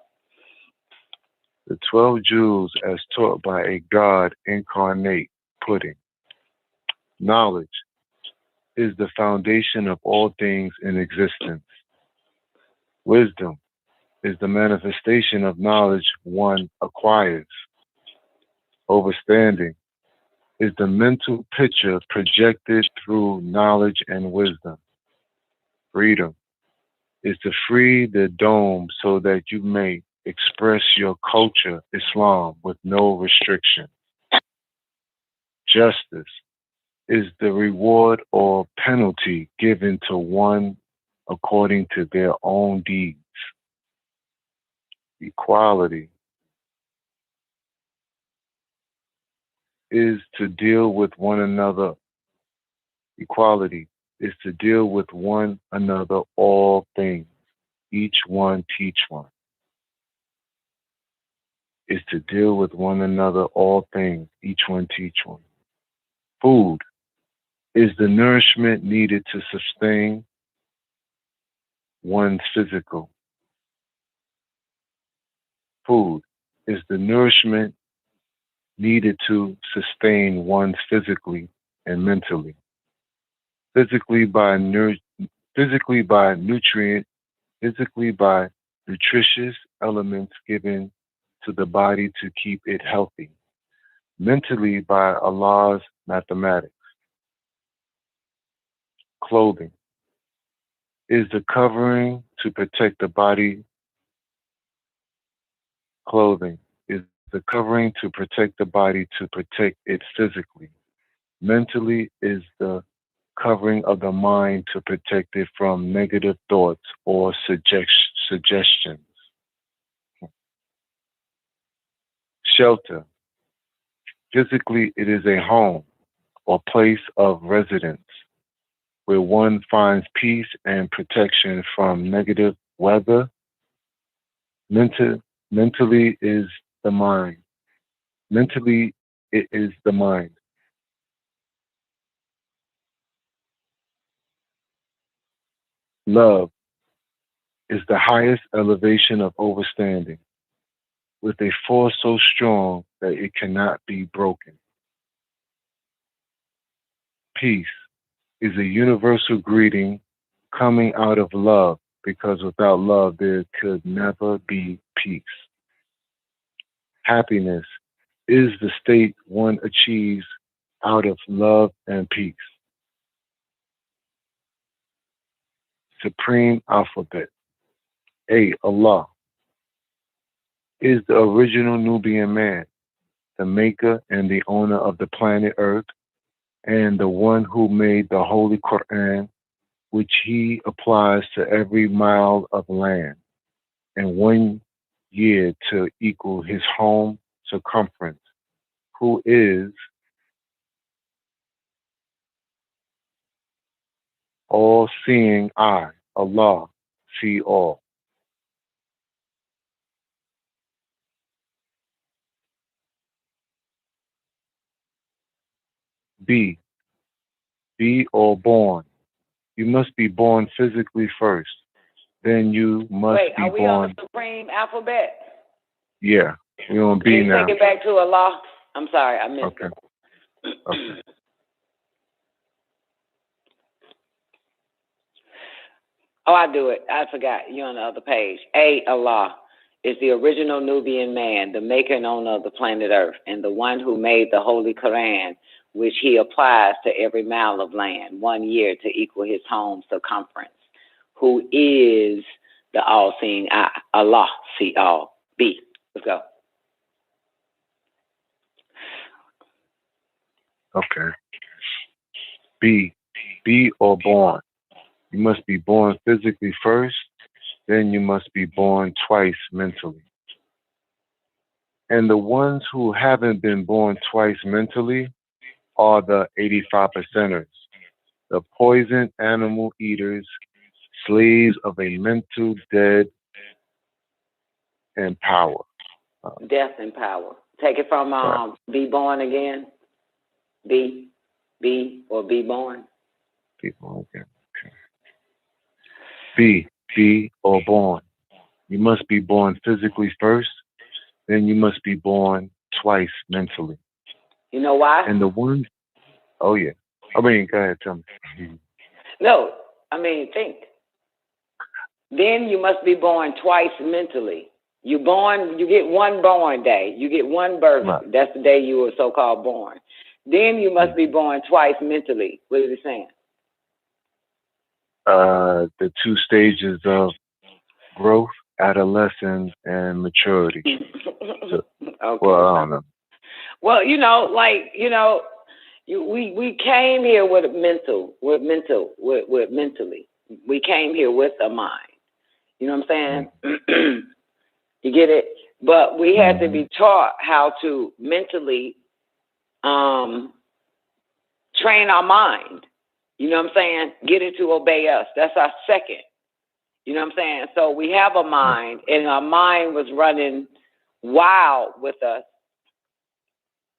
The 12 jewels as taught by a God incarnate pudding. Knowledge. is the foundation of all things in existence. Wisdom is the manifestation of knowledge one acquires. Overstanding is the mental picture projected through knowledge and wisdom. Freedom is to free the dome so that you may express your culture, Islam, with no restriction. Justice is the reward or penalty given to one according to their own deeds. Equality is to deal with one another. Equality is to deal with one another all things. Each one teach one. Is to deal with one another all things. Each one teach one. Food is the nourishment needed to sustain one's physical. Food is the nourishment needed to sustain one's physically and mentally. Physically by nutritious elements given to the body to keep it healthy. Mentally by Allah's mathematics. Clothing is the covering to protect the body. Clothing is the covering to protect the body to protect it physically. Mentally is the covering of the mind to protect it from negative thoughts or suggestions. Shelter. Physically, it is a home or place of residence where one finds peace and protection from negative weather. Mentally is the mind. Mentally, it is the mind. Love is the highest elevation of overstanding, with a force so strong that it cannot be broken. Peace is a universal greeting coming out of love, because without love there could never be peace. Happiness is the state one achieves out of love and peace. Supreme alphabet. A, Allah, is the original Nubian man, the maker and the owner of the planet Earth, and the one who made the Holy Koran, which he applies to every mile of land, and 1 year to equal his home circumference, who is all-seeing eye. Allah, see all. Be or born. You must be born physically first. Then you must Wait, be are we born. on the supreme alphabet? Yeah, we're on Can B you now. take it back to Allah? I'm sorry, I missed Okay. it. Okay. Oh, I do it. I forgot. You're on the other page. A, Allah, is the original Nubian man, the maker and owner of the planet Earth, and the one who made the Holy Koran, which he applies to every mile of land, 1 year to equal his home circumference, who is the all-seeing eye. Allah, see all. B. Let's go. Okay. Be or born. You must be born physically first, then you must be born twice mentally. And the ones who haven't been born twice mentally are the 85%ers, the poison animal eaters, slaves of a mental dead and power. Death and power. Take it from Right. be born again. Be or be born. People, okay. Be or born. You must be born physically first, then you must be born twice mentally. You know why? And the ones, oh yeah. I mean, go ahead, tell me. No, I mean, think. Then you must be born twice mentally. You get one born day. You get one birth. Right. That's the day you were so-called born. Then you must be born twice mentally. What is it saying? The 2 stages of growth, adolescence, and maturity. So, Okay. well, I don't know. Well, we came here with mentally. We came here with a mind. You know what I'm saying? You get it? But we had to be taught how to mentally train our mind. You know what I'm saying? Get it to obey us. That's our second. You know what I'm saying? So we have a mind, and our mind was running wild with us.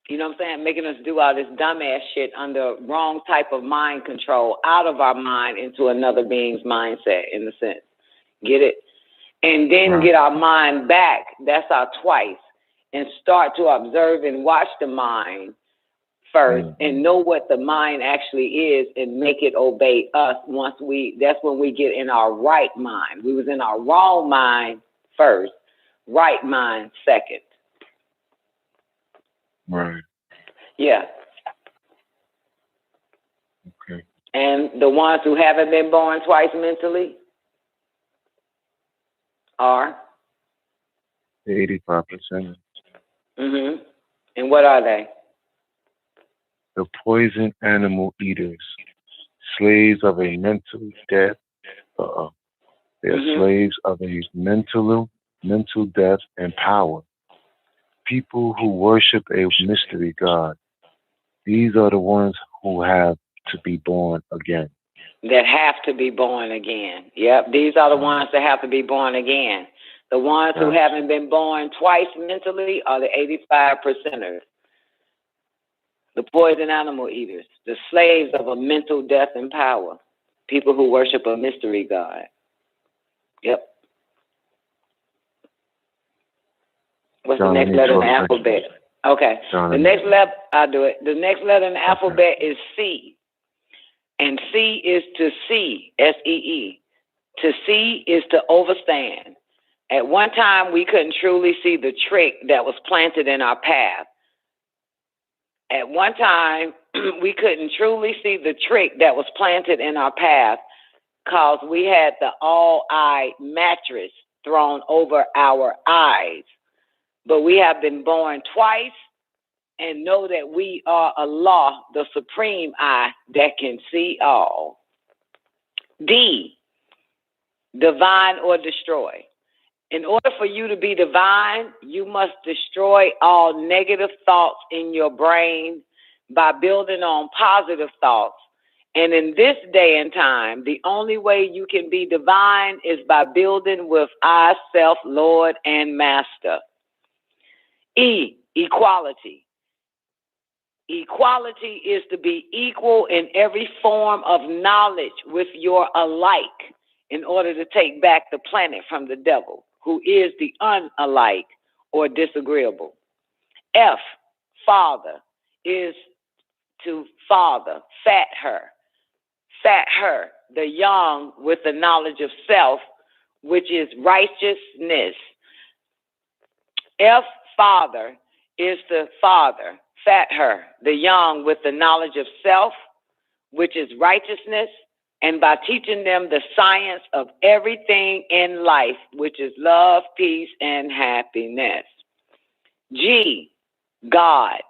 You know what I'm saying? Making us do all this dumbass shit under wrong type of mind control, out of our mind into another being's mindset, in a sense. Get it? And then get our mind back. That's our twice. And start to observe and watch the mind first and know what the mind actually is and make it obey us that's when we get in our right mind. We was in our wrong mind first, right mind second. Right. Yeah. Okay. And the ones who haven't been born twice mentally are? The 85%. And what are they? The poison animal eaters, slaves of a mental death. They are slaves of a mental death and power. People who worship a mystery God. These are the ones who have to be born again. That have to be born again. Yep, these are the ones that have to be born again. The ones who haven't been born twice mentally are the 85%ers. The poison animal eaters, the slaves of a mental death and power. People who worship a mystery God. Yep. What's the next letter in the alphabet? Okay. The next letter, I'll do it. The next letter in the alphabet is C. And C is to see, S-E-E. To see is to overstand. At one time, we couldn't truly see the trick that was planted in our path. At one time, we couldn't truly see the trick that was planted in our path because we had the all-eye mattress thrown over our eyes. But we have been born twice and know that we are Allah, the supreme eye that can see all. D, divine or destroy. In order for you to be divine, you must destroy all negative thoughts in your brain by building on positive thoughts. And in this day and time, the only way you can be divine is by building with I, self, Lord, and Master. E, equality. Equality is to be equal in every form of knowledge with your alike in order to take back the planet from the devil, who is the unalike or disagreeable. F, father, is to father, fat her, the young with the knowledge of self, which is righteousness. F, father, is the father, fat her, the young with the knowledge of self, which is righteousness, and by teaching them the science of everything in life, which is love, peace, and happiness. G, God.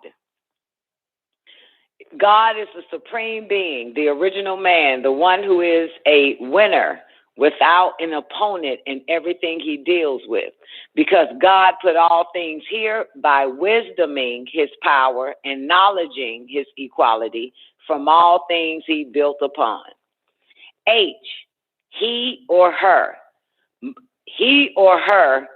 God is the supreme being, the original man, the one who is a winner without an opponent in everything he deals with. Because God put all things here by wisdoming his power and knowledging his equality from all things he built upon. H, he or her. He or her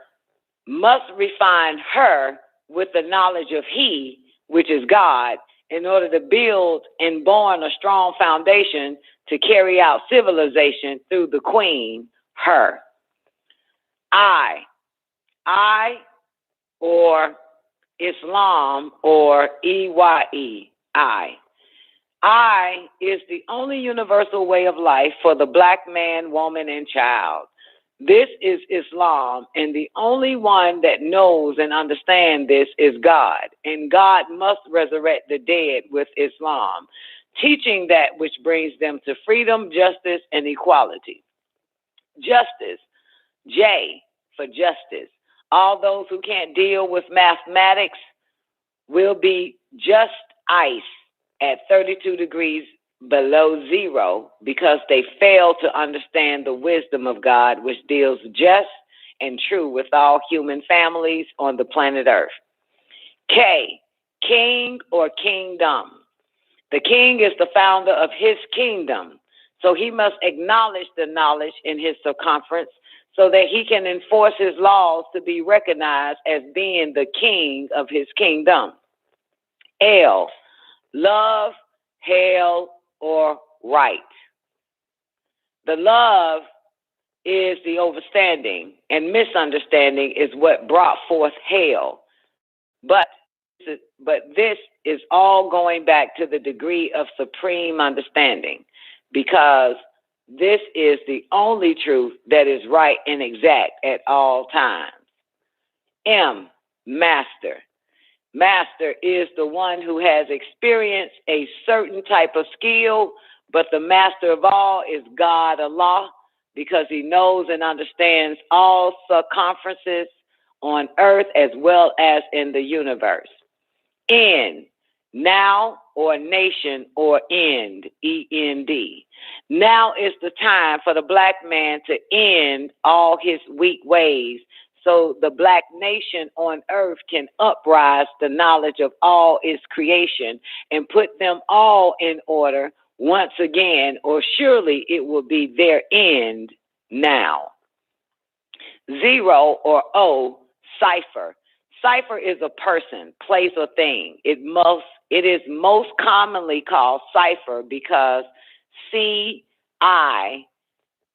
must refine her with the knowledge of he, which is God, in order to build and born a strong foundation to carry out civilization through the queen, her. I or Islam or EYE, I. I is the only universal way of life for the black man, woman, and child. This is Islam, and the only one that knows and understands this is God. And God must resurrect the dead with Islam, teaching that which brings them to freedom, justice, and equality. Justice, J for justice. All those who can't deal with mathematics will be just ice at 32 degrees below zero because they fail to understand the wisdom of God, which deals just and true with all human families on the planet Earth. K, king or kingdom. The king is the founder of his kingdom, so he must acknowledge the knowledge in his circumference so that he can enforce his laws to be recognized as being the king of his kingdom. L, love, hell, or right. The love is the overstanding, and misunderstanding is what brought forth hell. But this is all going back to the degree of supreme understanding, because this is the only truth that is right and exact at all times. M, master. Master is the one who has experienced a certain type of skill, but the master of all is God, Allah, because he knows and understands all circumferences on earth as well as in the universe. N, now or nation or end, E-N-D. Now is the time for the black man to end all his weak ways, so the black nation on earth can uprise the knowledge of all its creation and put them all in order once again, or surely it will be their end now. 0 or O, cipher. Cipher is a person, place, or thing. It is most commonly called cipher because C-I,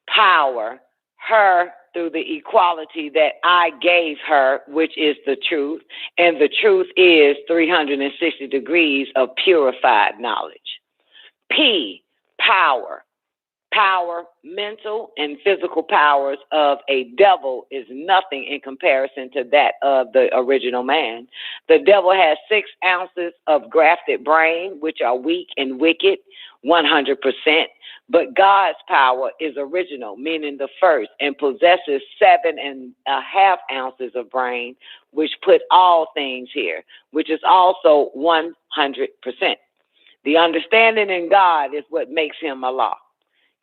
power, her, through the equality that I gave her, which is the truth, and the truth is 360 degrees of purified knowledge. P, power. Power, mental and physical powers of a devil is nothing in comparison to that of the original man. The devil has 6 ounces of grafted brain, which are weak and wicked, 100%. But God's power is original, meaning the first, and possesses 7.5 ounces of brain, which put all things here, which is also 100%. The understanding in God is what makes him Allah.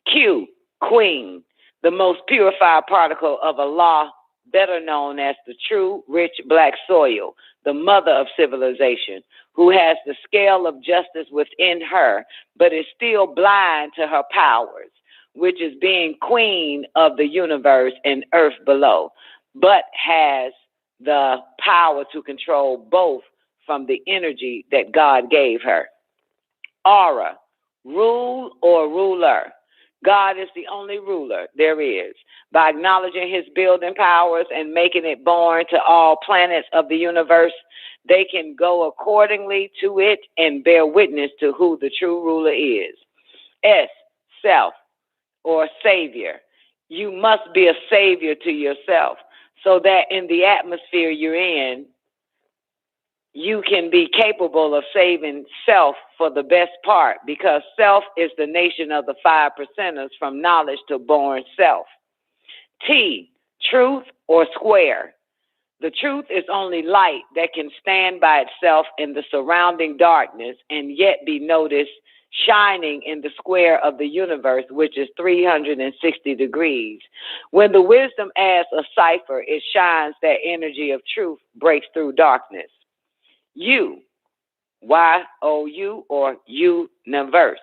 Q, queen, the most purified particle of Allah, better known as the true, rich black soil, the mother of civilization, who has the scale of justice within her, but is still blind to her powers, which is being queen of the universe and earth below, but has the power to control both from the energy that God gave her. Aura, rule or ruler. God is the only ruler there is. By acknowledging his building powers and making it born to all planets of the universe, they can go accordingly to it and bear witness to who the true ruler is. S, self or savior. You must be a savior to yourself so that in the atmosphere you're in, you can be capable of saving self for the best part, because self is the nation of the 5%ers from knowledge to born self. T, truth or square. The truth is only light that can stand by itself in the surrounding darkness and yet be noticed shining in the square of the universe, which is 360 degrees. When the wisdom adds a cipher, it shines that energy of truth breaks through darkness. You, Y-O-U or universe.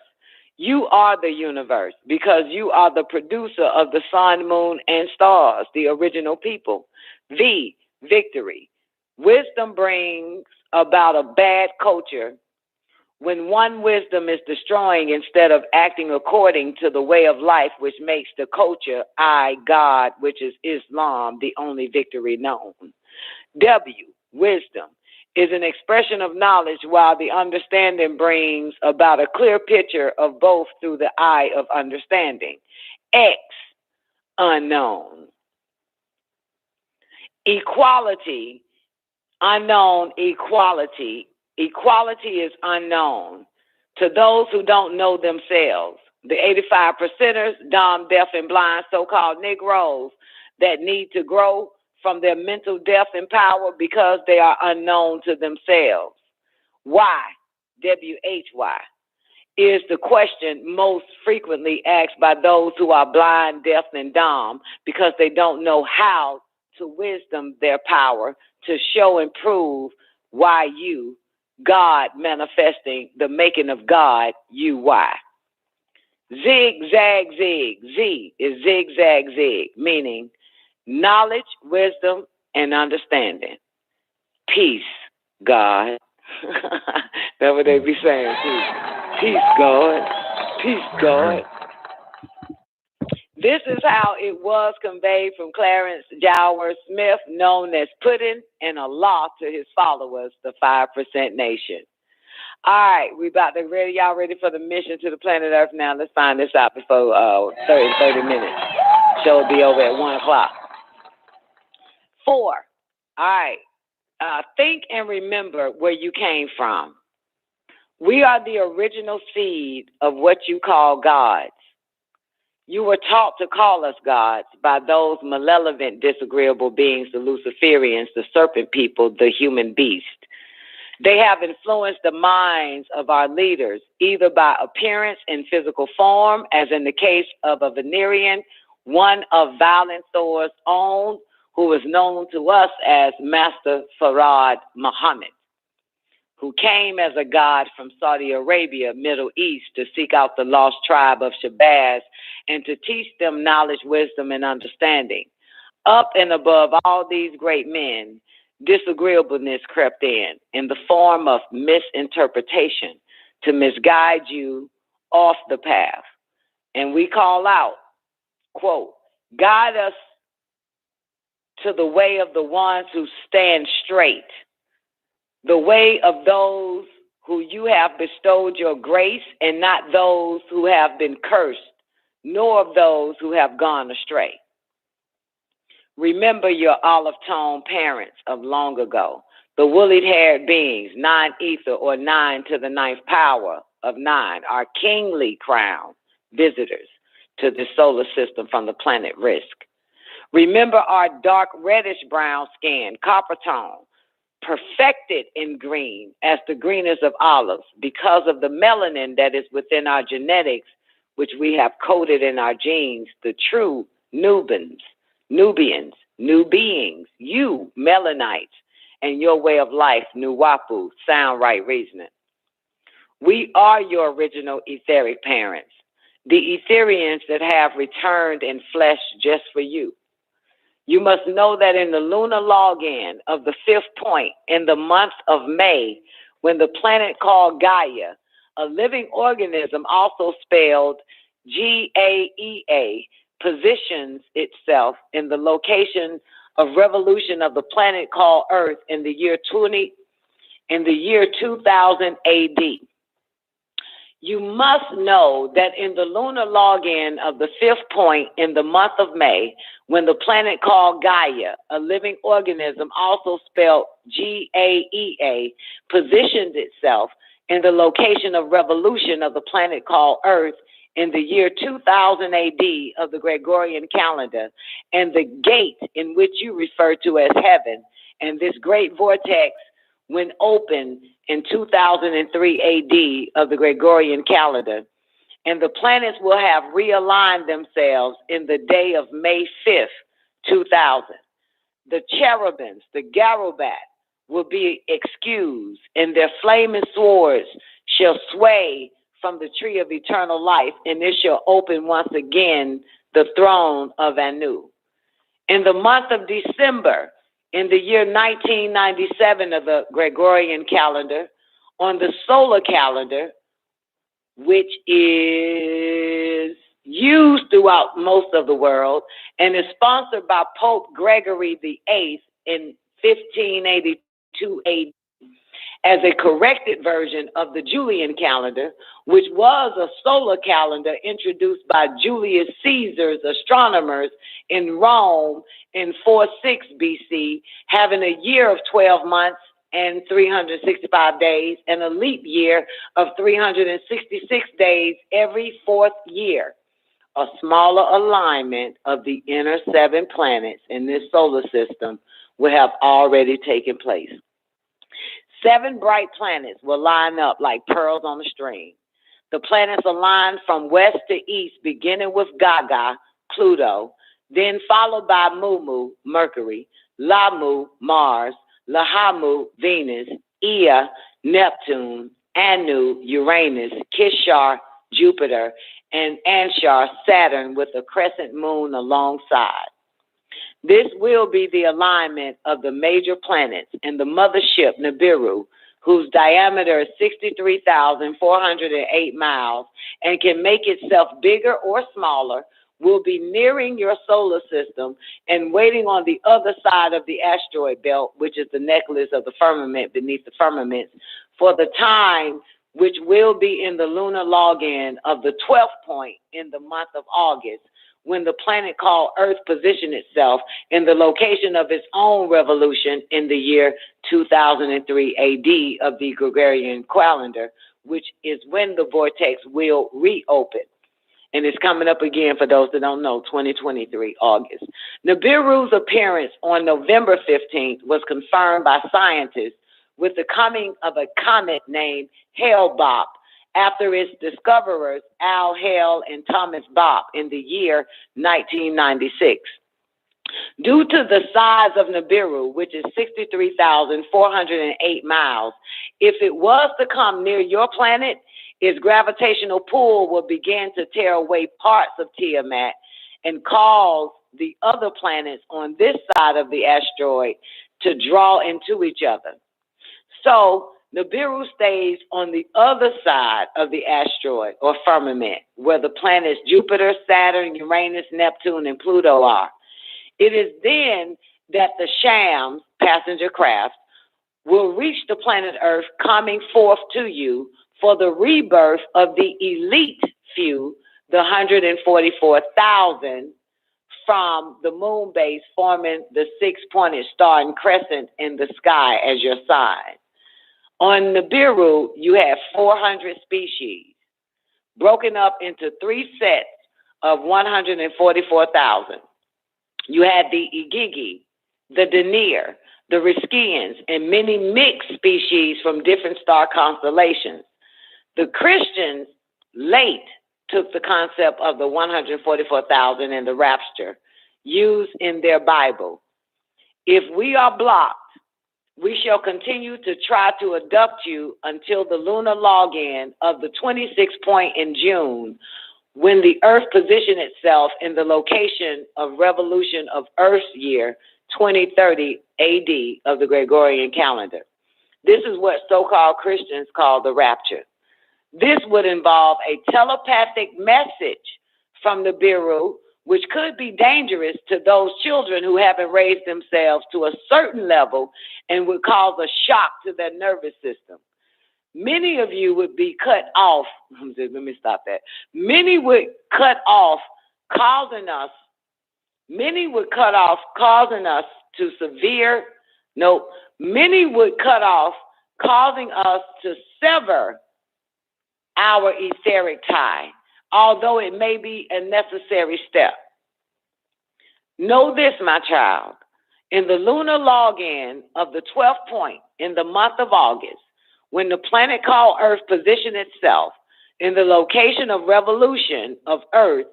You are the universe because you are the producer of the sun, moon, and stars, the original people. V, victory. Wisdom brings about a bad culture when one wisdom is destroying instead of acting according to the way of life, which makes the culture, I, God, which is Islam, the only victory known. W, wisdom. is an expression of knowledge, while the understanding brings about a clear picture of both through the eye of understanding. X, unknown. Equality, unknown, equality. Equality is unknown to those who don't know themselves. The 85%ers, dumb, deaf, and blind, so-called Negroes that need to grow from their mental depth and power because they are unknown to themselves. Why? W-H-Y is the question most frequently asked by those who are blind, deaf, and dumb because they don't know how to wisdom their power to show and prove why you, God manifesting the making of God, you why. Zig, zag, zig. Z is zigzag, zig, meaning knowledge, wisdom, and understanding. Peace, God. That's what they be saying, too. Peace, God. Peace, God. This is how it was conveyed from Clarence Jowers Smith, known as putting in a law to his followers, the 5% Nation. All right, we about to ready. Y'all ready for the mission to the planet Earth now? Let's find this out before 30 minutes. Show will be over at 1 o'clock. 4. All right. Think and remember where you came from. We are the original seed of what you call gods. You were taught to call us gods by those malevolent, disagreeable beings, the Luciferians, the serpent people, the human beast. They have influenced the minds of our leaders, either by appearance and physical form, as in the case of a Venerian, one of Violent Thor's own, who was known to us as Master Farad Muhammad, who came as a god from Saudi Arabia, Middle East, to seek out the lost tribe of Shabazz and to teach them knowledge, wisdom, and understanding. Up and above all these great men, disagreeableness crept in the form of misinterpretation to misguide you off the path. And we call out, quote, guide us to the way of the ones who stand straight, the way of those who you have bestowed your grace, and not those who have been cursed, nor of those who have gone astray. Remember your olive-toned parents of long ago, the woolly-haired beings, 9 ether or 9 to the 9th power of 9, are kingly crowned visitors to the solar system from the planet Risk. Remember our dark reddish-brown skin, copper tone, perfected in green as the greenest of olives because of the melanin that is within our genetics, which we have coded in our genes, the true Nubians, new beings, you, Melanites, and your way of life, Nuwapu, sound right reasoning. We are your original etheric parents, the Etherians that have returned in flesh just for you. You must know that in the lunar login of the 5th point in the month of May, when the planet called Gaia, a living organism also spelled G-A-E-A, positions itself in the location of revolution of the planet called Earth in the year 2000 AD. You must know that in the lunar login of the 5th point in the month of May, when the planet called Gaia, a living organism also spelled G-A-E-A, positioned itself in the location of revolution of the planet called Earth in the year 2000 AD of the Gregorian calendar, and the gate in which you refer to as heaven, and this great vortex when open in 2003 AD of the Gregorian calendar, and the planets will have realigned themselves in the day of May 5th, 2000. The cherubims, the Garubat, will be excused, and their flaming swords shall sway from the tree of eternal life, and it shall open once again the throne of Anu. In the month of December, in the year 1997 of the Gregorian calendar, on the solar calendar, which is used throughout most of the world and is sponsored by Pope Gregory VIII in 1582 AD, as a corrected version of the Julian calendar, which was a solar calendar introduced by Julius Caesar's astronomers in Rome in 46 BC, having a year of 12 months and 365 days, and a leap year of 366 days every fourth year. A smaller alignment of the inner 7 planets in this solar system will have already taken place. 7 bright planets will line up like pearls on a string. The planets align from west to east, beginning with Gaga, Pluto, then followed by Mumu, Mercury, Lamu, Mars, Lahamu, Venus, Ea, Neptune, Anu, Uranus, Kishar, Jupiter, and Anshar, Saturn, with a crescent moon alongside. This will be the alignment of the major planets, and the mothership Nibiru, whose diameter is 63,408 miles and can make itself bigger or smaller, will be nearing your solar system and waiting on the other side of the asteroid belt, which is the necklace of the firmament beneath the firmaments, for the time which will be in the lunar login of the 12th point in the month of August, when the planet called Earth positioned itself in the location of its own revolution in the year 2003 AD of the Gregorian calendar, which is when the vortex will reopen. And it's coming up again for those that don't know, 2023, August. Nibiru's appearance on November 15th was confirmed by scientists with the coming of a comet named Hale-Bopp after its discoverers, Al Hale and Thomas Bopp, in the year 1996. Due to the size of Nibiru, which is 63,408 miles, if it was to come near your planet, its gravitational pull will begin to tear away parts of Tiamat and cause the other planets on this side of the asteroid to draw into each other. So Nibiru stays on the other side of the asteroid or firmament, where the planets Jupiter, Saturn, Uranus, Neptune, and Pluto are. It is then that the Shams, passenger craft, will reach the planet Earth, coming forth to you for the rebirth of the elite few, the 144,000 from the moon base, forming the 6-pointed star and crescent in the sky as your sign. On Nibiru, you have 400 species, broken up into 3 sets of 144,000. You have the Igigi, the Denier, the Riskians, and many mixed species from different star constellations. The Christians late took the concept of the 144,000 and the rapture used in their Bible. If we are blocked, we shall continue to try to abduct you until the lunar login of the 26th point in June, when the Earth positioned itself in the location of revolution of Earth's year 2030 AD of the Gregorian calendar. This is what so-called Christians call the rapture. This would involve a telepathic message from Nibiru, which could be dangerous to those children who haven't raised themselves to a certain level and would cause a shock to their nervous system. Many of you would be cut off. Let me stop that. Many would cut off, causing us Many would cut off causing us to sever our etheric tie, although it may be a necessary step. Know this, my child. In the lunar login of the 12th point in the month of August, when the planet called Earth positioned itself in the location of revolution of Earth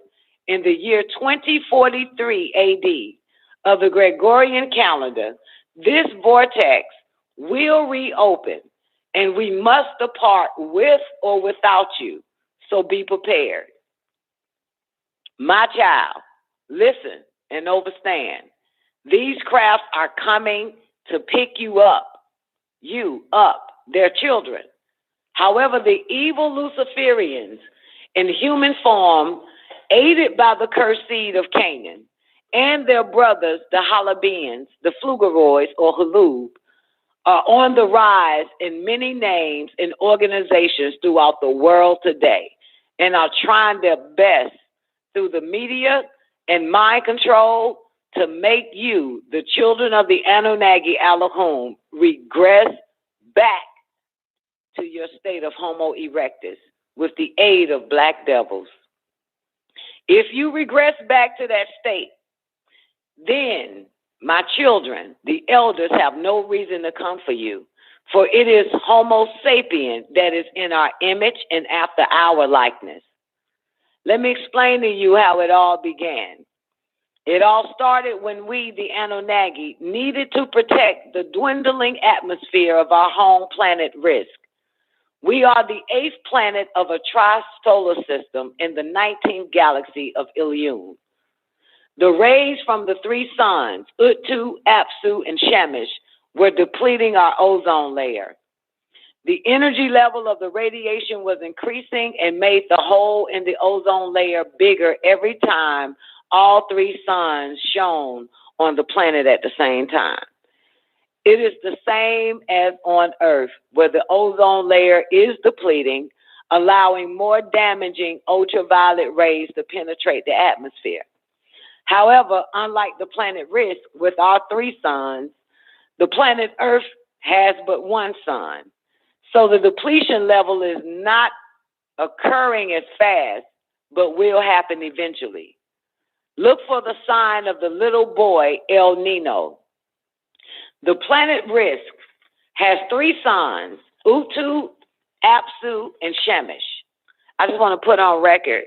in the year 2043 AD of the Gregorian calendar, this vortex will reopen, and we must depart with or without you. So be prepared. My child, listen and understand. These crafts are coming to pick you up, their children. However, the evil Luciferians in human form, aided by the cursed seed of Canaan, and their brothers, the Halabians, the Phlugoroids or Halub, are on the rise in many names and organizations throughout the world today and are trying their best through the media and mind control to make you, the children of the Anunnaki Elohim, regress back to your state of Homo erectus with the aid of black devils. If you regress back to that state, then, my children, the elders have no reason to come for you, for it is Homo sapien that is in our image and after our likeness. Let me explain to you how it all began. It all started when we, the Anunnaki, needed to protect the dwindling atmosphere of our home planet Risk. We are the 8th planet of a tri-solar system in the 19th galaxy of Kuluwm. The rays from the 3 suns, Uttu, Apsu, and Shemish, were depleting our ozone layer. The energy level of the radiation was increasing and made the hole in the ozone layer bigger every time all 3 suns shone on the planet at the same time. It is the same as on Earth, where the ozone layer is depleting, allowing more damaging ultraviolet rays to penetrate the atmosphere. However, unlike the planet Risk with our 3 suns, the planet Earth has but 1 sun. So the depletion level is not occurring as fast, but will happen eventually. Look for the sign of the little boy, El Nino. The planet Risk has 3 suns, Uttu, Apsu, and Shemish. I just want to put on record,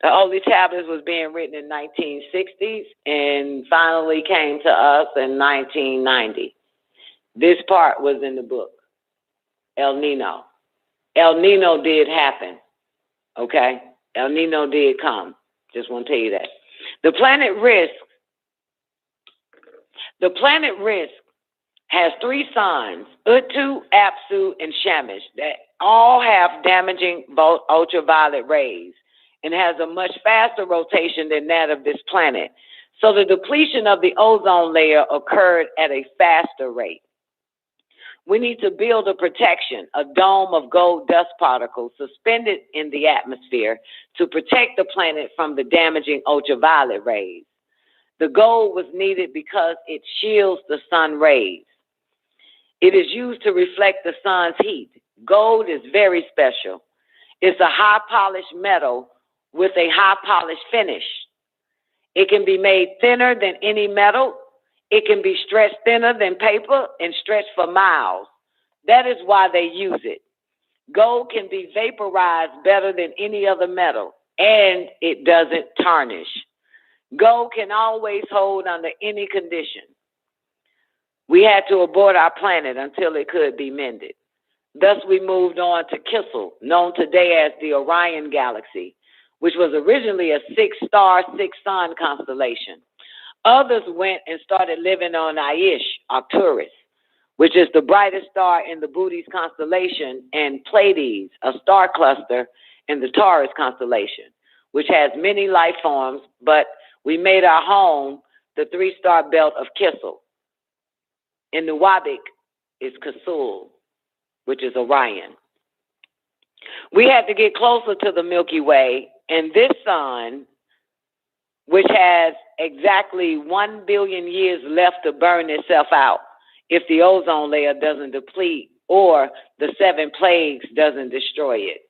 the Holy Tablets was being written in 1960s and finally came to us in 1990. This part was in the book, El Nino. El Nino did happen, okay? El Nino did come. Just want to tell you that. The planet Risk has 3 suns, Uttu, Apsu, and Shemish, that all have damaging ultraviolet rays and has a much faster rotation than that of this planet. So the depletion of the ozone layer occurred at a faster rate. We need to build a protection, a dome of gold dust particles suspended in the atmosphere to protect the planet from the damaging ultraviolet rays. The gold was needed because it shields the sun rays. It is used to reflect the sun's heat. Gold is very special. It's a high-polished metal with a high-polished finish. It can be made thinner than any metal. It can be stretched thinner than paper and stretched for miles. That is why they use it. Gold can be vaporized better than any other metal, and it doesn't tarnish. Gold can always hold under any condition. We had to abort our planet until it could be mended. Thus, we moved on to Kissel, known today as the Orion Galaxy, which was originally a 6-star, 6-sun constellation. Others went and started living on Aish, Arcturus, which is the brightest star in the Bootes constellation, and Pleiades, a star cluster in the Taurus constellation, which has many life forms, but we made our home the 3-star belt of Kissel. In the Wabik is Kasul, which is Orion. We had to get closer to the Milky Way, and this sun, which has exactly 1 billion years left to burn itself out if the ozone layer doesn't deplete or the 7 plagues doesn't destroy it.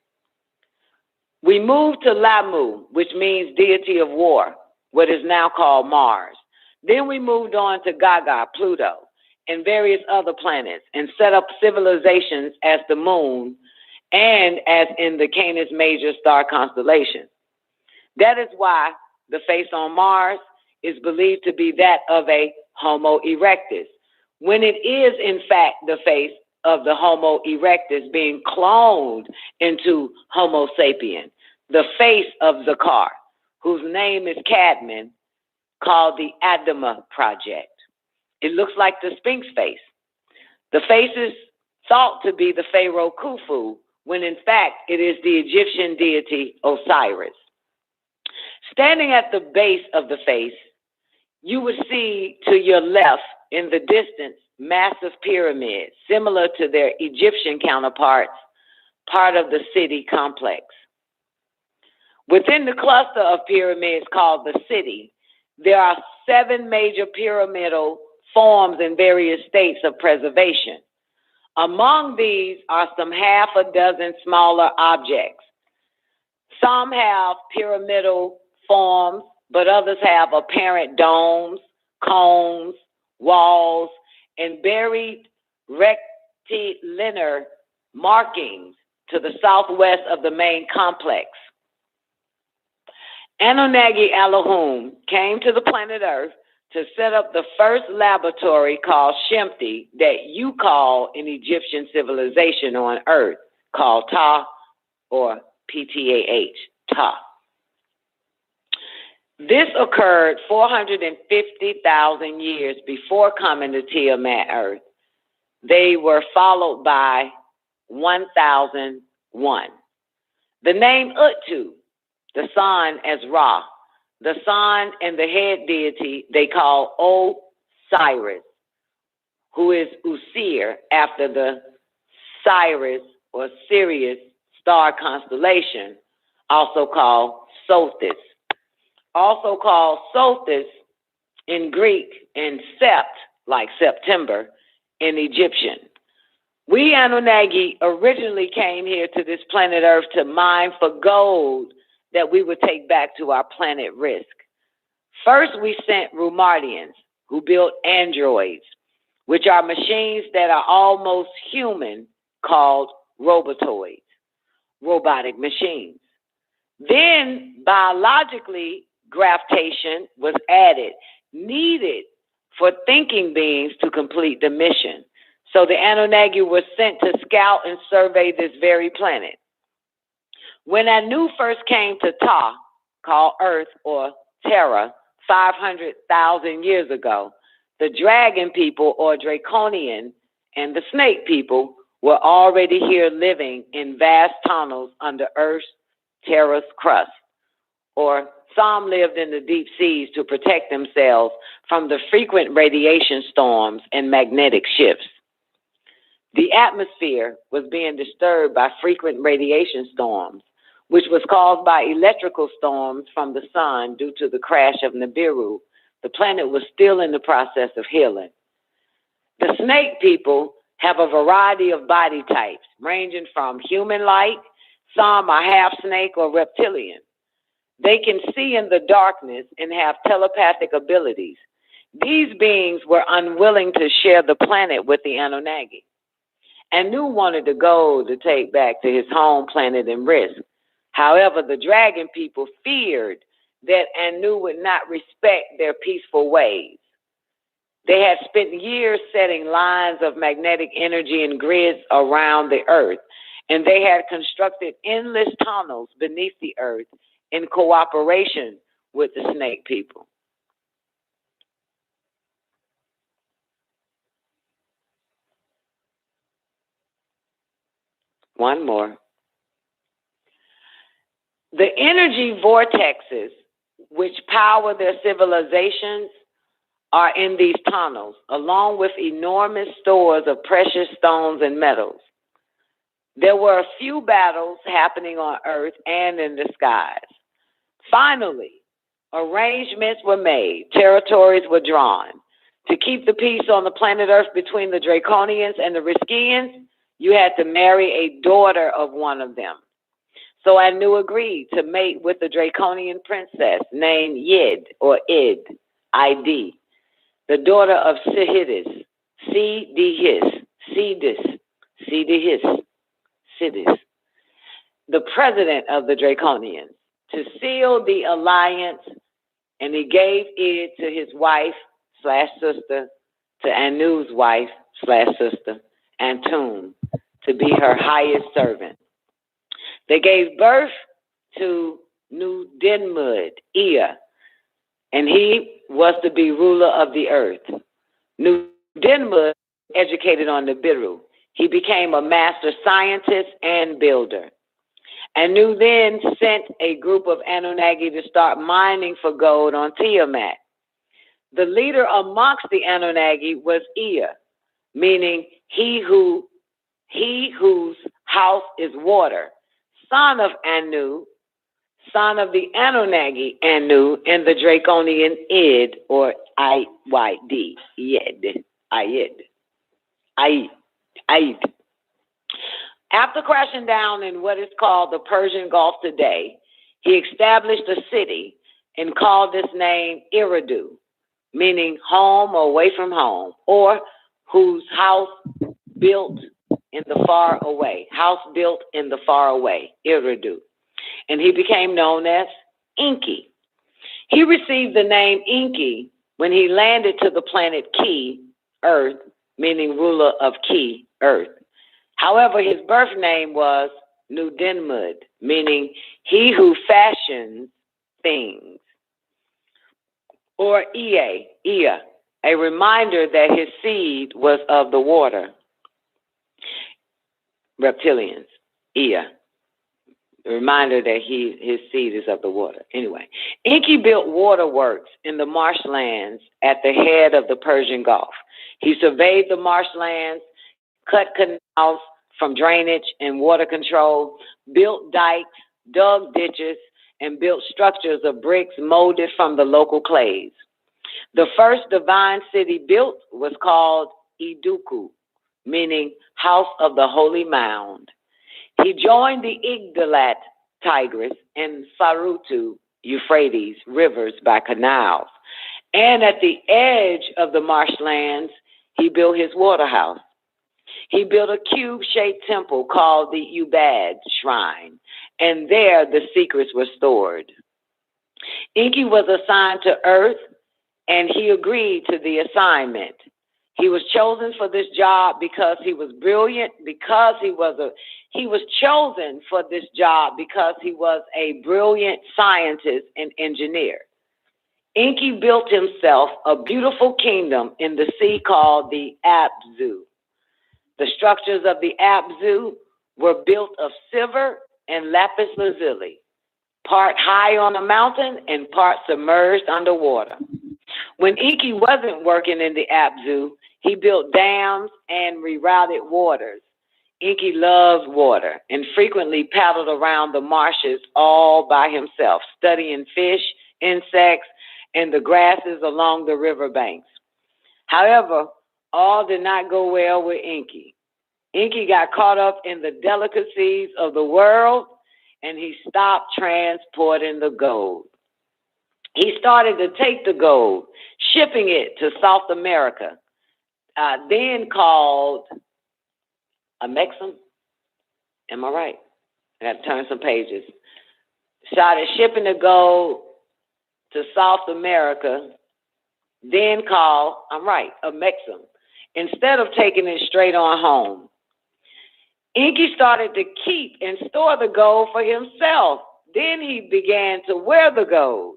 We moved to Lamu, which means deity of war, what is now called Mars. Then we moved on to Gaga, Pluto, and various other planets, and set up civilizations as the moon and as in the Canis Major star constellation. That is why the face on Mars is believed to be that of a Homo erectus, when it is in fact the face of the Homo erectus being cloned into Homo sapien, the face of the car, whose name is Cadman, called the Adama Project. It looks like the Sphinx face. The face is thought to be the pharaoh Khufu, when in fact it is the Egyptian deity Osiris. Standing at the base of the face, you would see to your left in the distance, massive pyramids, similar to their Egyptian counterparts, part of the city complex. Within the cluster of pyramids called the city, there are 7 major pyramidal forms in various states of preservation. Among these are some half a dozen smaller objects. Some have pyramidal forms, but others have apparent domes, cones, walls, and buried rectilinear markings to the southwest of the main complex. Anunnaki Elohim came to the planet Earth to set up the first laboratory called Shemti that you call in Egyptian civilization on Earth, called Ta or Ptah, Ta. This occurred 450,000 years before coming to Tiamat Earth. They were followed by 1001. The name Uttu, the sun as Ra, the sun and the head deity they call Osiris, who is Usir after the Sirius or Sirius star constellation, also called Sothis. Also called Sothis in Greek and Sept, like September, in Egyptian. We Anunnaki originally came here to this planet Earth to mine for gold that we would take back to our planet Risk. First, we sent Rumardians, who built androids, which are machines that are almost human, called robotoids, robotic machines. Then, biologically, gravitation was added, needed for thinking beings to complete the mission. So the Anunnaki were sent to scout and survey this very planet. When Anu first came to Ta, called Earth or Terra, 500,000 years ago, the dragon people or Draconian and the snake people were already here living in vast tunnels under Earth's Terra's crust, or some lived in the deep seas to protect themselves from the frequent radiation storms and magnetic shifts. The atmosphere was being disturbed by frequent radiation storms, which was caused by electrical storms from the sun due to the crash of Nibiru. The planet was still in the process of healing. The snake people have a variety of body types, ranging from human-like, some are half snake or reptilian. They can see in the darkness and have telepathic abilities. These beings were unwilling to share the planet with the Anunnaki. Anu wanted the gold to take back to his home planet and Risk. However, the dragon people feared that Anu would not respect their peaceful ways. They had spent years setting lines of magnetic energy and grids around the Earth, and they had constructed endless tunnels beneath the Earth in cooperation with the snake people. One more. The energy vortexes which power their civilizations are in these tunnels, along with enormous stores of precious stones and metals. There were a few battles happening on Earth and in the skies. Finally, arrangements were made, territories were drawn. To keep the peace on the planet Earth between the Draconians and the Riskians, you had to marry a daughter of one of them. So Anu agreed to mate with the Draconian princess named Yid, or Id, I-D, the daughter of Sidis, the president of the Draconians, to seal the alliance, and he gave Id to his wife/sister, to Anu's wife/sister, Antun, to be her highest servant. They gave birth to Nu Dinmud, Ea, and he was to be ruler of the earth. Nu Dinmud educated on Nibiru. He became a master scientist and builder. Anu then sent a group of Anunnaki to start mining for gold on Tiamat. The leader amongst the Anunnaki was Ea, meaning he whose house is water, son of Anu, son of the Anunnaki Anu, and the Draconian Id, or Iyyd, Iyyd. After crashing down in what is called the Persian Gulf today, he established a city and called this name Eridu, meaning home or away from home, or whose house built in the far away, Eridu. And he became known as Enki. He received the name Enki when he landed to the planet Ki, Earth, meaning ruler of Ki, Earth. However, his birth name was Nudenmud, meaning he who fashions things, or Ea, a reminder that his seed was of the water. Reptilians, Ea, a reminder that his seed is of the water. Anyway, Enki built waterworks in the marshlands at the head of the Persian Gulf. He surveyed the marshlands, cut canals from drainage and water control, built dikes, dug ditches, and built structures of bricks molded from the local clays. The first divine city built was called Iduku, meaning house of the holy mound. He joined the Igdalat, Tigris, and Sarutu, Euphrates, rivers by canals. And at the edge of the marshlands, he built his water house. He built a cube-shaped temple called the Ubad Shrine, and there the secrets were stored. Enki was assigned to Earth, and he agreed to the assignment. He was chosen for this job because he was brilliant, he was chosen for this job because he was a brilliant scientist and engineer. Enki built himself a beautiful kingdom in the sea called the Abzu. The structures of the Abzu were built of silver and lapis lazuli, part high on a mountain and part submerged underwater. When Enki wasn't working in the Abzu, he built dams and rerouted waters. Enki loved water and frequently paddled around the marshes all by himself, studying fish, insects, and the grasses along the riverbanks. However, all did not go well with Enki. Enki got caught up in the delicacies of the world, and he stopped transporting the gold. He started to take the gold, shipping it to South America, then called Amexem. Am I right? I got to turn some pages. Started shipping the gold to South America, then called, I'm right, Amexem, instead of taking it straight on home. Enki started to keep and store the gold for himself. Then he began to wear the gold.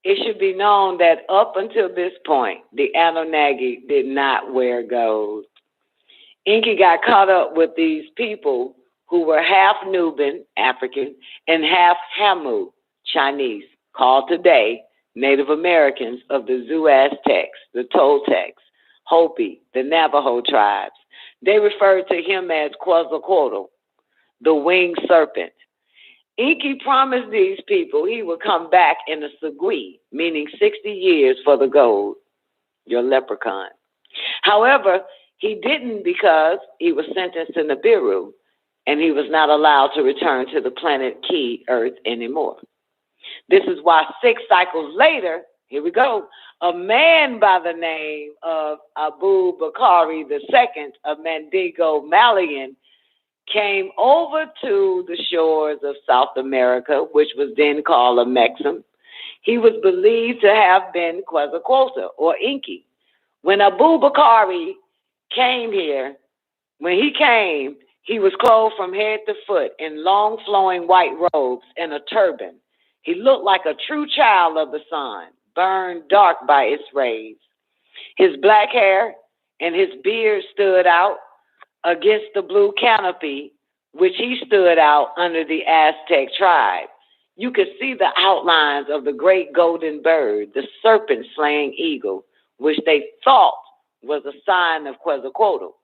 It should be known that up until this point, the Anunnaki did not wear gold. Enki got caught up with these people who were half Nubian, African, and half Hamu, Chinese, called today Native Americans of the Sioux Aztecs, the Toltecs, Hopi, the Navajo tribes. They referred to him as Quetzalcoatl, the winged serpent. Enki promised these people he would come back in a sagui, meaning 60 years for the gold, your leprechaun. However, he didn't because he was sentenced to Nibiru, and he was not allowed to return to the planet Ki, Earth, anymore. This is why 6 cycles later, here we go, a man by the name of Abu Bakari II of Mandingo, Malian, came over to the shores of South America, which was then called Amexem. He was believed to have been Quetzalcoatl, or Enki. When Abu Bakari came here, he was clothed from head to foot in long flowing white robes and a turban. He looked like a true child of the sun, burned dark by its rays. His black hair and his beard stood out against the blue canopy, which he stood out under the Aztec tribe. you could see the outlines of the great golden bird, the serpent-slaying eagle, which they thought was a sign of Quetzalcoatl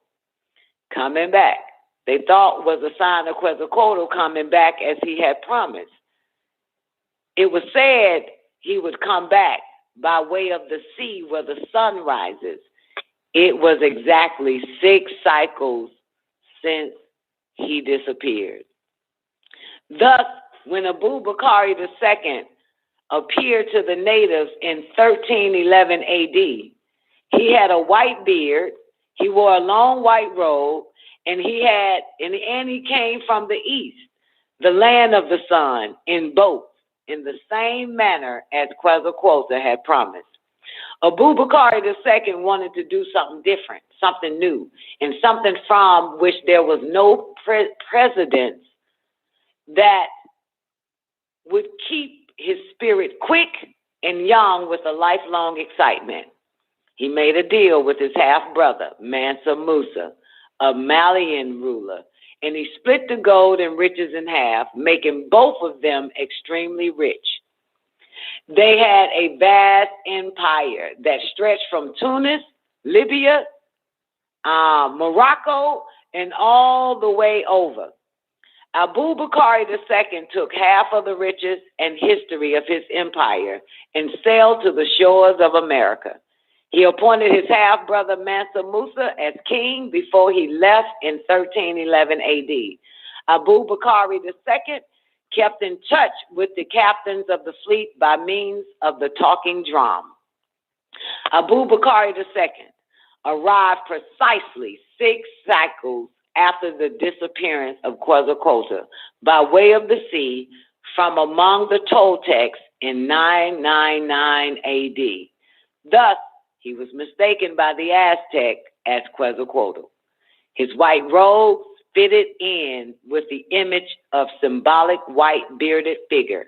coming back. They thought was a sign of Quetzalcoatl coming back as he had promised. It was said he would come back by way of the sea where the sun rises. It was exactly 6 cycles since he disappeared. Thus, when Abubakar II appeared to the natives in 1311 AD, he had a white beard, he wore a long white robe, and he came from the east, the land of the sun, in boats, in the same manner as Quetzalcoatl had promised. Abubakar II wanted to do something different, something new, and something from which there was no precedent that would keep his spirit quick and young with a lifelong excitement. He made a deal with his half-brother, Mansa Musa, a Malian ruler, and he split the gold and riches in half, making both of them extremely rich. They had a vast empire that stretched from Tunis, Libya, Morocco, and all the way over. Abubakar II took half of the riches and history of his empire and sailed to the shores of America. He appointed his half-brother Mansa Musa as king before he left in 1311 AD. Abubakar II kept in touch with the captains of the fleet by means of the talking drum. Abubakar II arrived precisely 6 cycles after the disappearance of Quetzalcoatl by way of the sea from among the Toltecs in 999 AD. Thus, he was mistaken by the Aztec as Quetzalcoatl. His white robes fitted in with the image of symbolic white bearded figure,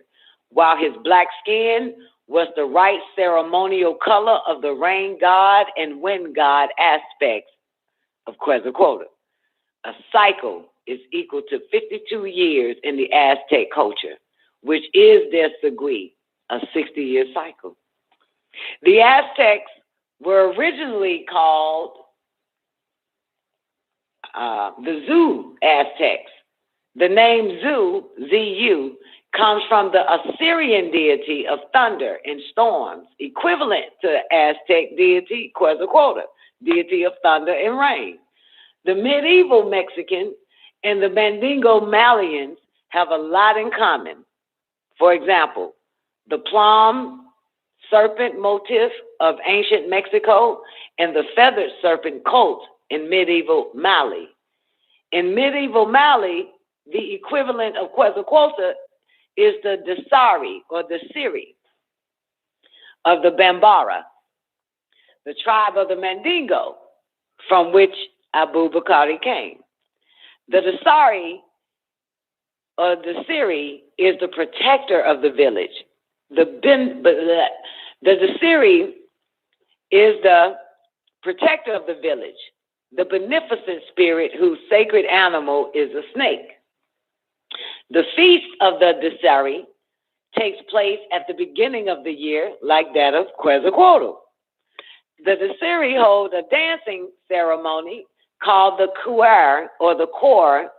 while his black skin was the right ceremonial color of the rain god and wind god aspects of Quetzalcoatl. A cycle is equal to 52 years in the Aztec culture, which is their Sagui, a 60-year cycle. The Aztecs were originally called the Zu Aztecs. The name Zu, Z-U, comes from the Assyrian deity of thunder and storms, equivalent to the Aztec deity Quetzalcoatl, deity of thunder and rain. The medieval Mexican and the Mandingo Malians have a lot in common. For example, the plum serpent motif of ancient Mexico and the feathered serpent cult in medieval Mali. In medieval Mali, the equivalent of Quetzalcoatl is the Dasari or the Siri of the Bambara, the tribe of the Mandingo, from which Abubakar came. The Dasari or the Siri is the protector of the village. The Dasiri is the protector of the village, the beneficent spirit whose sacred animal is a snake. The feast of the Dasari takes place at the beginning of the year, like that of Quetzalcoatl. The Dasiri hold a dancing ceremony called the Kuar or the Kor,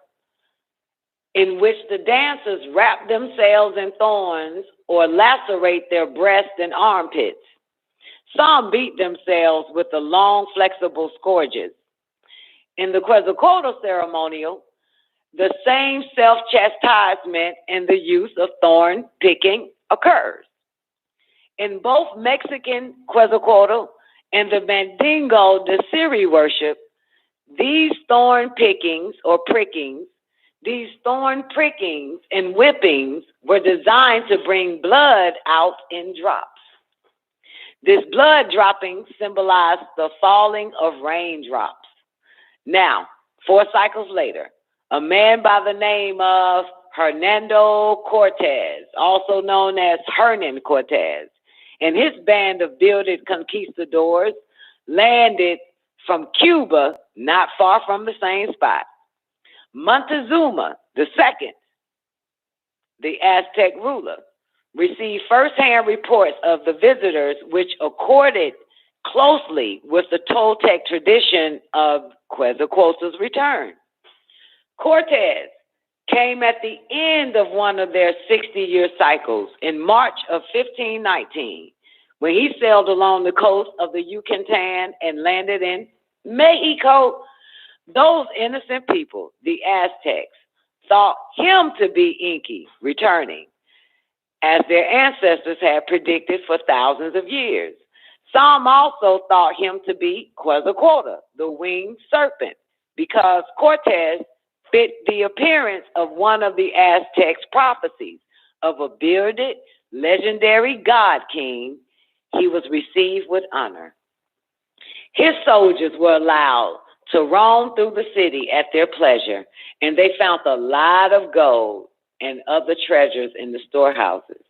in which the dancers wrap themselves in thorns or lacerate their breasts and armpits. Some beat themselves with the long, flexible scourges. In the Quetzalcoatl ceremonial, the same self-chastisement and the use of thorn picking occurs. In both Mexican Quetzalcoatl and the Mandingo Dasiri worship, these thorn pickings or prickings, these thorn prickings and whippings were designed to bring blood out in drops. This blood dropping symbolized the falling of raindrops. Now, 4 cycles later, a man by the name of Hernando Cortez, also known as Hernan Cortez, and his band of bearded conquistadors landed from Cuba, not far from the same spot. Montezuma II, the Aztec ruler, received firsthand reports of the visitors, which accorded closely with the Toltec tradition of Quetzalcoatl's return. Cortez came at the end of one of their 60-year cycles in March of 1519, when he sailed along the coast of the Yucatan and landed in Mexico. Those innocent people, the Aztecs, thought him to be Inky returning, as their ancestors had predicted for thousands of years. Some also thought him to be Quetzalcoatl, the winged serpent, because Cortez fit the appearance of one of the Aztecs' prophecies of a bearded, legendary god king. He was received with honor. His soldiers were allowed to roam through the city at their pleasure, and they found a lot of gold and other treasures in the storehouses.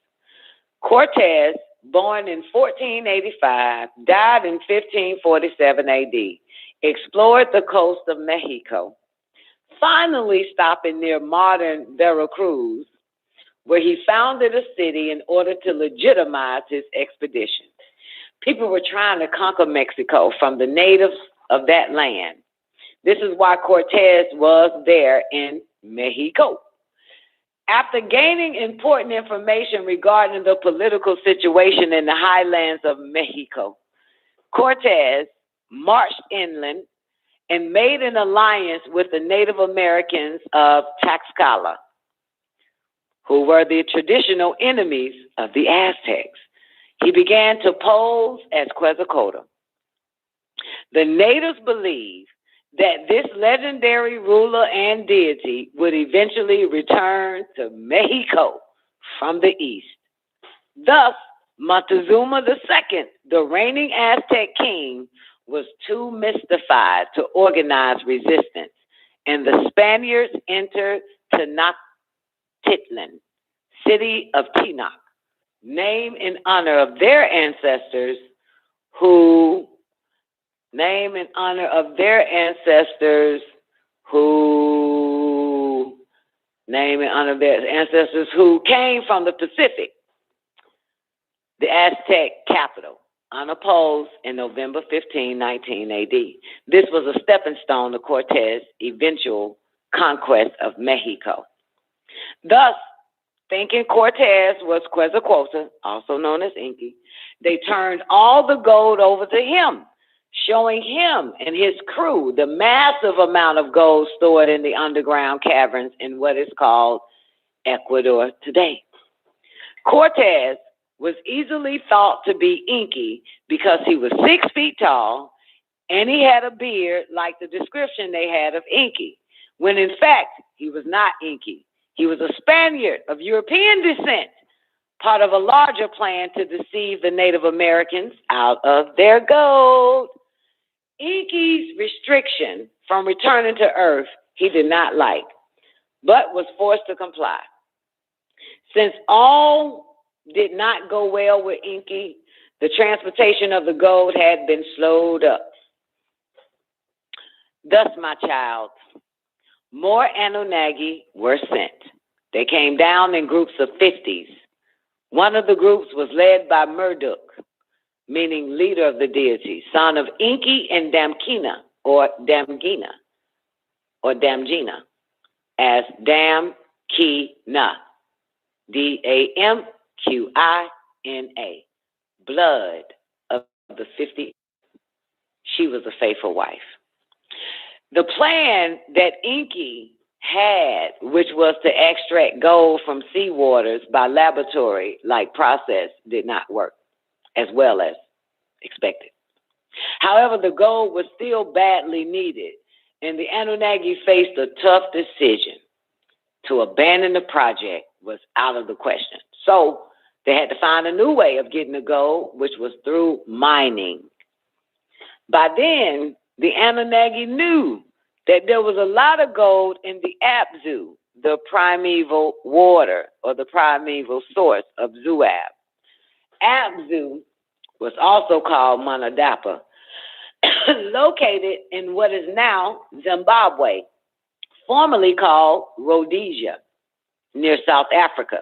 Cortez, born in 1485, died in 1547 AD, explored the coast of Mexico, finally stopping near modern Veracruz, where he founded a city in order to legitimize his expedition. People were trying to conquer Mexico from the natives of that land. This is why Cortez was there in Mexico. After gaining important information regarding the political situation in the highlands of Mexico, Cortez marched inland and made an alliance with the Native Americans of Tlaxcala, who were the traditional enemies of the Aztecs. He began to pose as Quetzalcoatl. The natives believed that this legendary ruler and deity would eventually return to Mexico from the east. Thus, Montezuma II, the reigning Aztec king, was too mystified to organize resistance, and the Spaniards entered Tenochtitlan, city of Tenoch, named in honor of their ancestors who came from the Pacific, the Aztec capital, unopposed in November 1519 AD. This was a stepping stone to Cortez's eventual conquest of Mexico. Thus, thinking Cortez was Quetzalcoatl, also known as Inky, they turned all the gold over to him, showing him and his crew the massive amount of gold stored in the underground caverns in what is called Ecuador today. Cortez was easily thought to be Inky because he was 6 feet tall and he had a beard like the description they had of Inky, when in fact he was not Inky. He was a Spaniard of European descent, part of a larger plan to deceive the Native Americans out of their gold. Inky's restriction from returning to Earth he did not like, but was forced to comply. Since all did not go well with Inky, the transportation of the gold had been slowed up. Thus, my child, more Anunnaki were sent. They came down in groups of 50s. One of the groups was led by Marduk, meaning leader of the deity, son of Inky and Damkina, or Damgina, as Damkina, Damqina, blood of the 50. She was a faithful wife. The plan that Inky had, which was to extract gold from seawaters by laboratory-like process, did not work as well as expected. However, the gold was still badly needed, and the Anunnaki faced a tough decision. To abandon the project was out of the question. So they had to find a new way of getting the gold, which was through mining. By then, the Anunnaki knew that there was a lot of gold in the Abzu, the primeval water or the primeval source of Zuab. Abzu was also called Manadapa, located in what is now Zimbabwe, formerly called Rhodesia. near South Africa,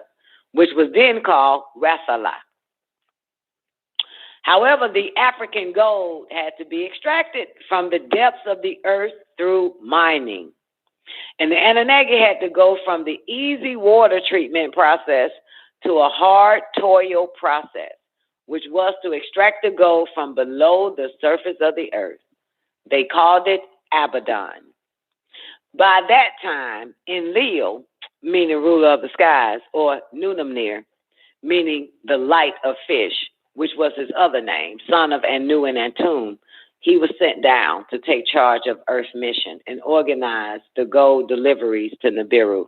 which was then called Rasala. However, the African gold had to be extracted from the depths of the earth through mining. And the Anunnaki had to go from the easy water treatment process to a hard toil process, which was to extract the gold from below the surface of the earth. They called it Abaddon. By that time, Enlil, meaning ruler of the skies, or Nunamnir, meaning the light of fish, which was his other name, son of Anu and Antum, he was sent down to take charge of Earth's mission and organize the gold deliveries to Nibiru.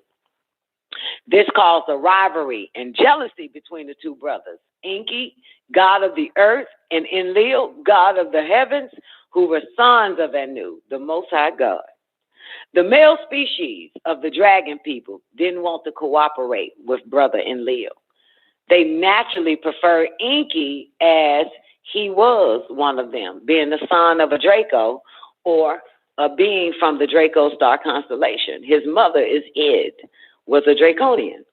This caused a rivalry and jealousy between the two brothers, Enki, god of the earth, and Enlil, god of the heavens, who were sons of Anu, the Most High God. The male species of the dragon people didn't want to cooperate with brother Enlil. They naturally preferred Enki, as he was one of them, being the son of a Draco, or a being from the Draco star constellation. His mother is Id, was a Draconian.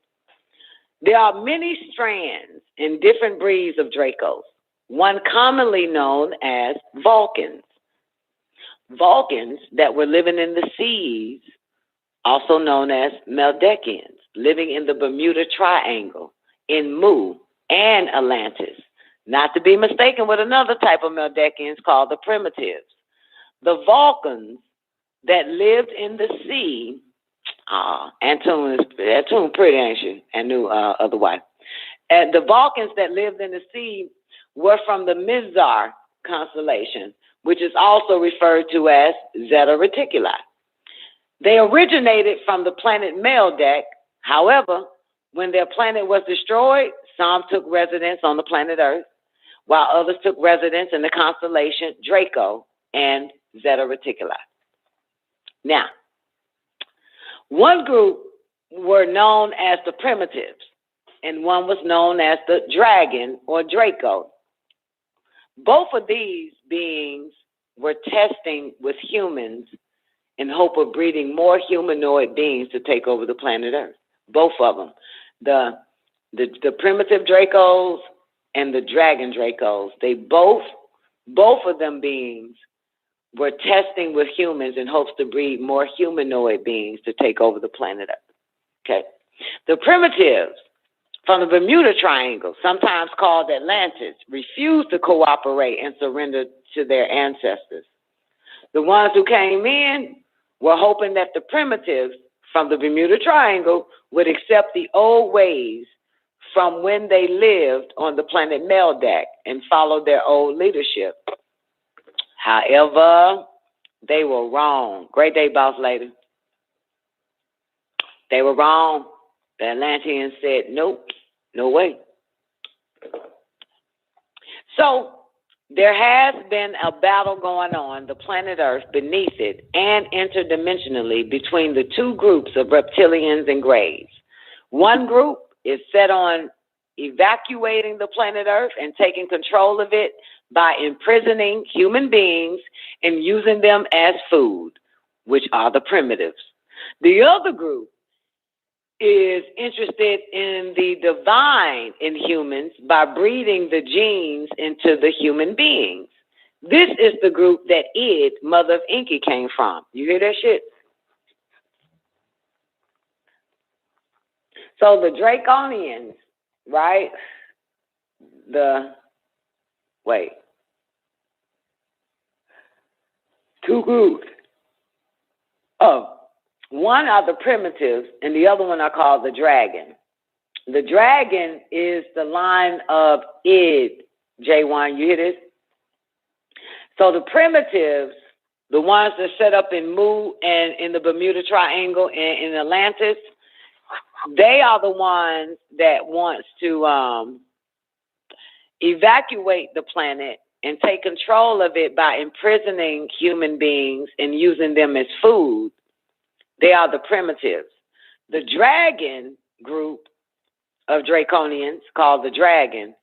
There are many strands and different breeds of Dracos, one commonly known as Vulcans. Vulcans that were living in the seas, also known as Meldekians, living in the Bermuda Triangle, in Mu and Atlantis, not to be mistaken with another type of Meldekians called the primitives. The Vulcans that lived in the sea, Antum pretty, ain't she? And knew otherwise. And the Vulcans that lived in the sea were from the Mizar constellation, which is also referred to as Zeta Reticuli. They originated from the planet Meldeck. However, when their planet was destroyed, some took residence on the planet Earth, while others took residence in the constellation Draco and Zeta Reticuli. Now, one group were known as the primitives, and one was known as the dragon or Draco. Both of these beings were testing with humans in hope of breeding more humanoid beings to take over the planet Earth. Both of them. The primitive Dracos and the dragon Dracos, they both of them beings were testing with humans in hopes to breed more humanoid beings to take over the planet Earth. Okay. The primitives from the Bermuda Triangle, sometimes called Atlantis, refused to cooperate and surrender to their ancestors. The ones who came in were hoping that the primitives from the Bermuda Triangle would accept the old ways from when they lived on the planet Meldeck and follow their old leadership. However, they were wrong. Great day, boss lady. They were wrong. The Atlanteans said, nope, no way. So there has been a battle going on the planet Earth, beneath it, and interdimensionally between the two groups of reptilians and greys. One group is set on evacuating the planet Earth and taking control of it by imprisoning human beings and using them as food, which are the primitives. The other group is interested in the divine in humans by breeding the genes into the human beings. This is the group that Id, mother of Enki, came from. You hear that shit? So the Draconians, right? Two groups. One are the primitives, and the other one are called the dragon. The dragon is the line of Id, J1. You hear this? So the primitives, the ones that set up in Mu and in the Bermuda Triangle and in Atlantis, they are the ones that wants to evacuate the planet and take control of it by imprisoning human beings and using them as food. They are the primitives. The dragon group of Draconians, called the dragon,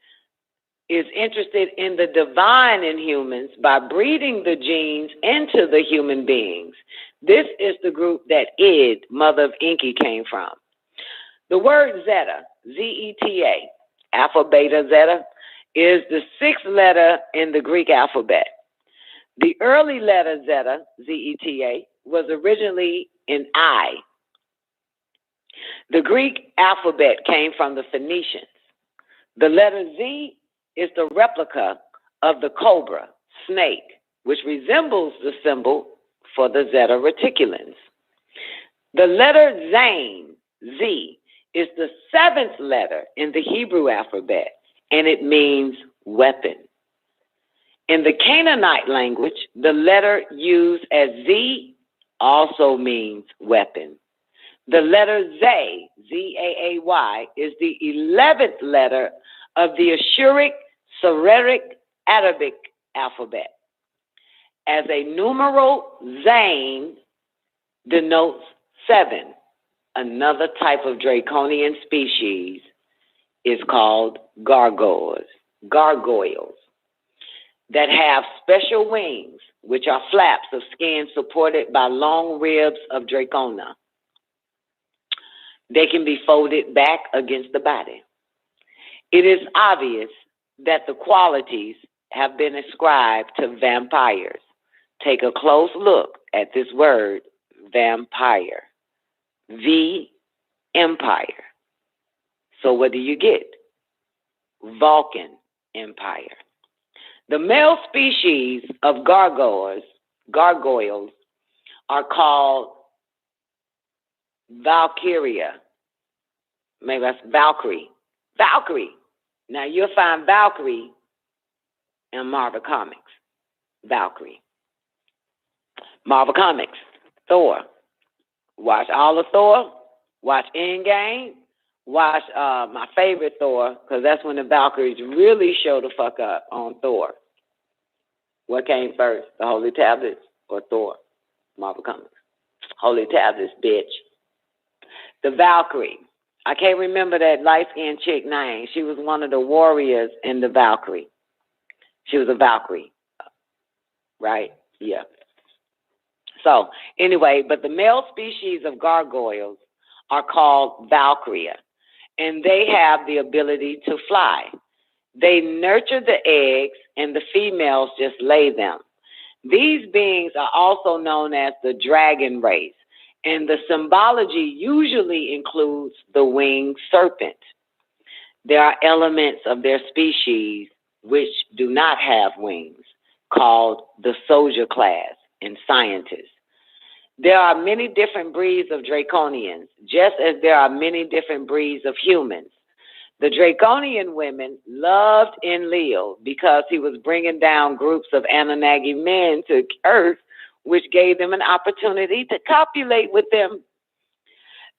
is interested in the divine in humans by breeding the genes into the human beings. This is the group that Id, mother of Enki, came from. The word Zeta, Z-E-T-A, Alpha, Beta, Zeta, is the 6th letter in the Greek alphabet. The early letter Zeta, Z-E-T-A, was originally an I. The Greek alphabet came from the Phoenicians. The letter Z is the replica of the cobra, snake, which resembles the symbol for the Zeta reticulans. The letter Zain, Z, is the 7th letter in the Hebrew alphabet, and it means weapon. In the Canaanite language, the letter used as Z also means weapon. The letter Zay, Z-A-A-Y, is the 11th letter of the Ashuric, Syriac, Arabic alphabet. As a numeral, Zain denotes 7. Another type of draconian species is called gargoyles that have special wings, which are flaps of skin supported by long ribs of dracona. They can be folded back against the body. It is obvious that the qualities have been ascribed to vampires. Take a close look at this word, vampire. V-Empire. So what do you get? Vulcan Empire. The male species of gargoyles are called Valkyria. Maybe that's Valkyrie. Valkyrie. Now you'll find Valkyrie in Marvel Comics. Valkyrie. Marvel Comics. Thor. Watch all of Thor. Watch Endgame. Watch my favorite Thor, because that's when the Valkyries really show the fuck up on Thor. What came first, the Holy Tablets or Thor? Marvel Comics. Holy Tablets, bitch. The Valkyrie. I can't remember that light-skinned chick name. She was one of the warriors in the Valkyrie. She was a Valkyrie, right? Yeah. So, anyway, but the male species of gargoyles are called Valkyria, and they have the ability to fly. They nurture the eggs, and the females just lay them. These beings are also known as the dragon race, and the symbology usually includes the winged serpent. There are elements of their species which do not have wings, called the soldier class in scientists. There are many different breeds of draconians, just as there are many different breeds of humans. The draconian women loved Enlil because he was bringing down groups of Anunnaki men to Earth, which gave them an opportunity to copulate with them.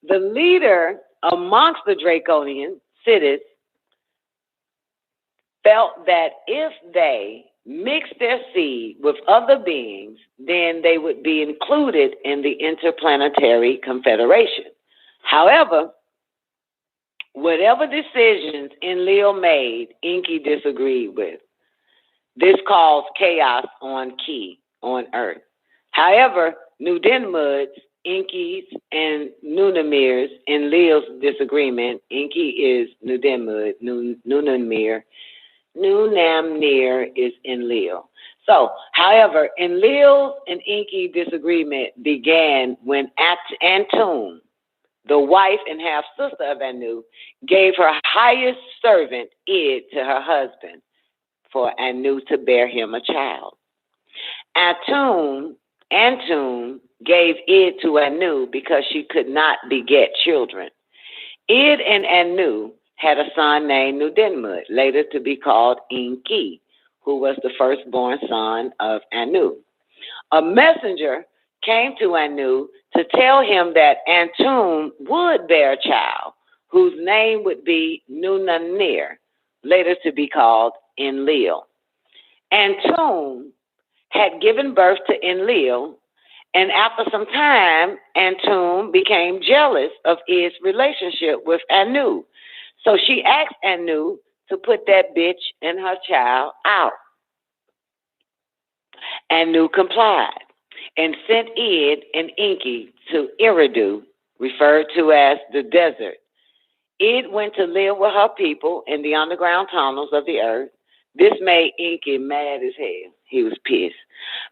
The leader amongst the draconian, Sidis, felt that if they mixed their seed with other beings, then they would be included in the Interplanetary Confederation. However, whatever decisions Enlil made, Enki disagreed with. This caused chaos on Earth. However, Nudenmud's, Enki's, and Nunamir's, Enlil's disagreement, Enki is Nudenmud, Nunamnir is Enlil. So, however, Enlil's and Enki disagreement began when Antun, the wife and half-sister of Anu, gave her highest servant, Id, to her husband for Anu to bear him a child. Antun gave Id to Anu because she could not beget children. Id and Anu had a son named Nudenmud, later to be called Enki, who was the firstborn son of Anu. A messenger came to Anu to tell him that Antun would bear a child, whose name would be Nunanir, later to be called Enlil. Antun had given birth to Enlil, and after some time, Antun became jealous of Id's relationship with Anu. So she asked Anu to put that bitch and her child out. Anu complied and sent Id and Enki to Eridu, referred to as the desert, It went to live with her people in the underground tunnels of the earth. This made Inky mad as hell. He was pissed.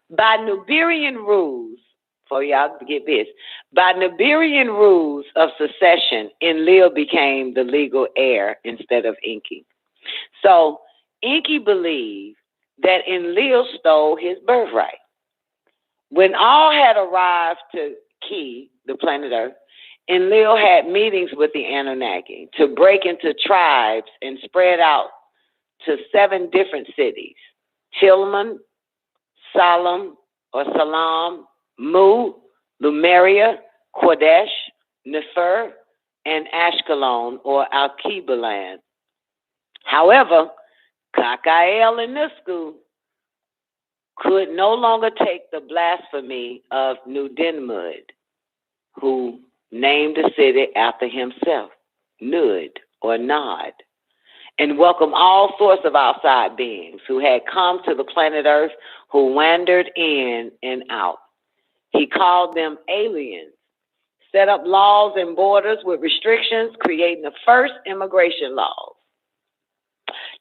By Nuberian rules, for y'all to get this, by Nuberian rules of succession, Enlil became the legal heir instead of Inky. So Inky believed that Enlil stole his birthright. When all had arrived to Ki, the planet Earth, Enlil had meetings with the Anunnaki to break into tribes and spread out to 7 different cities: Tilman, Salam, Mu, Lumeria, Qadesh, Nefer, and Ashkelon, or Alkebaland. However, Kakael and Nusku could no longer take the blasphemy of Nudenmud, who named the city after himself, Nud or Nod, and welcome all sorts of outside beings who had come to the planet Earth, who wandered in and out. He called them aliens, set up laws and borders with restrictions, creating the first immigration laws.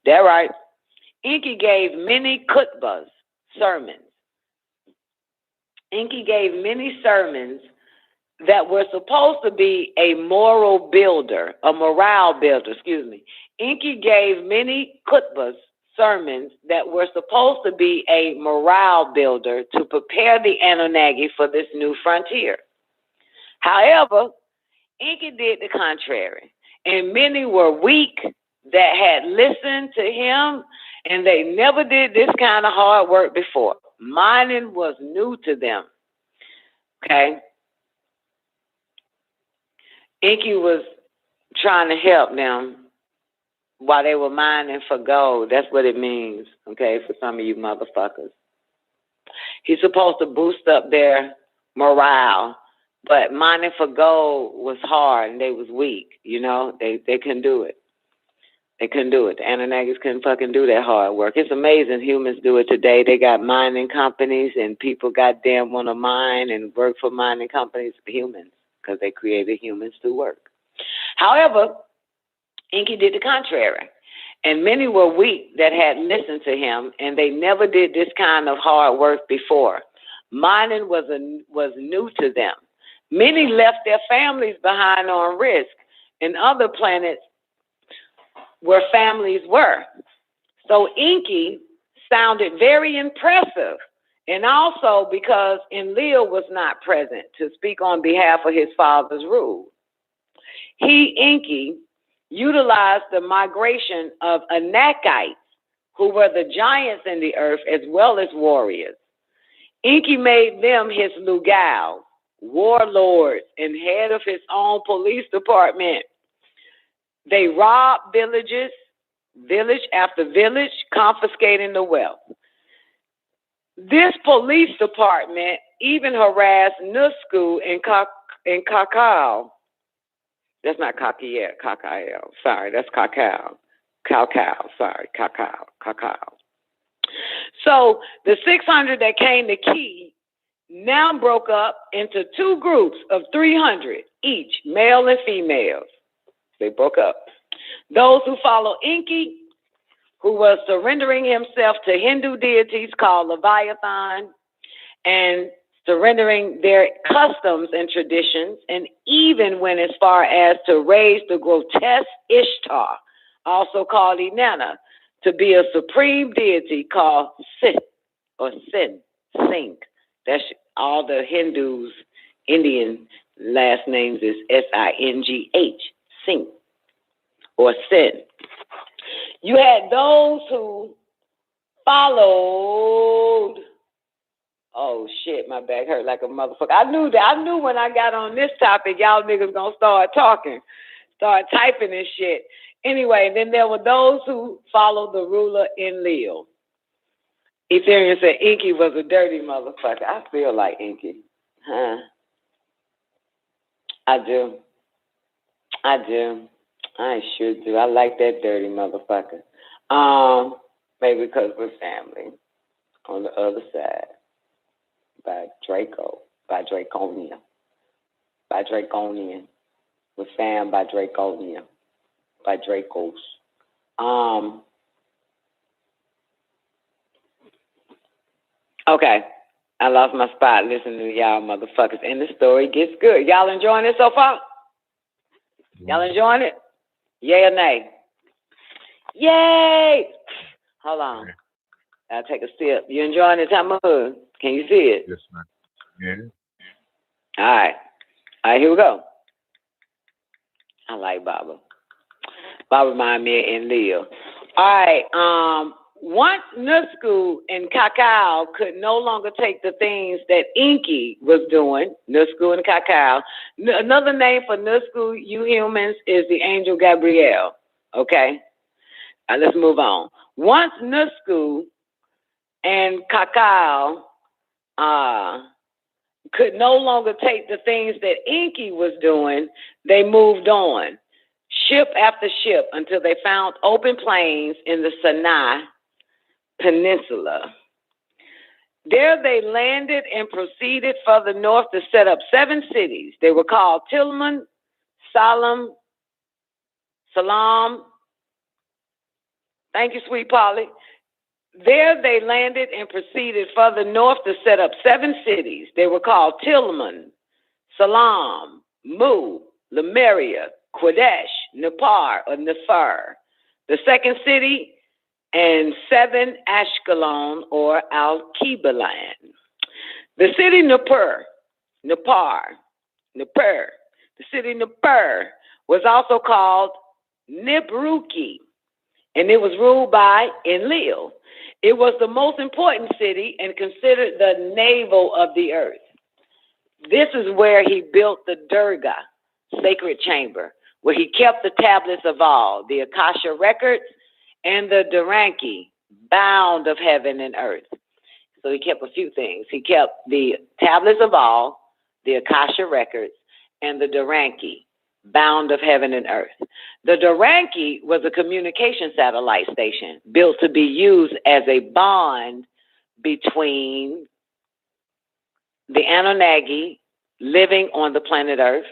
That's right. Inky gave many khutbahs, sermons. Inky gave many sermons that were supposed to be a morale builder. Inky gave many khutbahs, sermons that were supposed to be a morale builder to prepare the Anunnaki for this new frontier. However, Inky did the contrary, and many were weak that had listened to him, and they never did this kind of hard work before. Mining was new to them. Okay? Inky was trying to help them while they were mining for gold. That's what it means, okay, for some of you motherfuckers. He's supposed to boost up their morale, but mining for gold was hard and they was weak, you know. They couldn't do it. They couldn't do it. The Anunnakis couldn't fucking do that hard work. It's amazing humans do it today. They got mining companies and people goddamn want to mine and work for mining companies, humans, because they created humans to work. However, Inky did the contrary, and many were weak that had listened to him, and they never did this kind of hard work before. Mining was new to them. Many left their families behind on Risk and other planets where families were. So Inky sounded very impressive, and also because Enlil was not present to speak on behalf of his father's rule. He, Inky, utilized the migration of Anakites, who were the giants in the earth as well as warriors. Inky made them his Lugal, warlords, and head of his own police department. They robbed villages, village after village, confiscating the wealth. This police department even harassed Nusku and Kakao. That's not Kakao. Sorry, that's Kakao. Kakao. So the 600 that came to Ki now broke up into 2 groups of 300 each, male and females. They broke up. Those who followed Inky, who was surrendering himself to Hindu deities called Leviathan, and surrendering their customs and traditions, and even went as far as to raise the grotesque Ishtar, also called Inanna, to be a supreme deity called Sith, or Singh. That's all the Hindus, Indian last names is S-I-N-G-H, Singh, or Sin. You had those who followed. Oh shit, my back hurt like a motherfucker. I knew that. I knew when I got on this topic, y'all niggas gonna start talking, start typing and shit. Anyway, then there were those who followed the ruler Enlil. Ethereum said Inky was a dirty motherfucker. I feel like Inky. Huh? I do. I sure do. I like that dirty motherfucker. Maybe because we're family on the other side. By Draconian. We're fam by Draconian. by Dracos. Okay. I lost my spot listening to y'all motherfuckers, and the story gets good. Y'all enjoying it so far? Y'all enjoying it? Yay or nay? Yay! Hold on. I'll take a sip. You enjoying it, Tamu? Can you see it? Yes, ma'am. Yeah. All right. All right, here we go. I like Baba. Baba remind me and Leo. All right. Once Nusku and Cacao could no longer take the things that Inky was doing, Nusku and Cacao. Another name for Nusku, you humans, is the angel Gabriel. Okay? All right, let's move on. Once Nusku and Cacao could no longer take the things that Inky was doing, they moved on, ship after ship, until they found open plains in the Sinai Peninsula. There they landed and proceeded further north to set up 7 cities. They were called Tilman, Salam. Thank you, sweet Polly. There they landed and proceeded further north to set up 7 cities. They were called Tilman, Salam, Mu, Lemuria, Qadesh, Nippar, or Nefer. The second city, and 7 Ashkelon, or Al-Kibalan. The city Nippur, the city Nippur was also called Nibruki, and it was ruled by Enlil. It was the most important city and considered the navel of the earth. This is where he built the Durga, sacred chamber, where he kept the tablets of all, the Akasha records, and the Duranki, bound of heaven and earth. So he kept a few things. He kept the tablets of all, the Akasha records, and the Duranki, bound of heaven and earth. The Duranki was a communication satellite station built to be used as a bond between the Anunnaki living on the planet Earth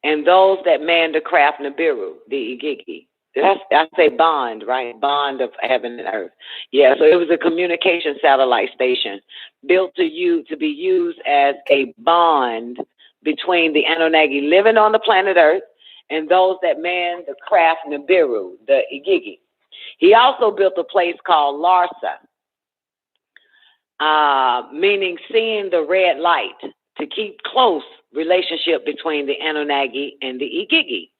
and those that manned the craft Nibiru, the Igigi. I say bond, right? Bond of heaven and earth. Yeah, so it was a communication satellite station built to be used as a bond between the Anunnaki living on the planet Earth and those that manned the craft Nibiru, the Igigi. He also built a place called Larsa, meaning seeing the red light, to keep close relationship between the Anunnaki and the Igigi.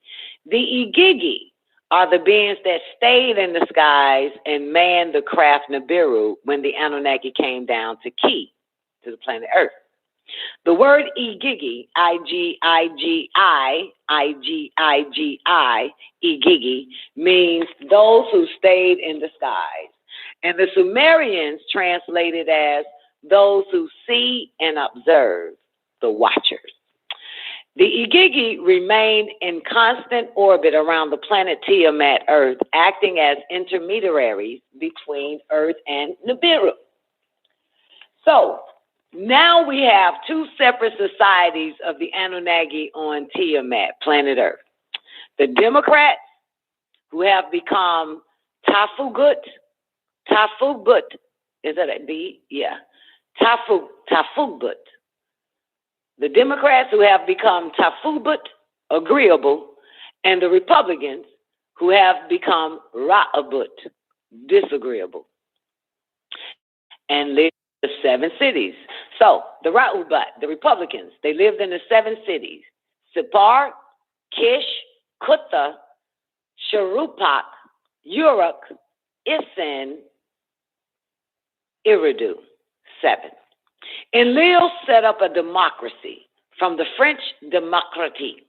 The Igigi are the beings that stayed in the skies and manned the craft Nibiru when the Anunnaki came down to Ki, to the planet Earth. The word Igigi, I-G-I-G-I, I-G-I-G-I, Igigi, means those who stayed in the skies. And the Sumerians translated as those who see and observe, the watchers. The Igigi remained in constant orbit around the planet Tiamat, Earth, acting as intermediaries between Earth and Nibiru. So now we have 2 separate societies of the Anunnaki on Tiamat, planet Earth. The Democrats, who have become Tafugut, is that a B? Yeah. Tafugut. The Democrats, who have become Tafubut, agreeable, and the Republicans, who have become Ra'abut, disagreeable, and live in the 7 cities. So the Ra'ubat, the Republicans, they lived in the 7 cities: Sipar, Kish, Kutha, Sharupak, Uruk, Isin, Eridu, 7. Enlil set up a democracy, from the French démocratie,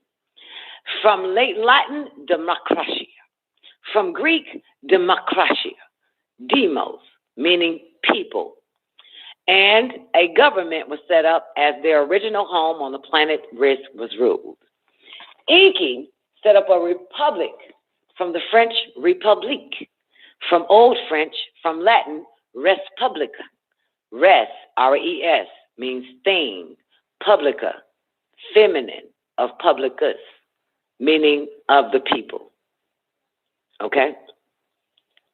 from late Latin democratia, from Greek demokratia, demos, meaning people. And a government was set up as their original home on the planet Risk was ruled. Inky set up a republic, from the French République, from Old French, from Latin res publica. Res, R-E-S, means thing, publica, feminine, of publicus, meaning of the people. okay,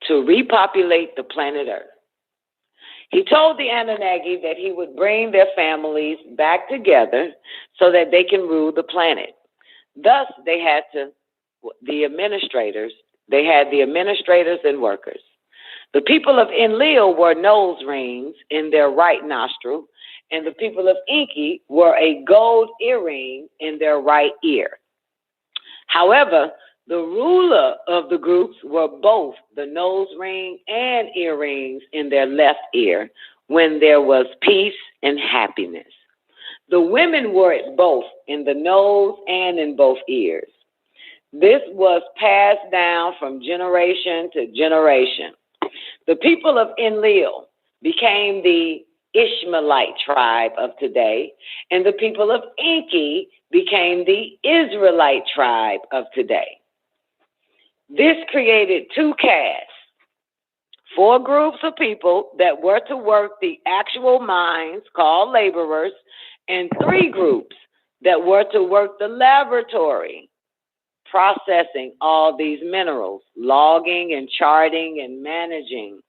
to repopulate the planet Earth. He told the Anunnaki that he would bring their families back together so that they can rule the planet. Thus, they had the administrators and workers. The people of Enlil wore nose rings in their right nostril, and the people of Enki wore a gold earring in their right ear. However, the ruler of the groups wore both the nose ring and earrings in their left ear when there was peace and happiness. The women wore it both in the nose and in both ears. This was passed down from generation to generation. The people of Enlil became the Ishmaelite tribe of today, and the people of Enki became the Israelite tribe of today. This created two castes, 4 groups of people that were to work the actual mines called laborers, and 3 groups that were to work the laboratory, processing all these minerals, logging and charting and managing.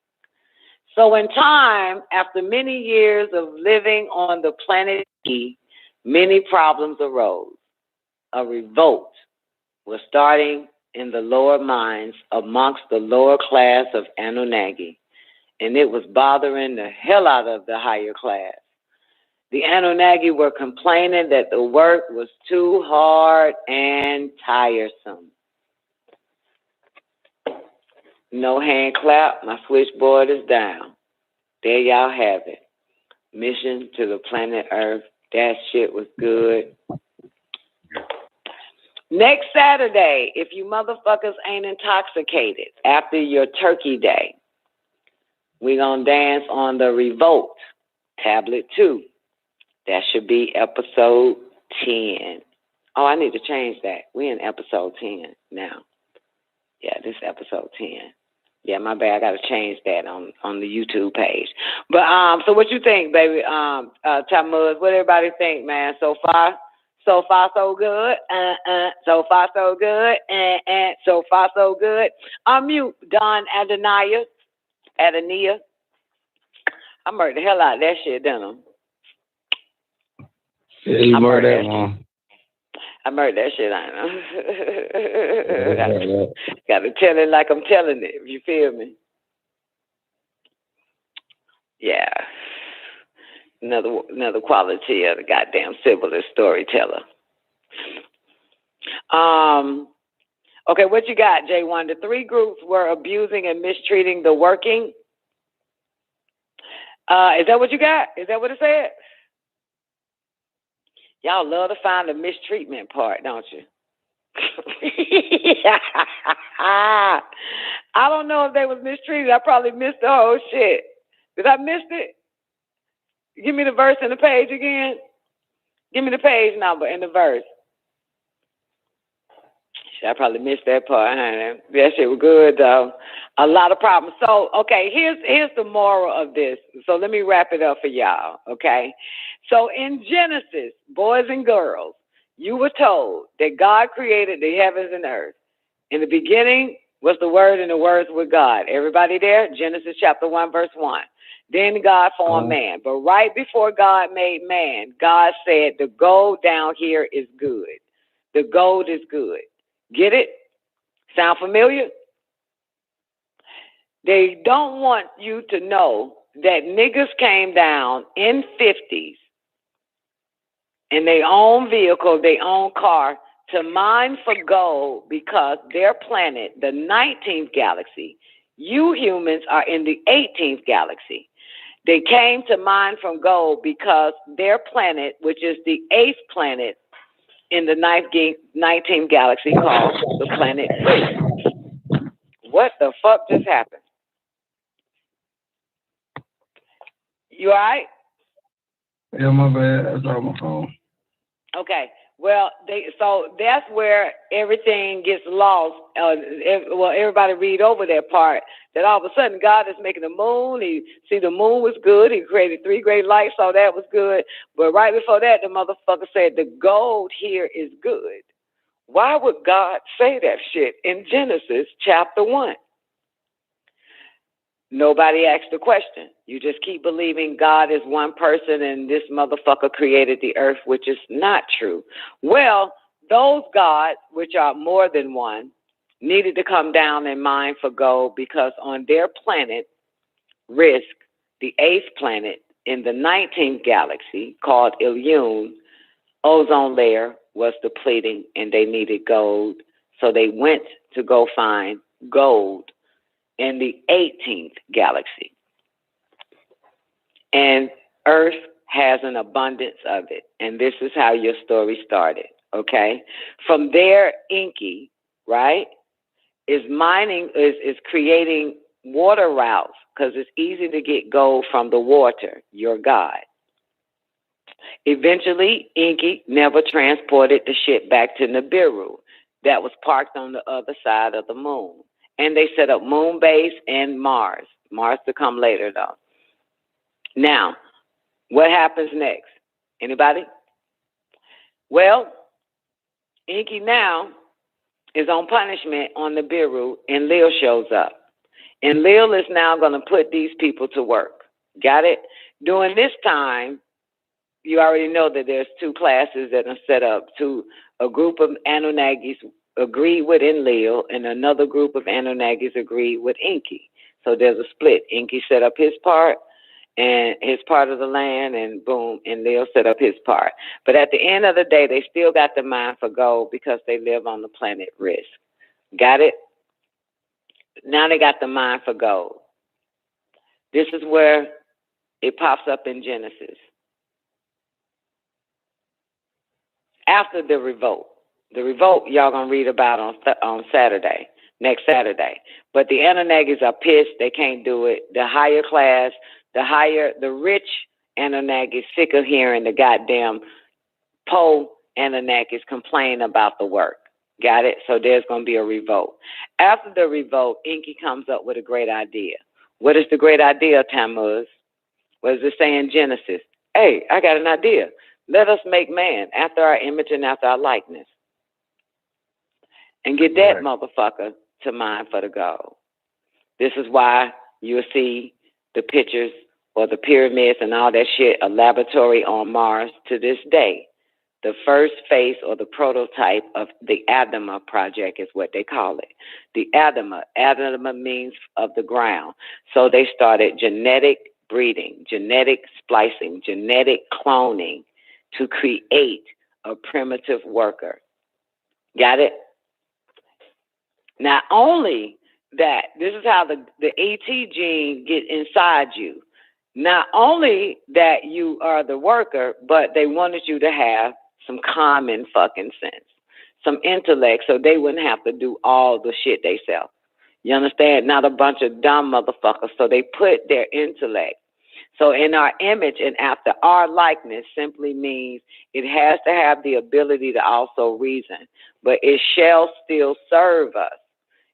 So in time, after many years of living on the planet E, many problems arose. A revolt was starting in the lower mines amongst the lower class of Anunnaki, and it was bothering the hell out of the higher class. The Anunnaki were complaining that the work was too hard and tiresome. No hand clap, my switchboard is down. There y'all have it. Mission to the planet Earth. That shit was good. Next Saturday, if you motherfuckers ain't intoxicated after your turkey day, we gonna dance on the Revolt, Tablet 2. That should be episode 10. Oh, I need to change that. We in episode 10 now. Yeah, this is episode 10. Yeah, my bad. I got to change that on the YouTube page. But so what you think, baby? Tamuz, what everybody think, man? So far so good. So far so good. So far so good. Unmute Don Adonai. I murdered the hell out of that shit, didn't I? Yeah, you murdered that one. I murdered that shit, I know. Gotta tell it like I'm telling it, you feel me? Yeah. Another quality of the goddamn civilist storyteller. Okay, what you got, J1? The 3 groups were abusing and mistreating the working. Is that what you got? Is that what it said? Y'all love to find the mistreatment part, don't you? I don't know if they was mistreated. I probably missed the whole shit. Did I miss it? Give me the verse and the page again. Give me the page number and the verse. I probably missed that part. Huh? That shit was good, though. A lot of problems. So, okay, here's the moral of this. So let me wrap it up for y'all, okay? So in Genesis, boys and girls, you were told that God created the heavens and earth. In the beginning was the Word, and the Word was God. Everybody there? Genesis chapter 1, verse 1. Then God formed man. But right before God made man, God said, the gold down here is good. The gold is good. Get it? Sound familiar? They don't want you to know that niggas came down in 50s in their own vehicle, their own car, to mine for gold because their planet, the 19th galaxy, you humans are in the 18th galaxy. They came to mine from gold because their planet, which is the 8th planet in the 19th galaxy, called the planet Earth. What the fuck just happened? You all right? Yeah, my bad. That's on my phone. Okay. Well, so that's where everything gets lost. Everybody read over that part. That all of a sudden God is making the moon. The moon was good. He created 3 great lights, so that was good. But right before that, the motherfucker said the gold here is good. Why would God say that shit in Genesis chapter 1? Nobody asked the question. You just keep believing God is one person and this motherfucker created the earth, which is not true. Well, those gods, which are more than one, needed to come down and mine for gold because on their planet, Risk, the 8th planet in the 19th galaxy called Kuluwm, ozone layer was depleting and they needed gold. So they went to go find gold in the 18th galaxy. And Earth has an abundance of it. And this is how your story started, okay? From there, Inky, right, is creating water routes because it's easy to get gold from the water, your God. Eventually, Inky never transported the ship back to Nibiru that was parked on the other side of the moon. And they set up moon base and Mars. Mars to come later, though. Now, what happens next? Anybody? Well, Inky now is on punishment on Nibiru, and Lil shows up. And Lil is now going to put these people to work. Got it? During this time, you already know that there's two classes that are set up. A group of Anunnakis agreed with Enlil, and another group of Anunnakis agreed with Inky. So there's a split. Inky set up his part, and his part of the land, and boom, Enlil set up his part. But at the end of the day, they still got the mine for gold because they live on the planet Risk. Got it? Now they got the mine for gold. This is where it pops up in Genesis. After the revolt y'all gonna read about on Saturday, next Saturday. But the Anunnakis are pissed; they can't do it. The higher class, the rich Anunnakis sick of hearing the goddamn poor Anunnakis complain about the work. Got it? So there's gonna be a revolt. After the revolt, Inky comes up with a great idea. What is the great idea, Tammuz? What does it say in Genesis? Hey, I got an idea. Let us make man after our image and after our likeness. And get that motherfucker to mine for the gold. This is why you'll see the pictures or the pyramids and all that shit, a laboratory on Mars to this day. The first phase or the prototype of the Adama project is what they call it. The Adama means of the ground. So they started genetic breeding, genetic splicing, genetic cloning to create a primitive worker. Got it? Not only that, this is how the AT gene get inside you. Not only that you are the worker, but they wanted you to have some common fucking sense, some intellect, so they wouldn't have to do all the shit they sell. You understand? Not a bunch of dumb motherfuckers. So they put their intellect. So in our image and after our likeness simply means it has to have the ability to also reason, but it shall still serve us.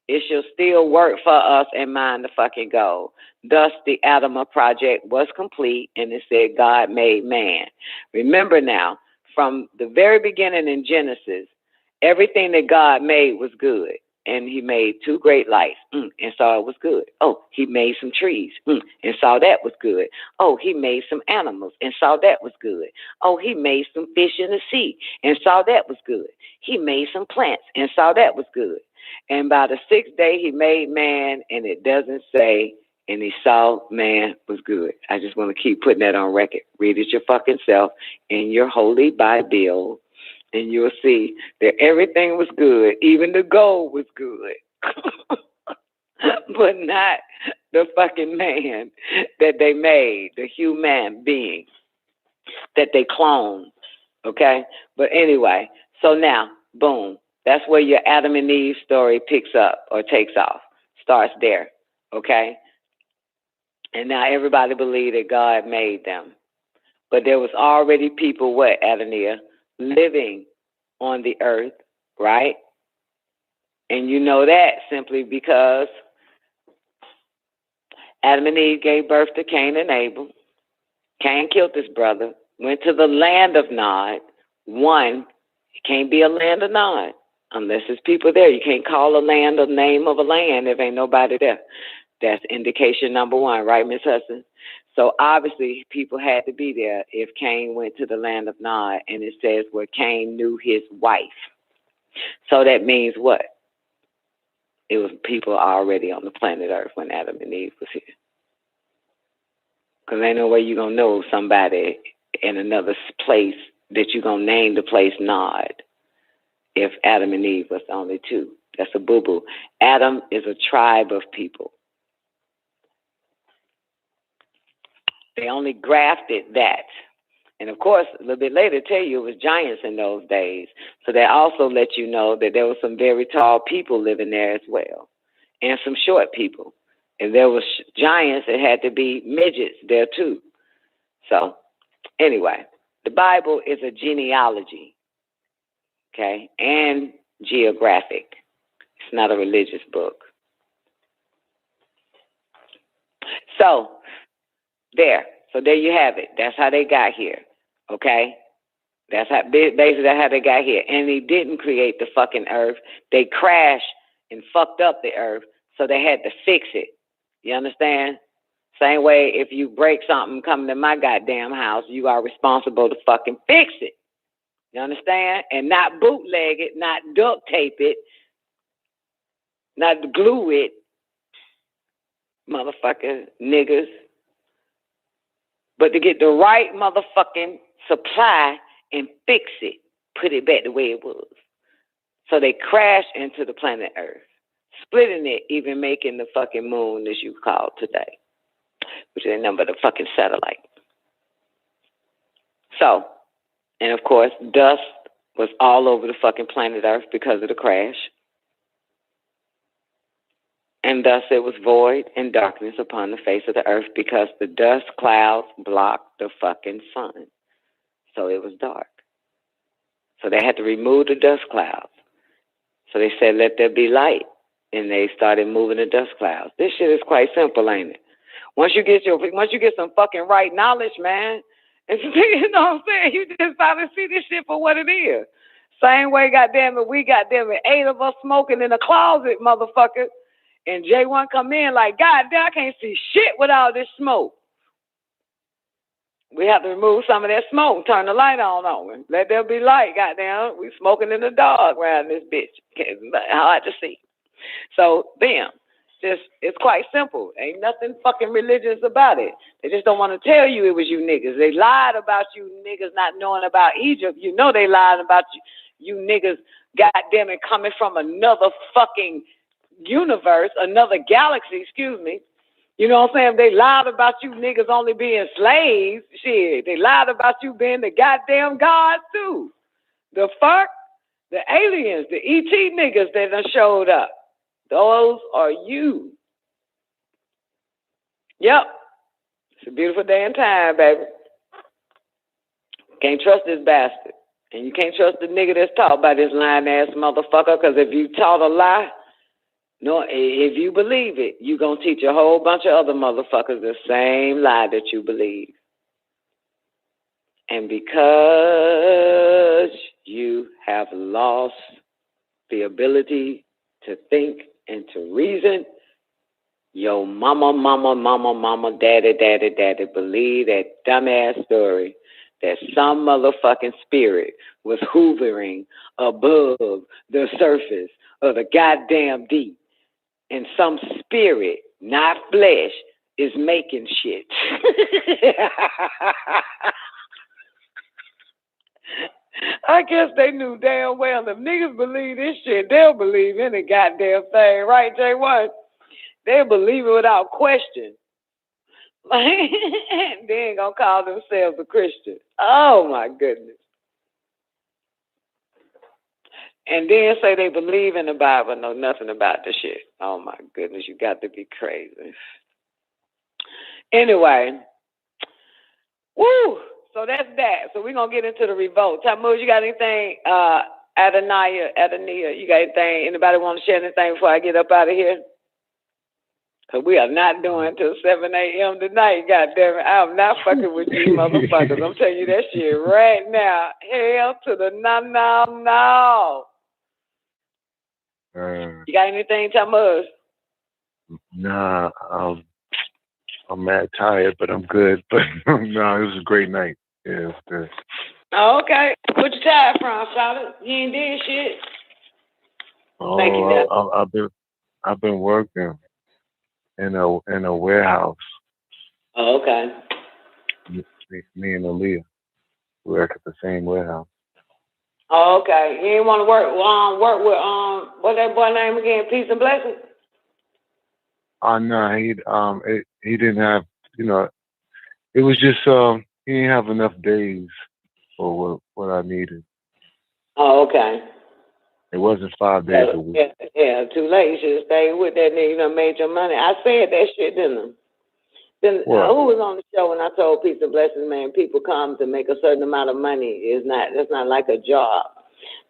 It shall still work for us and mine the fucking gold. Thus, the Adama project was complete, and it said God made man. Remember now, from the very beginning in Genesis, everything that God made was good. And he made two great lights and saw it was good. Oh, he made some trees and saw that was good. Oh, he made some animals and saw that was good. Oh, he made some fish in the sea and saw that was good. He made some plants and saw that was good. And by the 6th day, he made man, and it doesn't say, and he saw man was good. I just want to keep putting that on record. Read it your fucking self in your holy Bible, and you'll see that everything was good. Even the gold was good. But not the fucking man that they made, the human being that they cloned. Okay? But anyway, so now, boom. That's where your Adam and Eve story picks up or takes off. Starts there. Okay? And now everybody believed that God made them. But there was already people, what, Adania, living on the earth, right? And you know that simply because Adam and Eve gave birth to Cain and Abel. Cain killed his brother, went to the land of Nod. One, it can't be a land of Nod. Unless there's people there. You can't call a land the name of a land if ain't nobody there. That's indication number one, right, Miss Hudson? So obviously people had to be there if Cain went to the land of Nod, and it says where Cain knew his wife. So that means what? It was people already on the planet Earth when Adam and Eve was here. Because ain't no way you're going to know somebody in another place that you're going to name the place Nod if Adam and Eve was only two. That's a boo-boo. Adam is a tribe of people. They only grafted that. And, of course, a little bit later tell you it was giants in those days. So that also let you know that there were some very tall people living there as well, and some short people. If there was giants, it had to be midgets there too. So, anyway, the Bible is a genealogy, okay, and geographic. It's not a religious book. So there you have it. That's how they got here, okay? That's how basically that's how they got here. And they didn't create the fucking earth. They crashed and fucked up the earth, so they had to fix it. You understand? Same way if you break something coming to my goddamn house, you are responsible to fucking fix it. You understand? And not bootleg it, not duct tape it, not glue it, motherfucking niggas. But to get the right motherfucking supply and fix it, put it back the way it was. So they crashed into the planet Earth, splitting it, even making the fucking moon, as you call today, which is a number of the fucking satellite. So, and of course, dust was all over the fucking planet Earth because of the crash. And thus it was void and darkness upon the face of the earth because the dust clouds blocked the fucking sun. So it was dark. So they had to remove the dust clouds. So they said, let there be light. And they started moving the dust clouds. This shit is quite simple, ain't it? Once you get some fucking right knowledge, man, and you know what I'm saying, you just start to see this shit for what it is. Same way, goddamn it, we goddamn it, 8 of us smoking in the closet, motherfucker. And J1 come in like, God damn, I can't see shit with all this smoke. We have to remove some of that smoke, turn the light on. Let there be light, goddamn. We smoking in the dark around this bitch. Hard to see. So, bam. It's quite simple. Ain't nothing fucking religious about it. They just don't want to tell you it was you niggas. They lied about you niggas not knowing about Egypt. You know they lied about you niggas, goddamn it, coming from another fucking universe, another galaxy, excuse me. You know what I'm saying? They lied about you niggas only being slaves. Shit, they lied about you being the goddamn gods too. The fuck? The aliens, the ET niggas that done showed up. Those are you. Yep. It's a beautiful day and time, baby. Can't trust this bastard. And you can't trust the nigga that's taught by this lying ass motherfucker, because if you taught a lie, no, if you believe it, you're going to teach a whole bunch of other motherfuckers the same lie that you believe. And because you have lost the ability to think and to reason, your mama, daddy believe that dumbass story that some motherfucking spirit was hoovering above the surface of the goddamn deep. And some spirit, not flesh, is making shit. I guess they knew damn well if niggas believe this shit, they'll believe any goddamn thing, right, J1? They'll believe it without question. They ain't gonna call themselves a Christian. Oh my goodness. And then say they believe in the Bible, know nothing about the shit. Oh my goodness, you got to be crazy. Anyway, woo. So that's that. So we're going to get into the revolt. Tammuz, you got anything? Adania, you got anything? Anybody want to share anything before I get up out of here? Because we are not doing till 7 a.m. tonight, goddammit. I'm not fucking with you motherfuckers. I'm telling you that shit right now. Hell to the no. You got anything to tell us? Nah, I'm mad tired, but I'm good. But no, it was a great night. Yeah, it was good. Oh, okay. What you tired from, Charlotte? You ain't did shit. Oh, Thank you, I've been working in a warehouse. Oh, okay. Me and Aaliyah work at the same warehouse. Oh, okay. You ain't want to work with what's that boy name again? Peace and Blessings. Oh no, he didn't have, it was just he didn't have enough days for what I needed. Oh, okay. It wasn't 5 days a week. Yeah, too late. You should have stayed with that nigga. You done made your money. I said that shit, didn't I? Then who was on the show when I told Peace and Blessings, man? People come to make a certain amount of money. That's not like a job.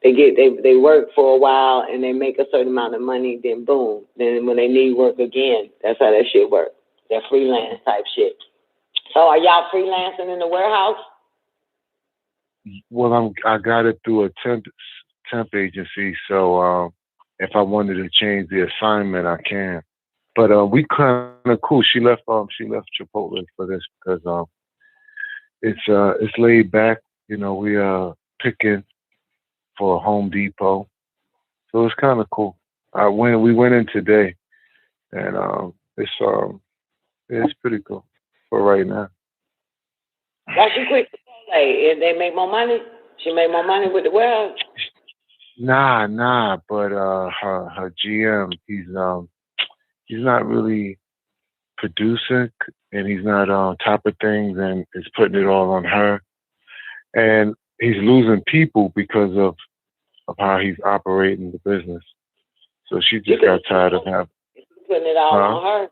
They work for a while and they make a certain amount of money. Then boom. Then when they need work again, that's how that shit works. That freelance type shit. So are y'all freelancing in the warehouse? Well, I got it through a temp agency, so if I wanted to change the assignment, I can. But we kind of cool. She left Chipotle for this because it's laid back. We picking for Home Depot, so it's kind of cool. We went in today, and it's pretty cool for right now. Why she quit Chipotle? If they make more money, she made more money with the warehouse. Nah, but her GM, he's not really producing, and he's not on top of things, and is putting it all on her, and he's losing people because of how he's operating the business. So she just got tired of having putting it all on her.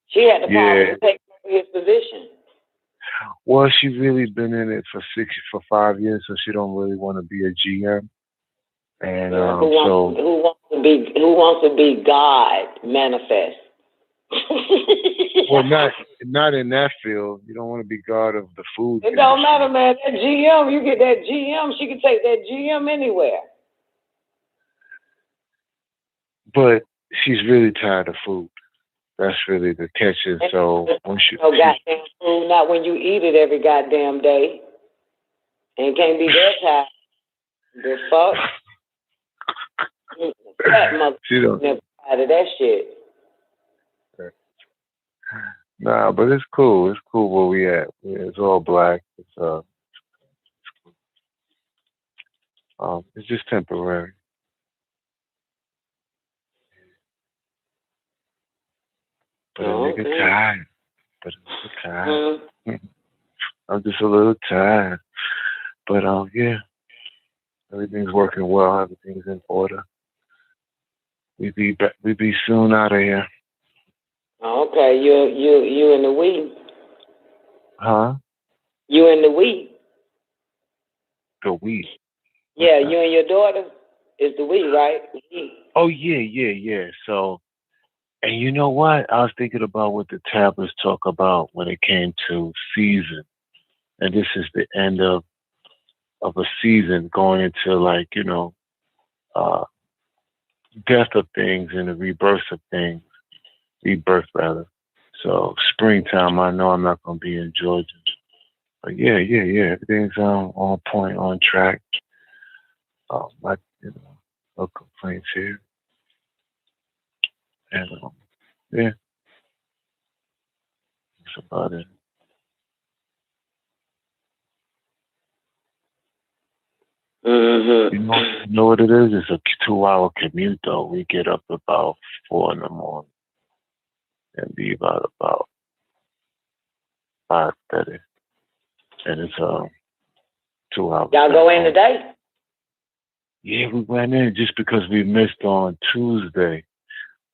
She had the power to take his position. Well, she's really been in it for 5 years, so she don't really want to be a GM. And who wants to be God manifest? Well, not in that field. You don't want to be God of the food. It don't matter, man. That GM, you get that GM, she can take that GM anywhere. But she's really tired of food. That's really the catch. So when goddamn food, not when you eat it every goddamn day. And can't be that tired. The fuck? That mother never tired of that shit. Nah, but it's cool. It's cool where we at. It's all black. It's just temporary. But a nigga tired. I'm just a little tired. But yeah, everything's working well. Everything's in order. We be soon out of here. Okay, you in the weed. Huh? You in the weed. The weed. Yeah, you and your daughter is the weed, right? Oh yeah. So, and you know what? I was thinking about what the tablets talk about when it came to season, and this is the end of a season going into death of things and the rebirth of things. Rebirth rather. So springtime, I know I'm not gonna be in Georgia. But yeah. Everything's on point, on track. No complaints here. And yeah. That's about it. Mm-hmm. You know what it is? It's a 2-hour commute though. We get up about 4 in the morning and leave out about 5:30. And it's 2 hours. Y'all go in today? Yeah, we went in just because we missed on Tuesday.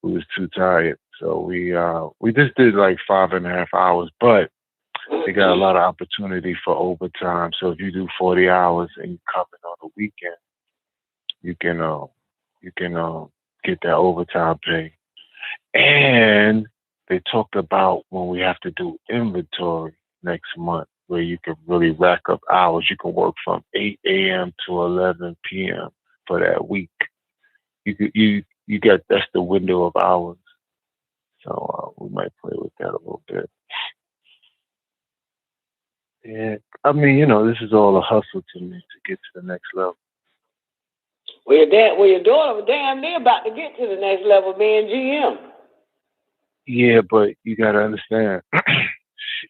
We was too tired. So we just did like 5.5 hours, but they got a lot of opportunity for overtime. So if you do 40 hours and you come in on the weekend, you can get that overtime pay. And they talked about when we have to do inventory next month, where you can really rack up hours. You can work from 8 a.m. to 11 p.m. for that week. You that's the window of hours. So we might play with that a little bit. Yeah, I mean, this is all a hustle to me to get to the next level. Well, your daughter was damn near about to get to the next level, being GM. Yeah, but you got to understand,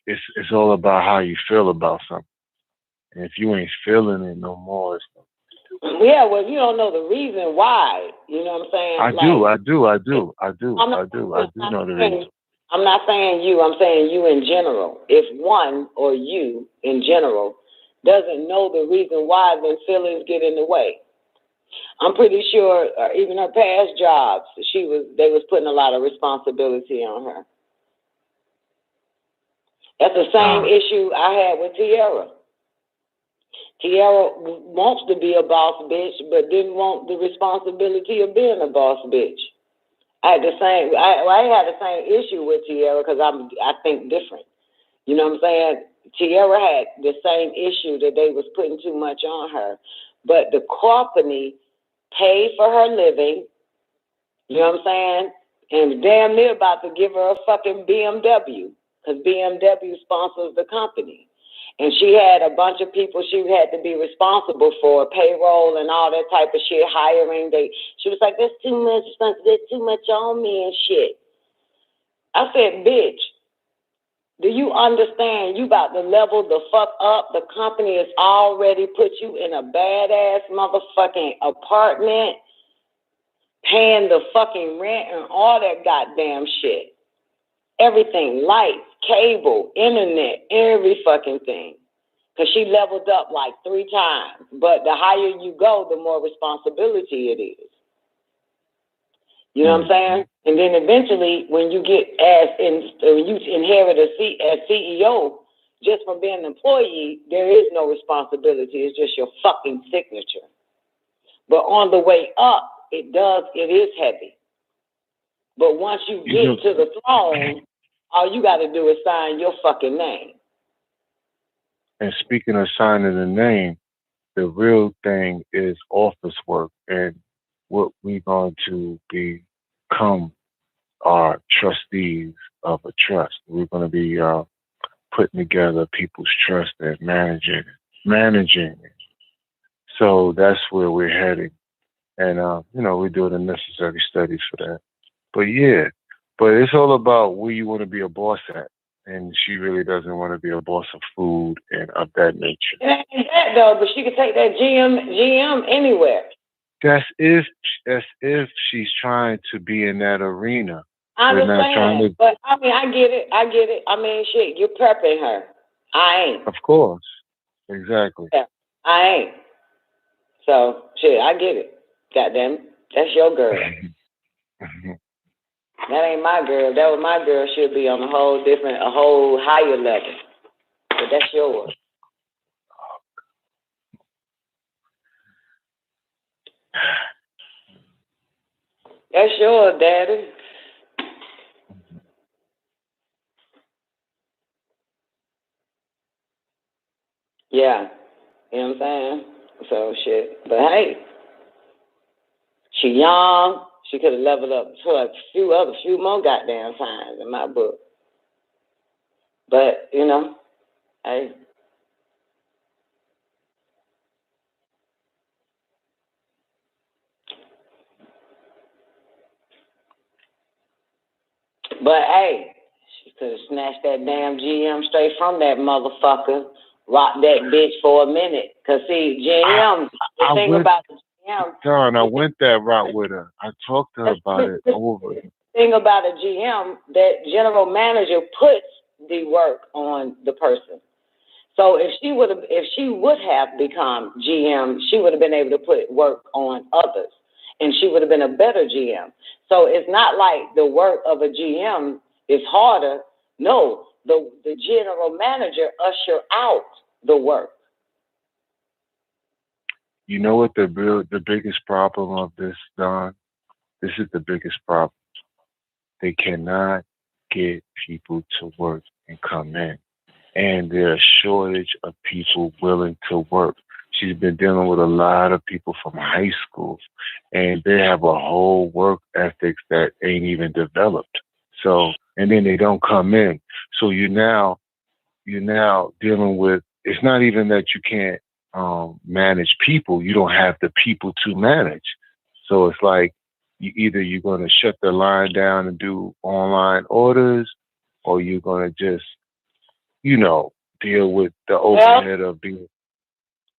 it's all about how you feel about something. And if you ain't feeling it no more, it's yeah, well, you don't know the reason why. You know what I'm saying? I do know the reason. I'm not saying you. I'm saying you in general. If one or you in general doesn't know the reason why, then feelings get in the way. I'm pretty sure even her past jobs, they was putting a lot of responsibility on her. That's the same issue I had with Tiara. Tiara wants to be a boss bitch, but didn't want the responsibility of being a boss bitch. I had the same issue with Tiara because I think different. You know what I'm saying? Tiara had the same issue that they was putting too much on her, but the company paid for her living. You know what I'm saying? And damn near about to give her a fucking BMW because BMW sponsors the company. And she had a bunch of people she had to be responsible for, payroll and all that type of shit, hiring. She was like, that's too much, that's too much on me and shit. I said, bitch, do you understand you about to level the fuck up? The company has already put you in a badass motherfucking apartment, paying the fucking rent and all that goddamn shit. Everything, lights, cable, internet, every fucking thing. Because she leveled up like 3 times. But the higher you go, the more responsibility it is. You know what I'm saying? And then eventually, when you get when you inherit as CEO, just from being an employee, there is no responsibility. It's just your fucking signature. But on the way up, it is heavy. But once you get to the throne, all you got to do is sign your fucking name. And speaking of signing the name, the real thing is office work and what we're going to become are trustees of a trust. We're going to be putting together people's trust and managing it. So that's where we're heading. And, we're doing the necessary studies for that. But it's all about where you want to be a boss at. And she really doesn't want to be a boss of food and of that nature. It ain't that though, but she could take that GM anywhere. That's if she's trying to be in that arena. I understand, but I mean, I get it. I mean, shit, you're prepping her. I ain't. Of course, exactly. Yeah, I ain't. So shit, I get it. Goddamn, that's your girl. That ain't my girl. That was my girl. She'll be on a whole higher level. But that's yours. That's yours, Daddy. Yeah. You know what I'm saying? So shit. But hey, she young. She could have leveled up to a few more goddamn times in my book. But, hey. But, hey, she could have snatched that damn GM straight from that motherfucker, rocked that bitch for a minute. Because, see, GM, the thing about the GM. Don, I went that route with her. I talked to her about it over. The thing about a GM, that general manager puts the work on the person. So if she would have become GM, she would have been able to put work on others, and she would have been a better GM. So it's not like the work of a GM is harder. No, the general manager usher out the work. You know what the biggest problem of this, Don? This is the biggest problem. They cannot get people to work and come in. And there's a shortage of people willing to work. She's been dealing with a lot of people from high school, and they have a whole work ethics that ain't even developed. So, and then they don't come in. So you're now dealing with, it's not even that you can't manage people. You don't have the people to manage. So it's like you're going to shut the line down and do online orders, or you're going to just, deal with the overhead of being.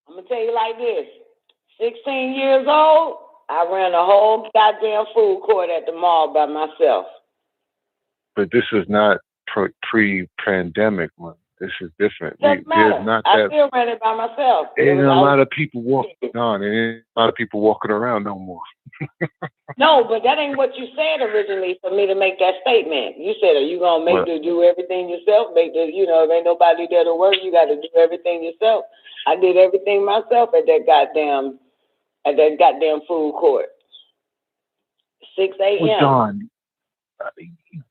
I'm going to tell you like this. 16 years old, I ran a whole goddamn food court at the mall by myself. But this is not pre-pandemic one. This is different. Doesn't matter. I still ran it by myself. Ain't a lot of people walking on. Ain't a lot of people walking around no more. No, but that ain't what you said originally for me to make that statement. You said, are you going to do everything yourself? If ain't nobody there to work, you got to do everything yourself. I did everything myself at that goddamn food court. 6 a.m. Well, Dawn,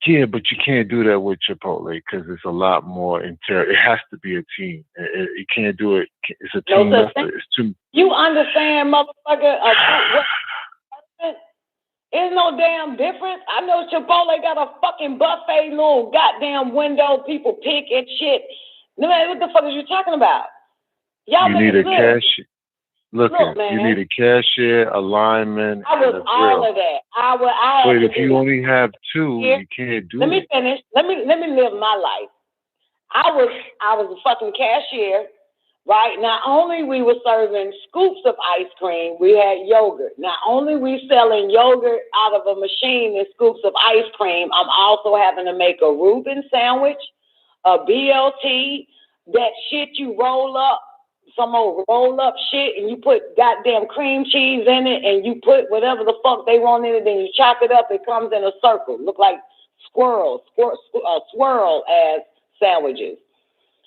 yeah, but you can't do that with Chipotle because it's a lot more It has to be a team. You can't do it. It's a team effort. It's too. You understand, motherfucker? There's no damn difference. I know Chipotle got a fucking buffet, little goddamn window. People pick and shit. No matter what the fuck is you talking about? Y'all you need a cashier. Look, you need a cashier, a lineman, I was and a all grill. of that. But if you only have two, you can't do it. Let me finish. Let me live my life. I was a fucking cashier, right? Not only we were serving scoops of ice cream, we had yogurt. Not only we selling yogurt out of a machine and scoops of ice cream, I'm also having to make a Reuben sandwich, a BLT, that shit you roll up. Some old roll up shit, and you put goddamn cream cheese in it, and you put whatever the fuck they want in it, then you chop it up, it comes in a circle. Look like swirl as sandwiches.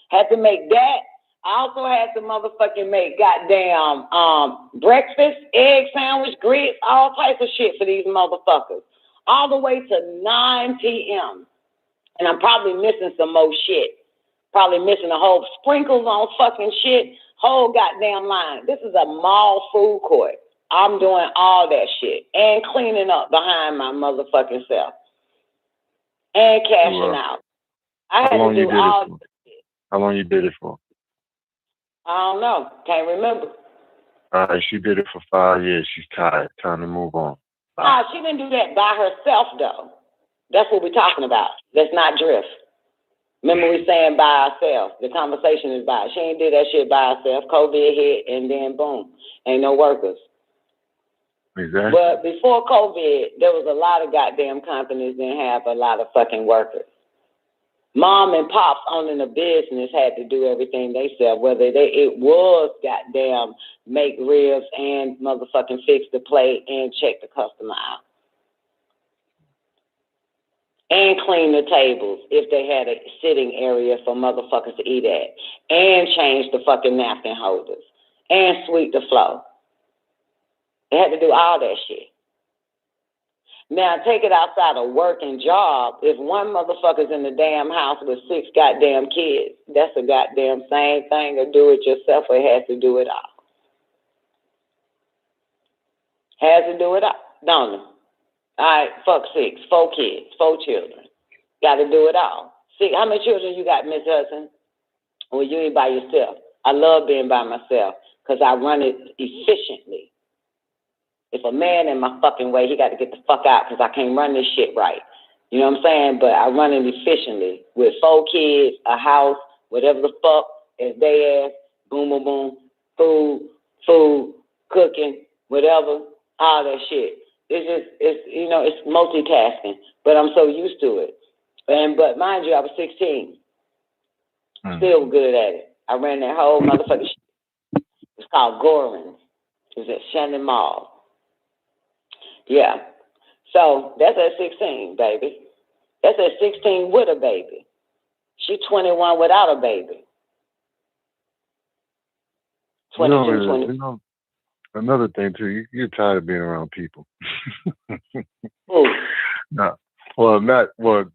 Had to make that. I also had to motherfucking make goddamn breakfast, egg sandwich, grits, all types of shit for these motherfuckers. All the way to 9 p.m. And I'm probably missing some more shit. Probably missing a whole sprinkles on fucking shit. Whole goddamn line. This is a mall food court. I'm doing all that shit and cleaning up behind my motherfucking self and cashing out. I had to do all that shit. How long you did it for? I don't know. Can't remember. All right, she did it for 5 years. She's tired. Time to move on. Nah, she didn't do that by herself though. That's what we're talking about. Let's not drift. Remember we saying by ourselves. The conversation is by. She ain't did that shit by herself. COVID hit and then boom. Ain't no workers. Exactly. But before COVID, there was a lot of goddamn companies didn't have a lot of fucking workers. Mom and pops owning a business had to do everything they sell, whether it was goddamn make ribs and motherfucking fix the plate and check the customer out. And clean the tables if they had a sitting area for motherfuckers to eat at. And change the fucking napkin holders. And sweep the floor. They had to do all that shit. Now, take it outside a working job. If one motherfucker's in the damn house with 6 goddamn kids, that's a goddamn same thing, or do it yourself, or has to do it all. Has to do it all, don't it? All right, fuck 6, 4 kids, 4 children. Got to do it all. See, how many children you got, Miss Hudson? Well, you ain't by yourself. I love being by myself because I run it efficiently. If a man in my fucking way, he got to get the fuck out because I can't run this shit right. You know what I'm saying? But I run it efficiently with 4 kids, a house, whatever the fuck is they ass, boom, boom, boom, food, cooking, whatever, all that shit. It's multitasking, but I'm so used to it. But mind you, I was 16. Still good at it. I ran that whole motherfucking shit. It's called KORAN. It was at Shannon Mall. Yeah. So that's at 16, baby. That's at 16 with a baby. She 21 without a baby. 22, 20. Another thing too, you're tired of being around people. No.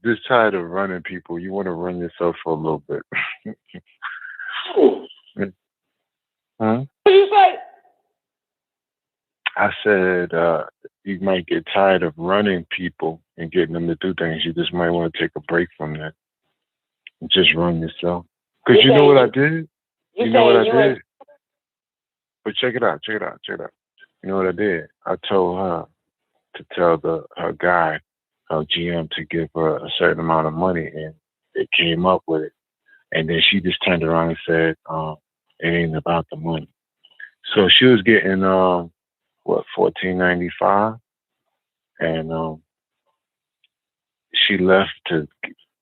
Just tired of running people. You want to run yourself for a little bit. Huh? What do you say? I said, you might get tired of running people and getting them to do things. You just might want to take a break from that and just run yourself. Because you know what I did? You know what I did? But check it out. You know what I did? I told her to tell her guy, her GM, to give her a certain amount of money, and they came up with it. And then she just turned around and said, it ain't about the money. So she was getting $14.95, and she left to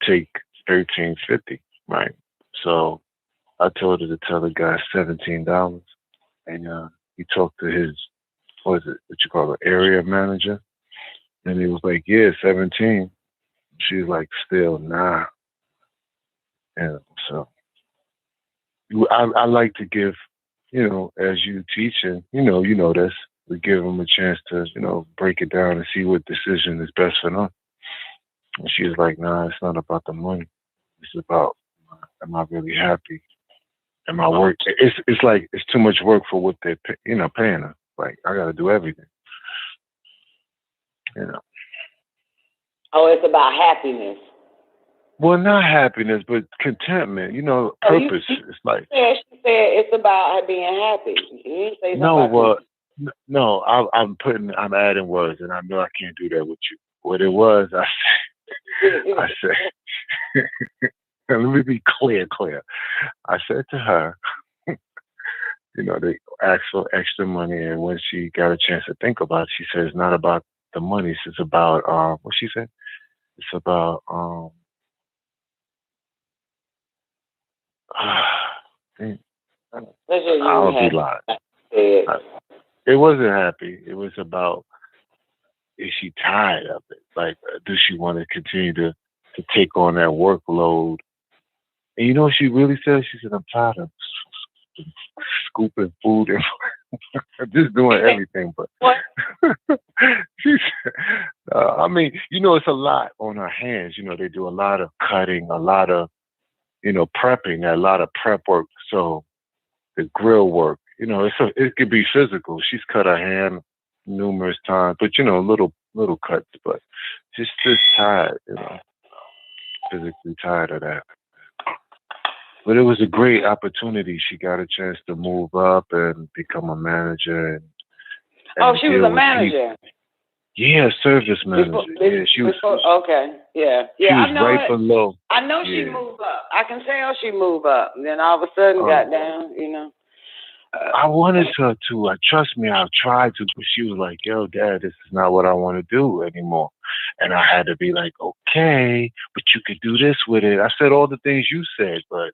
take $13.50, right? So I told her to tell the guy $17, and he talked to his, what you call it, area manager, and he was like, yeah, 17. She was like, still, nah. And so I like to give, as you teach, and you know this, we give them a chance to, break it down and see what decision is best for them. And she was like, nah, it's not about the money. It's about, am I really happy? Am I work? It's like, it's too much work for what they're, paying her. Like, I got to do everything. Oh, it's about happiness. Well, not happiness, but contentment. Purpose. It's like. Yeah, she said it's about her being happy. You didn't say something. No. I'm adding words, and I know I can't do that with you. What it was, I said. Let me be clear. I said to her, they asked for extra money, and when she got a chance to think about it, she said it's not about the money. It's about what she said. It's about I'll be lying. It wasn't happy. It was about, is she tired of it? Like, does she want to continue to take on that workload? And you know what she really said? She said, I'm tired of scooping food and just doing everything. But she said, it's a lot on her hands. They do a lot of cutting, a lot of, prepping, a lot of prep work. So the grill work, it could be physical. She's cut her hand numerous times, but little cuts. But just tired, physically tired of that. But it was a great opportunity. She got a chance to move up and become a manager. And she was a manager. Yeah, service manager. She was. Okay, yeah. She was right below. I know she moved up. I can tell she moved up. And then all of a sudden got down, I wanted her to. Trust me, I tried to, but she was like, yo, Dad, this is not what I want to do anymore. And I had to be like, okay, but you could do this with it. I said all the things you said, but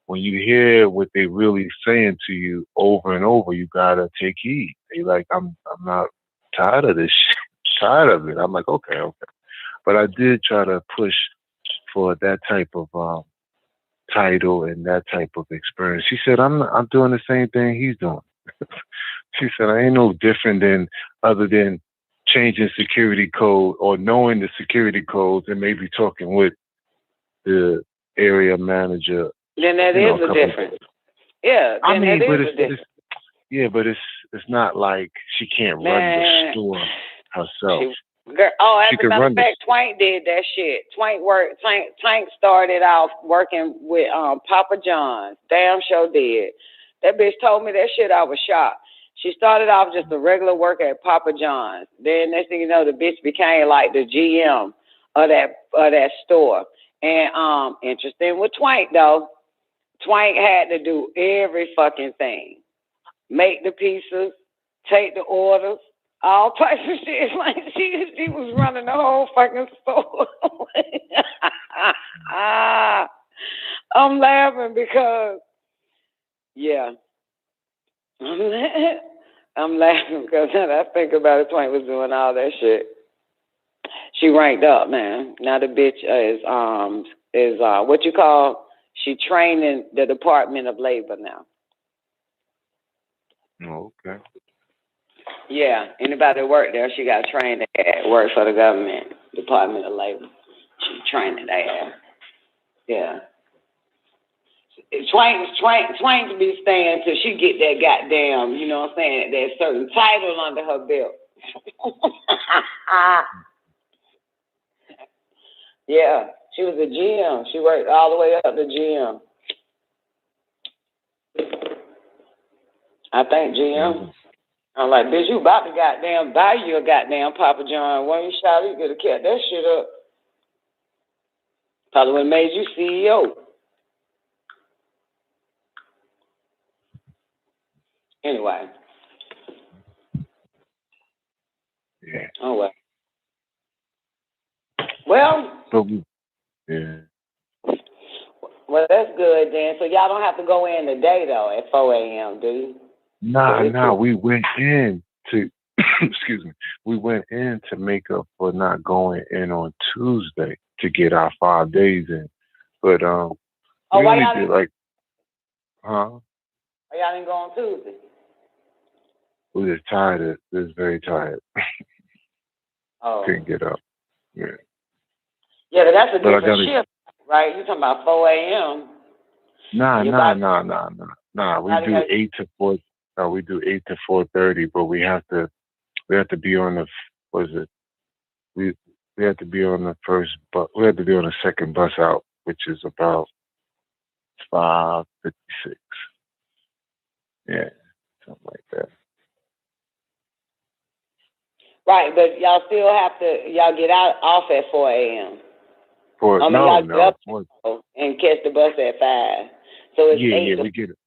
when you hear what they really saying to you over and over, you gotta take heed. They like, I'm not tired of this shit. Tired of it. I'm like, okay. But I did try to push for that type of title and that type of experience. She said, I'm doing the same thing he's doing. She said, I ain't no different other than changing security code or knowing the security codes and maybe talking with the area manager. Then that is a difference. Yeah. But it's not like she can't run the store herself. As a matter of fact, Twank did that shit. Twank started off working with Papa John's. Damn sure did. That bitch told me that shit. I was shocked. She started off just a regular worker at Papa John's. Then next thing you know, the bitch became like the GM of that store. And interesting with Twank though. Twank had to do every fucking thing. Make the pizzas, take the orders, all types of shit. Like she was running the whole fucking store. I'm laughing because, I'm laughing because I think about it. Twank was doing all that shit. She ranked up, man. Now the bitch is what you call. She trained in the Department of Labor now. Oh, okay. Yeah, anybody that worked there, she got trained at work for the government, Department of Labor. She trained there. Yeah. Twain to be staying till she get that goddamn, you know what I'm saying, that certain title under her belt. Yeah, she was a GM. She worked all the way up to GM. I think GM. I'm like, bitch, you about to goddamn buy you a goddamn Papa John. When you shot, you could have kept that shit up. Probably would have made you CEO. Anyway. Yeah. Oh, well. Well. Yeah. Well, that's good then. So y'all don't have to go in today, though, at 4 a.m., do you? Nah, we went in to, excuse me, we went in to make up for not going in on Tuesday to get our 5 days in. But, we only did like, Y'all didn't go on Tuesday? We was tired. We was very tired. Couldn't get up. Yeah. Yeah, but that's a different shift, right? You're talking about 4 a.m. Nah. We do 8 to 4. No, we do 8 to 4:30. But we have to be on the. What is it? We have to be on the first, but we have to be on the second bus out, which is about 5:56. Yeah, something like that. Right, but y'all still have to. Y'all get off at 4 a.m. No. And catch the bus at 5. So it's 8 to, we get it.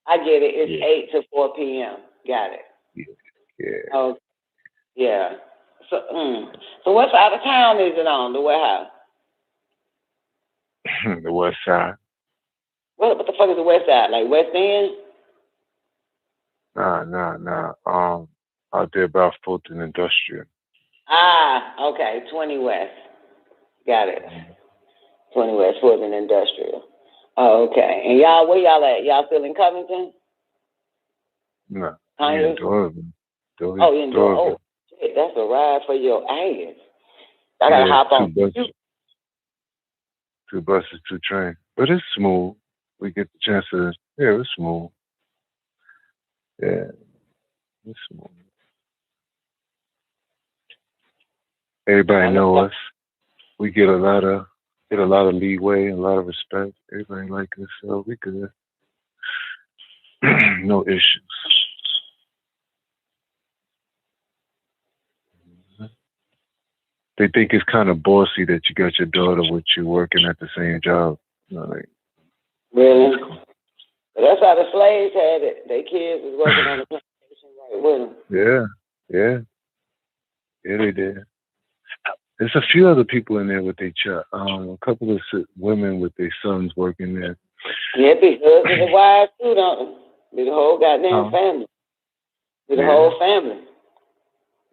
I get it. It's 8 to 4 p.m. Got it. Yeah. Oh, yeah. So, so what side of town is it on? The warehouse? The west side. What the fuck is the west side? Like West End? Nah. Out there about Fulton Industrial. Okay. 20 West. Got it. 20 West, Fulton Industrial. Oh, okay. And y'all, where y'all at? Y'all still in Covington? No. In Doraville. In Doraville. Oh, shit, that's a ride for your ass. I gotta hop on. 2 buses, 2 trains. But it's smooth. We get the chance to, it's smooth. Yeah, it's smooth. Everybody know us. We get a lot of leeway, a lot of respect. Everybody like us, so we good. No issues. They think it's kind of bossy that you got your daughter with you working at the same job. Really? But that's how the slaves had it. Their kids was working on the plantation right with them. Yeah, they did. There's a few other people in there with their child. A couple of women with their sons working there. Yeah, be husbands and wives too, don't they? Be the whole goddamn family. Be the whole family.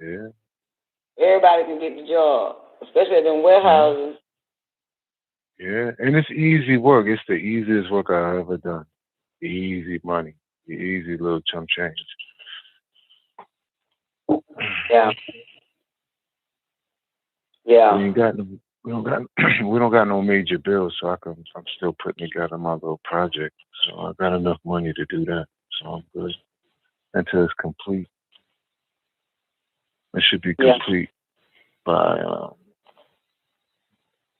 Yeah. Everybody can get the job, especially at them warehouses. Yeah, and it's easy work. It's the easiest work I've ever done. The easy money, the easy little chump change. Yeah. Yeah. We don't got no major bills, so I'm still putting together my little project. So I got enough money to do that. So I'm good until it's complete. It should be complete by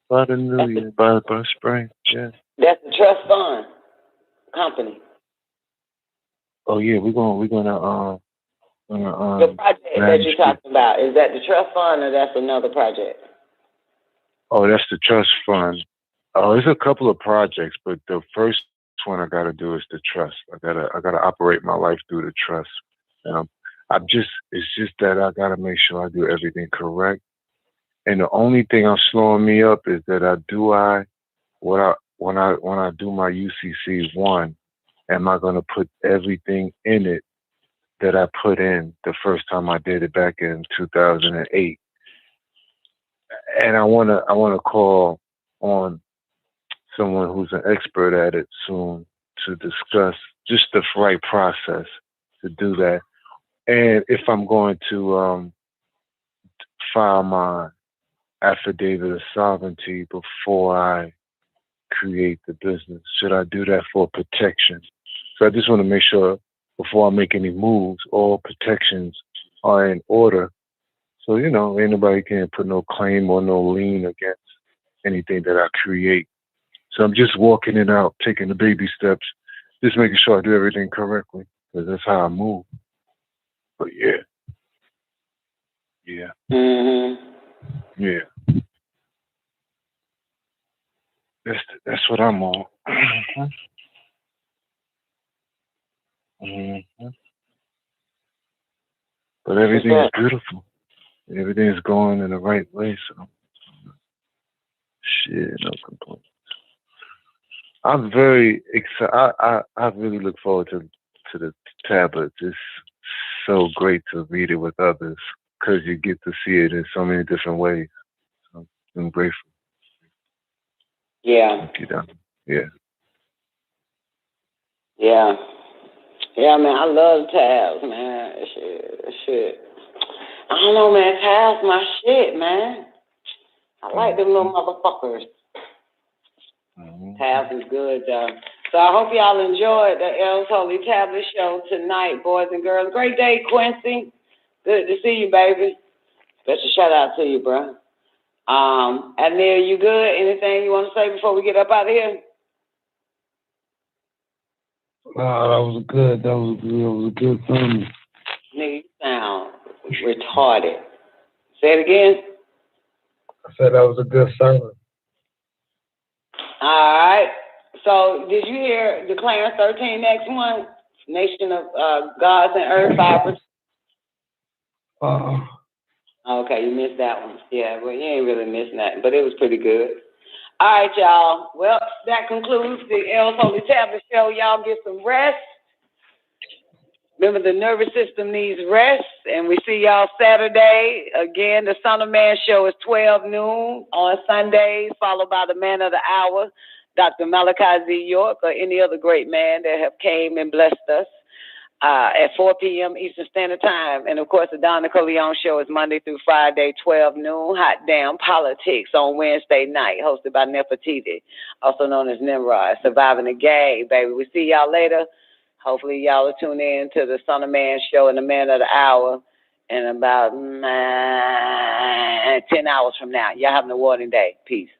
the new year, by spring. Yeah. That's the trust fund company. Oh yeah, we're gonna the project that you're talking about, is that the trust fund or that's another project? Oh, that's the trust fund. Oh, there's a couple of projects, but the first one I gotta do is the trust. I gotta operate my life through the trust. It's just that I gotta make sure I do everything correct. And the only thing I'm slowing me up is that when I do my UCC 1, am I gonna put everything in it that I put in the first time I did it back in 2008? And I wanna call on someone who's an expert at it soon to discuss just the right process to do that. And if I'm going to file my affidavit of sovereignty before I create the business? Should I do that for protection? So I just want to make sure before I make any moves, all protections are in order. So, you know, anybody can put no claim or no lien against anything that I create. So I'm just walking it out, taking the baby steps, just making sure I do everything correctly, because that's how I move. But yeah. Mm-hmm. Yeah. That's what I'm on. Mm-hmm. But everything is beautiful. Everything is going in the right way, so shit, no complaints. I'm very excited. I really look forward to the tablets. It's so great to read it with others because you get to see it in so many different ways. So I'm grateful. Yeah. Thank you, Don. Yeah. Yeah. Yeah, man, I love tabs, man. Shit. I don't know, man. Tabs my shit, man. I like them little motherfuckers. Mm-hmm. Tabs is good, though. So I hope y'all enjoyed the L's Holy Tablet Show tonight, boys and girls. Great day, Quincy. Good to see you, baby. Special shout out to you, bro. Adnil, you good? Anything you want to say before we get up out of here? That was good. That was a good sermon. Nigga, you sound retarded. Say it again. I said that was a good sermon. All right. So, did you hear the Clarence 13 next one? Nation of Gods and Earth 5%? Okay, you missed that one. Yeah, well, you ain't really missed nothing, but it was pretty good. All right, y'all. Well, that concludes the L's Holy Tablet Show. Y'all get some rest. Remember, the nervous system needs rest, and we see y'all Saturday. Again, the Son of Man show is 12 noon on Sundays, followed by the Man of the Hour, Dr. Malachi Z. York, or any other great man that have came and blessed us at 4 p.m. Eastern Standard Time. And, of course, the Don Nicoleone show is Monday through Friday, 12 noon. Hot Damn Politics on Wednesday night, hosted by Nefertiti, also known as Nimrod. Surviving the Gay, baby. We see y'all later. Hopefully y'all will tune in to the Son of Man show and the Man of the Hour in about 10 hours from now. Y'all have an awarding day. Peace.